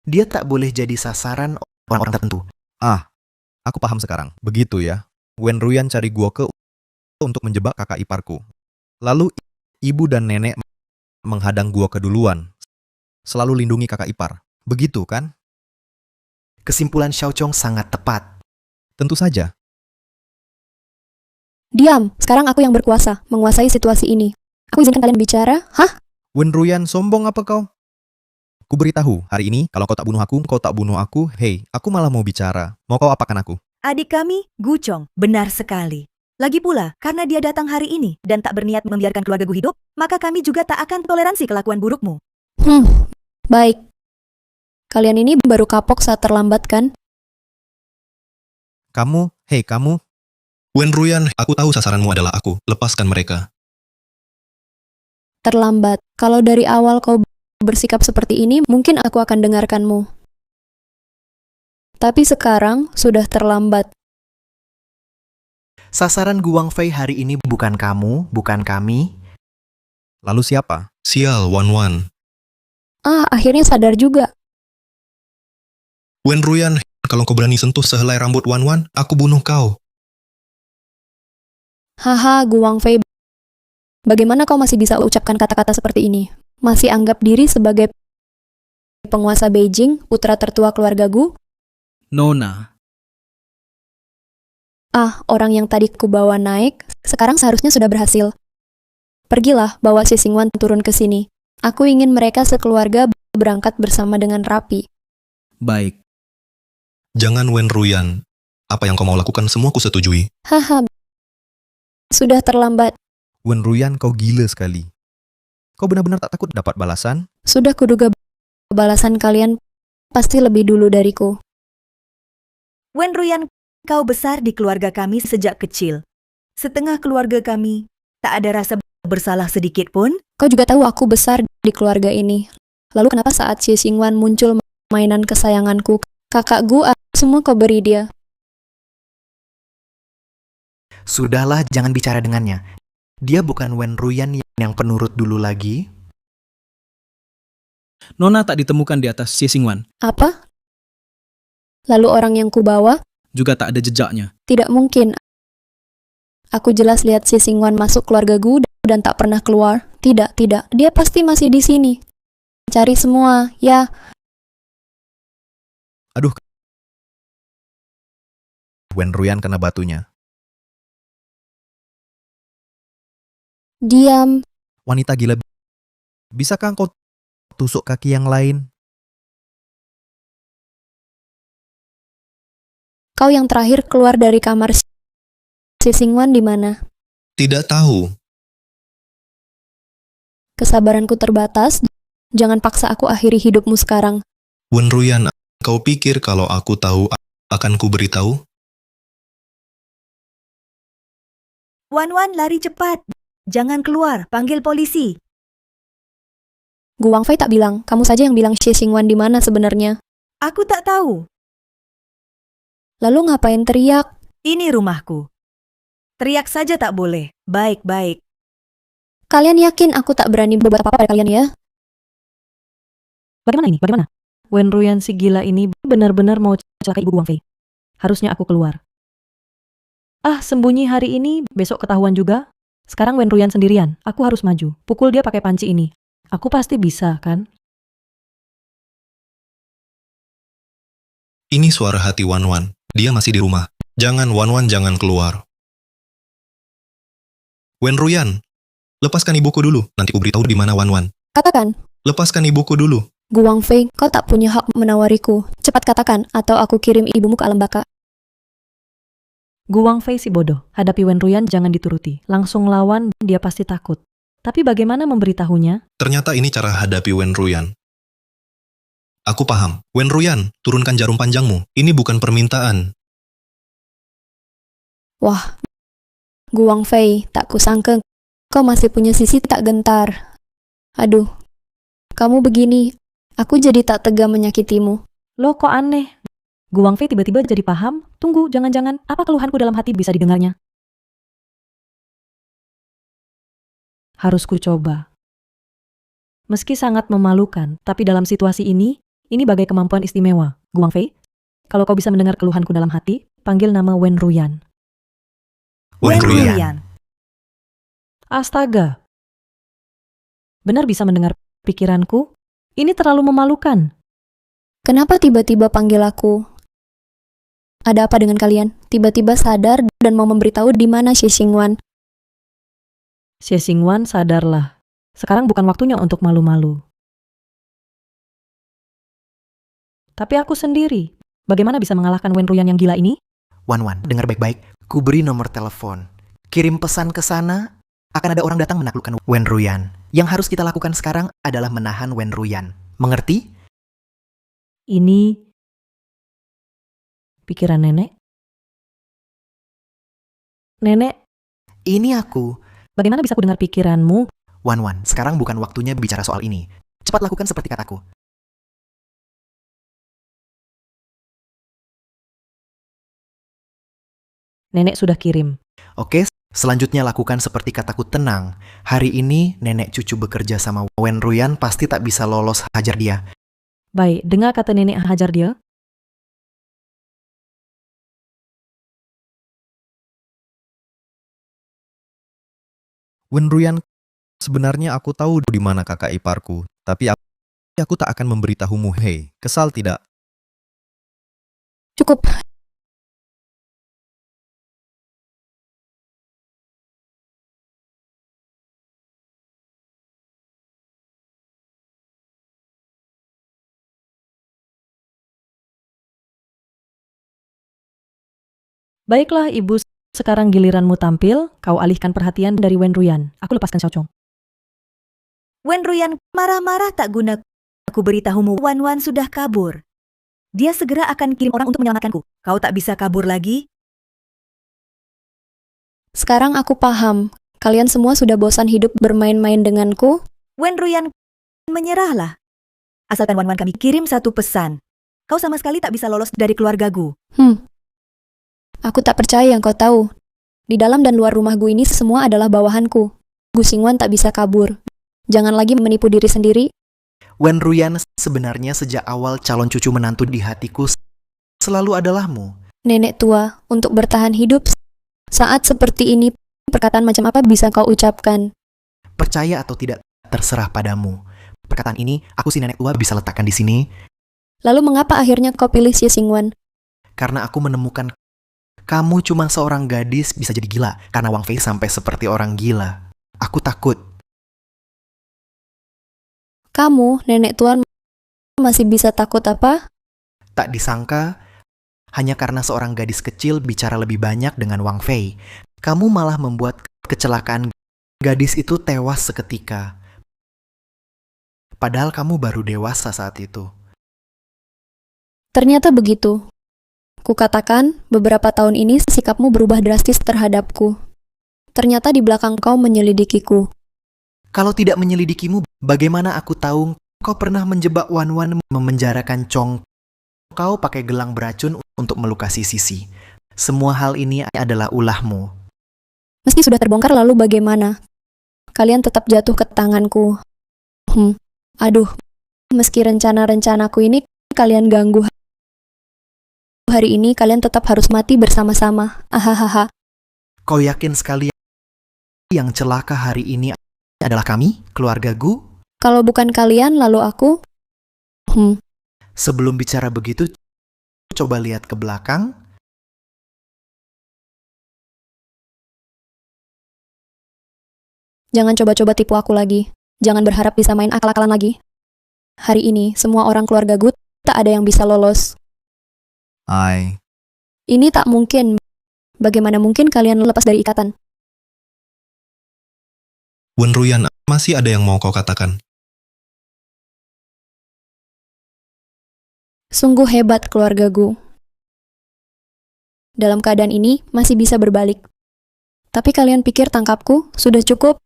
dia tak boleh jadi sasaran orang-orang tertentu. Ah, aku paham sekarang. Begitu ya. Wen Ruyan cari gua untuk menjebak kakak iparku. Lalu ibu dan nenek menghadang gua keduluan. Selalu lindungi kakak ipar. Begitu kan? Kesimpulan Xiao Chong sangat tepat. Tentu saja. Diam, sekarang aku yang berkuasa, menguasai situasi ini. Aku izinkan kalian bicara? Hah? Wen Ruyan, sombong apa kau? Ku beritahu, hari ini kalau kau tak bunuh aku, kau tak bunuh aku. Hei, aku malah mau bicara. Mau kau apakan aku? Adik kami, Gu Chong, benar sekali. Lagi pula, karena dia datang hari ini dan tak berniat membiarkan keluarga Gu hidup, maka kami juga tak akan toleransi kelakuan burukmu. Baik. Kalian ini baru kapok saat terlambat kan? Kamu, hei kamu. Wen Ruyan, aku tahu sasaranmu adalah aku. Lepaskan mereka. Terlambat. Kalau dari awal kau bersikap seperti ini, mungkin aku akan dengarkanmu. Tapi sekarang sudah terlambat. Sasaran Gu Wang Fei hari ini bukan kamu, bukan kami. Lalu siapa? Sial, Wan Wan. Ah, akhirnya sadar juga. Wen Ruyan, kalau kau berani sentuh sehelai rambut Wan Wan, aku bunuh kau. Haha, Gu Wang Fei. Bagaimana kau masih bisa ucapkan kata-kata seperti ini? Masih anggap diri sebagai penguasa Beijing, putra tertua keluarga Gu? Nona, Ah, orang yang tadi ku bawa naik, sekarang seharusnya sudah berhasil. Pergilah, bawa Si Xingwan turun ke sini. Aku ingin mereka sekeluarga berangkat bersama dengan rapi. baik. Jangan Wen Ruyan. Apa yang kau mau lakukan semua kusetujui. Haha, sudah terlambat. Wen Ruyan, kau gila sekali. Kau benar-benar tak takut dapat balasan? Sudah kuduga balasan kalian pasti lebih dulu dariku. Wen Ruyan, Kau besar di keluarga kami sejak kecil. Setengah keluarga kami tak ada rasa bersalah sedikit pun. Kau juga tahu aku besar di keluarga ini. Lalu kenapa saat Xie Xingwan muncul mainan kesayanganku, kakak Gu, semua kau beri dia? Sudahlah, jangan bicara dengannya. Dia bukan Wen Ruyan yang penurut dulu lagi. Nona tak ditemukan di atas Xie Xingwan. Apa? Lalu orang yang kubawa? Juga tak ada jejaknya. Tidak mungkin. Aku jelas lihat Xie Xingwan masuk keluarga Gu dan tak pernah keluar. Tidak. Dia pasti masih di sini. Cari semua, ya. Aduh. Wen Ruyan kena batunya. Diam. Wanita gila. Bisakah engkau tusuk kaki yang lain? Kau yang terakhir keluar dari kamar Xie Xingwan di mana? Tidak tahu. Kesabaranku terbatas. Jangan paksa aku akhiri hidupmu sekarang. Wen Ruyan, kau pikir kalau aku tahu akan ku beritahu? Wan, lari cepat. Jangan keluar, panggil polisi. Gu Wangfei tak bilang, kamu saja yang bilang Xie Xingwan di mana sebenarnya. Aku tak tahu. Lalu ngapain teriak? Ini rumahku. Teriak saja tak boleh. Baik. Kalian yakin aku tak berani berbuat apa-apa pada kalian ya? Bagaimana? Wen Ruyan si gila ini benar-benar mau celakai Ibu Wangfei. Harusnya aku keluar. Sembunyi hari ini, besok ketahuan juga. Sekarang Wen Ruyan sendirian. Aku harus maju. Pukul dia pakai panci ini. Aku pasti bisa, kan? Ini suara hati Wan. Dia masih di rumah. Jangan jangan keluar. Wen Ruyan, lepaskan ibuku dulu. Nanti ku beritahu di mana Wan. Katakan. Lepaskan ibuku dulu. Gu Wangfei, kau tak punya hak menawariku. Cepat katakan, atau aku kirim ibumu ke alam baka. Gu Wangfei si bodoh. Hadapi Wen Ruyan jangan dituruti. Langsung lawan, dia pasti takut. Tapi bagaimana memberitahunya? Ternyata ini cara hadapi Wen Ruyan. Aku paham. Wen Ruyan, turunkan jarum panjangmu. Ini bukan permintaan. Wah, Gu Wangfei, tak kusangka kau masih punya sisi tak gentar. Aduh, kamu begini, aku jadi tak tega menyakitimu. Loh, kok aneh? Gu Wangfei tiba-tiba jadi paham. Tunggu, jangan-jangan apa keluhanku dalam hati bisa didengarnya? Harus ku coba. Meski sangat memalukan, tapi dalam situasi ini bagai kemampuan istimewa. Gu Wangfei, kalau kau bisa mendengar keluhanku dalam hati, panggil nama Wen Ruyan. Wen Ruyan. Astaga. Benar bisa mendengar pikiranku? Ini terlalu memalukan. Kenapa tiba-tiba panggil aku? Ada apa dengan kalian? Tiba-tiba sadar dan mau memberitahu di mana Xie Xingwan. Xie Xingwan, sadarlah. Sekarang bukan waktunya untuk malu-malu. Tapi aku sendiri. Bagaimana bisa mengalahkan Wen Ruyan yang gila ini? Wan, dengar baik-baik. Ku beri nomor telepon. Kirim pesan ke sana. Akan ada orang datang menaklukkan Wen Ruyan. Yang harus kita lakukan sekarang adalah menahan Wen Ruyan. Mengerti? Ini pikiran nenek. Nenek, Ini aku. bagaimana bisa ku dengar pikiranmu? Wan, sekarang bukan waktunya bicara soal ini. Cepat lakukan seperti kataku. Nenek sudah kirim. Oke, selanjutnya lakukan seperti kataku tenang. Hari ini nenek cucu bekerja sama Wen Ruyan pasti tak bisa lolos hajar dia. Baik, dengar kata nenek hajar dia. Wen Ruyan, sebenarnya aku tahu di mana kakak iparku, tapi aku tak akan memberitahumu. Hei, kesal tidak? Cukup. Baiklah, ibu. Sekarang giliranmu tampil. Kau alihkan perhatian dari Wen Ruyan. Aku lepaskan Xiao Chong. Wen Ruyan, marah-marah tak guna. Aku beritahumu, Wan sudah kabur. Dia segera akan kirim orang untuk menyelamatkanku. Kau tak bisa kabur lagi. Sekarang aku paham. Kalian semua sudah bosan hidup bermain-main denganku. Wen Ruyan, menyerahlah. Asalkan Wan Wan kami kirim satu pesan. Kau sama sekali tak bisa lolos dari keluarga Gu. Aku tak percaya yang kau tahu. Di dalam dan luar rumah Gu ini semua adalah bawahanku. Gu Xingwan tak bisa kabur. Jangan lagi menipu diri sendiri. Wen Ruyan, sebenarnya sejak awal calon cucu menantu di hatiku selalu adalahmu. Nenek tua, untuk bertahan hidup saat seperti ini, perkataan macam apa bisa kau ucapkan? Percaya atau tidak, terserah padamu. Perkataan ini, aku si nenek tua bisa letakkan di sini. Lalu mengapa akhirnya kau pilih Xie Xingwan? Karena aku menemukan kamu cuma seorang gadis bisa jadi gila. Karena Wang Fei sampai seperti orang gila. Aku takut. Kamu, nenek tua, masih bisa takut apa? Tak disangka, hanya karena seorang gadis kecil bicara lebih banyak dengan Wang Fei, kamu malah membuat kecelakaan gadis itu tewas seketika. Padahal kamu baru dewasa saat itu. Ternyata begitu. Kukatakan, beberapa tahun ini sikapmu berubah drastis terhadapku. Ternyata di belakang kau menyelidikiku. Kalau tidak menyelidikimu, bagaimana aku tahu kau pernah menjebak Wan Wan memenjarakan Chong? Kau pakai gelang beracun untuk melukasi Sisi. Semua hal ini adalah ulahmu. Meski sudah terbongkar, lalu bagaimana? Kalian tetap jatuh ke tanganku. Aduh, meski rencana-rencanaku ini kalian ganggu. Hari ini kalian tetap harus mati bersama-sama. Ahahaha. Kau yakin sekali yang celaka hari ini adalah kami, keluarga Gu? Kalau bukan kalian, lalu aku? Sebelum bicara begitu, coba lihat ke belakang. Jangan coba-coba tipu aku lagi. Jangan berharap bisa main akal-akalan lagi. Hari ini, semua orang keluarga Gu tak ada yang bisa lolos. Ini tak mungkin. Bagaimana mungkin kalian lepas dari ikatan? Wen Ruyan, masih ada yang mau kau katakan? Sungguh hebat keluarga Gu. Dalam keadaan ini, masih bisa berbalik. Tapi kalian pikir tangkapku sudah cukup?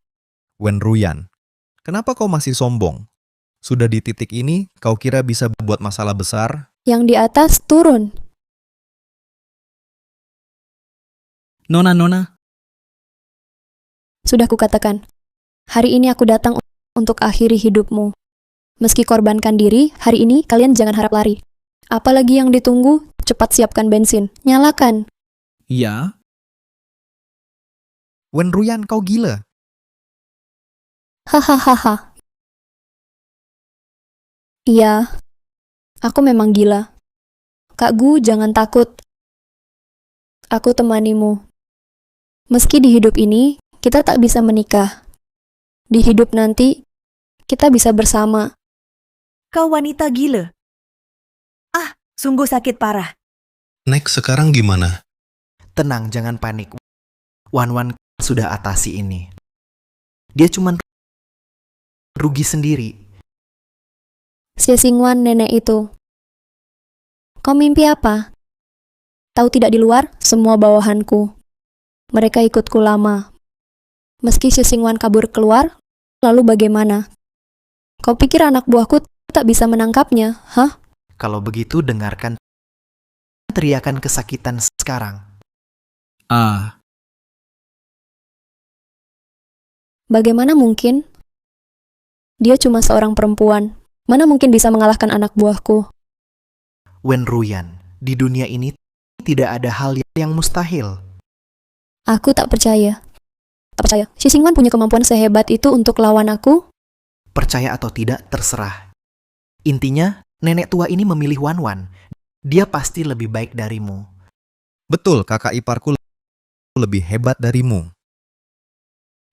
Wen Ruyan, kenapa kau masih sombong? Sudah di titik ini, kau kira bisa buat masalah besar? Yang di atas turun. Nona, Sudah kukatakan, hari ini aku datang untuk akhiri hidupmu. Meski korbankan diri, hari ini kalian jangan harap lari. Apalagi yang ditunggu, cepat siapkan bensin. Nyalakan. ya, Wen Ruyan, kau gila. Hahaha. Iya, aku memang gila. Kak Gu, jangan takut. Aku temanimu. Meski di hidup ini, kita tak bisa menikah. Di hidup nanti, kita bisa bersama. Kau wanita gila. Ah, sungguh sakit parah. Nek, sekarang gimana? Tenang, jangan panik. Wan Wan sudah atasi ini. Dia cuma rugi sendiri. Xie Xingwan nenek itu. Kau mimpi apa? Tahu tidak di luar, semua bawahanku. Mereka ikutku lama. Meski Xie Xingwan kabur keluar, lalu bagaimana? Kau pikir anak buahku tak bisa menangkapnya, hah? Kalau begitu, dengarkan teriakan kesakitan sekarang. Bagaimana mungkin? Dia cuma seorang perempuan. Mana mungkin bisa mengalahkan anak buahku? Wen Ruyan, di dunia ini tidak ada hal yang mustahil. Aku tak percaya. Tak percaya. Xie Xingwan punya kemampuan sehebat itu untuk lawan aku? Percaya atau tidak, terserah. Intinya, nenek tua ini memilih Wan Wan. Dia pasti lebih baik darimu. Betul, kakak iparku lebih hebat darimu.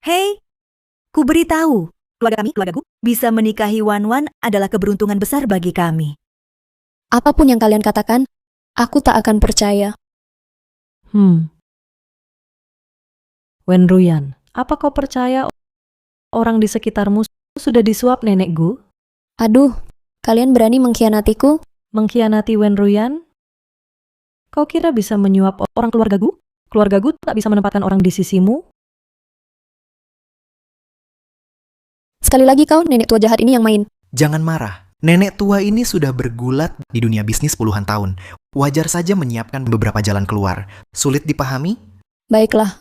Hei, ku beritahu, keluarga Gu, bisa menikahi Wan Wan adalah keberuntungan besar bagi kami. Apapun yang kalian katakan, aku tak akan percaya. Wen Ruyan, apa kau percaya orang di sekitarmu sudah disuap nenek Gu? Aduh, kalian berani mengkhianatiku? Mengkhianati Wen Ruyan? Kau kira bisa menyuap orang keluarga Gu? Keluargaku tak bisa menempatkan orang di sisimu. Sekali lagi kau nenek tua jahat ini yang main. Jangan marah. Nenek tua ini sudah bergulat di dunia bisnis puluhan tahun. Wajar saja menyiapkan beberapa jalan keluar. Sulit dipahami? Baiklah,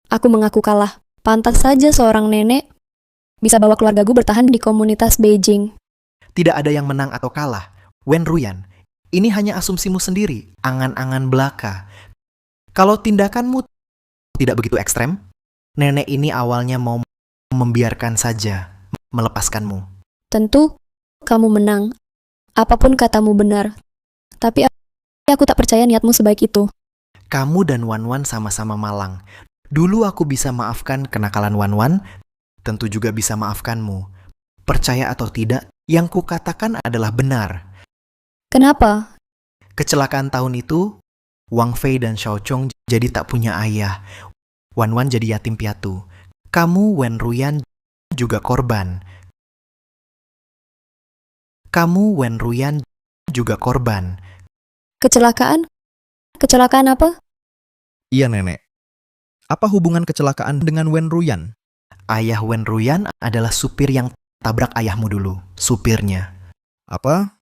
aku mengaku kalah. Pantas saja seorang nenek bisa bawa keluargaku bertahan di komunitas Beijing. Tidak ada yang menang atau kalah. Wen Ruyan, ini hanya asumsimu sendiri, angan-angan belaka. Kalau tindakanmu tidak begitu ekstrem, nenek ini awalnya mau membiarkan saja, melepaskanmu. Tentu, kamu menang. Apapun katamu benar. Tapi aku tak percaya niatmu sebaik itu. Kamu dan Wan Wan sama-sama malang. Dulu aku bisa maafkan kenakalan Wan Wan, tentu juga bisa maafkanmu. Percaya atau tidak, yang kukatakan adalah benar. Kenapa? Kecelakaan tahun itu, Wang Fei dan Xiao Chong jadi tak punya ayah. Wan Wan jadi yatim piatu. Kamu, Wen Ruyan, juga korban. Kamu, Wen Ruyan, juga korban. Kecelakaan? Kecelakaan apa? Iya, Nenek. Apa hubungan kecelakaan dengan Wen Ruyan? Ayah Wen Ruyan adalah supir yang tabrak ayahmu dulu. Supirnya. Apa?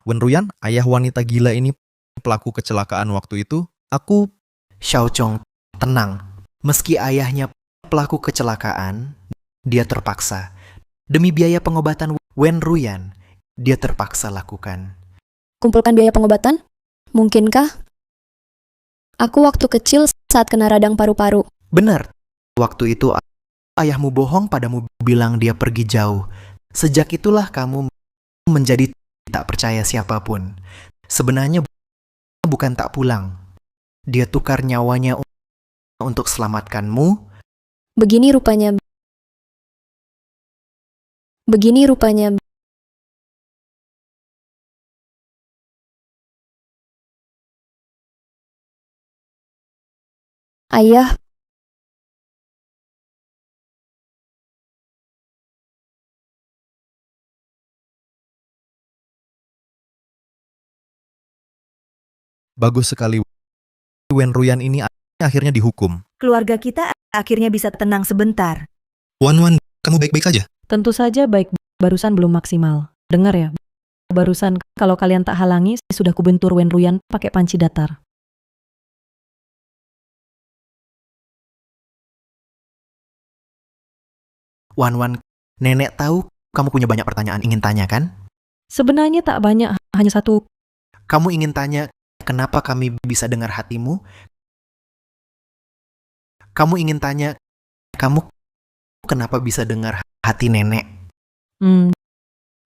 Wen Ruyan, ayah wanita gila ini pelaku kecelakaan waktu itu? Aku... Xiao Chong, tenang. Meski ayahnya pelaku kecelakaan, dia terpaksa. Demi biaya pengobatan Wen Ruyan, dia terpaksa lakukan. Kumpulkan biaya pengobatan? Mungkinkah? Aku waktu kecil saat kena radang paru-paru. Benar. Waktu itu ayahmu bohong padamu bilang dia pergi jauh. Sejak itulah kamu menjadi tak percaya siapapun. Sebenarnya bukan tak pulang. Dia tukar nyawanya untuk selamatkanmu. Begini rupanya. Begini rupanya. Ayah, Bagus sekali. Wen Ruyan ini akhirnya dihukum. Keluarga kita akhirnya bisa tenang sebentar. Wan Wan, kamu baik-baik aja? Tentu saja baik, barusan belum maksimal. Dengar ya, barusan kalau kalian tak halangi, sudah kubentur Wen Ruyan pakai panci datar. Wan Wan, nenek tahu kamu punya banyak pertanyaan ingin tanya kan? Sebenarnya tak banyak, hanya satu. Kamu ingin tanya kenapa kami bisa dengar hatimu? Kamu ingin tanya, kamu kenapa bisa dengar hati nenek?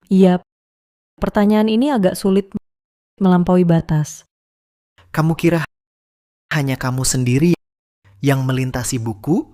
Iya, pertanyaan ini agak sulit melampaui batas. Kamu kira hanya kamu sendiri yang melintasi buku?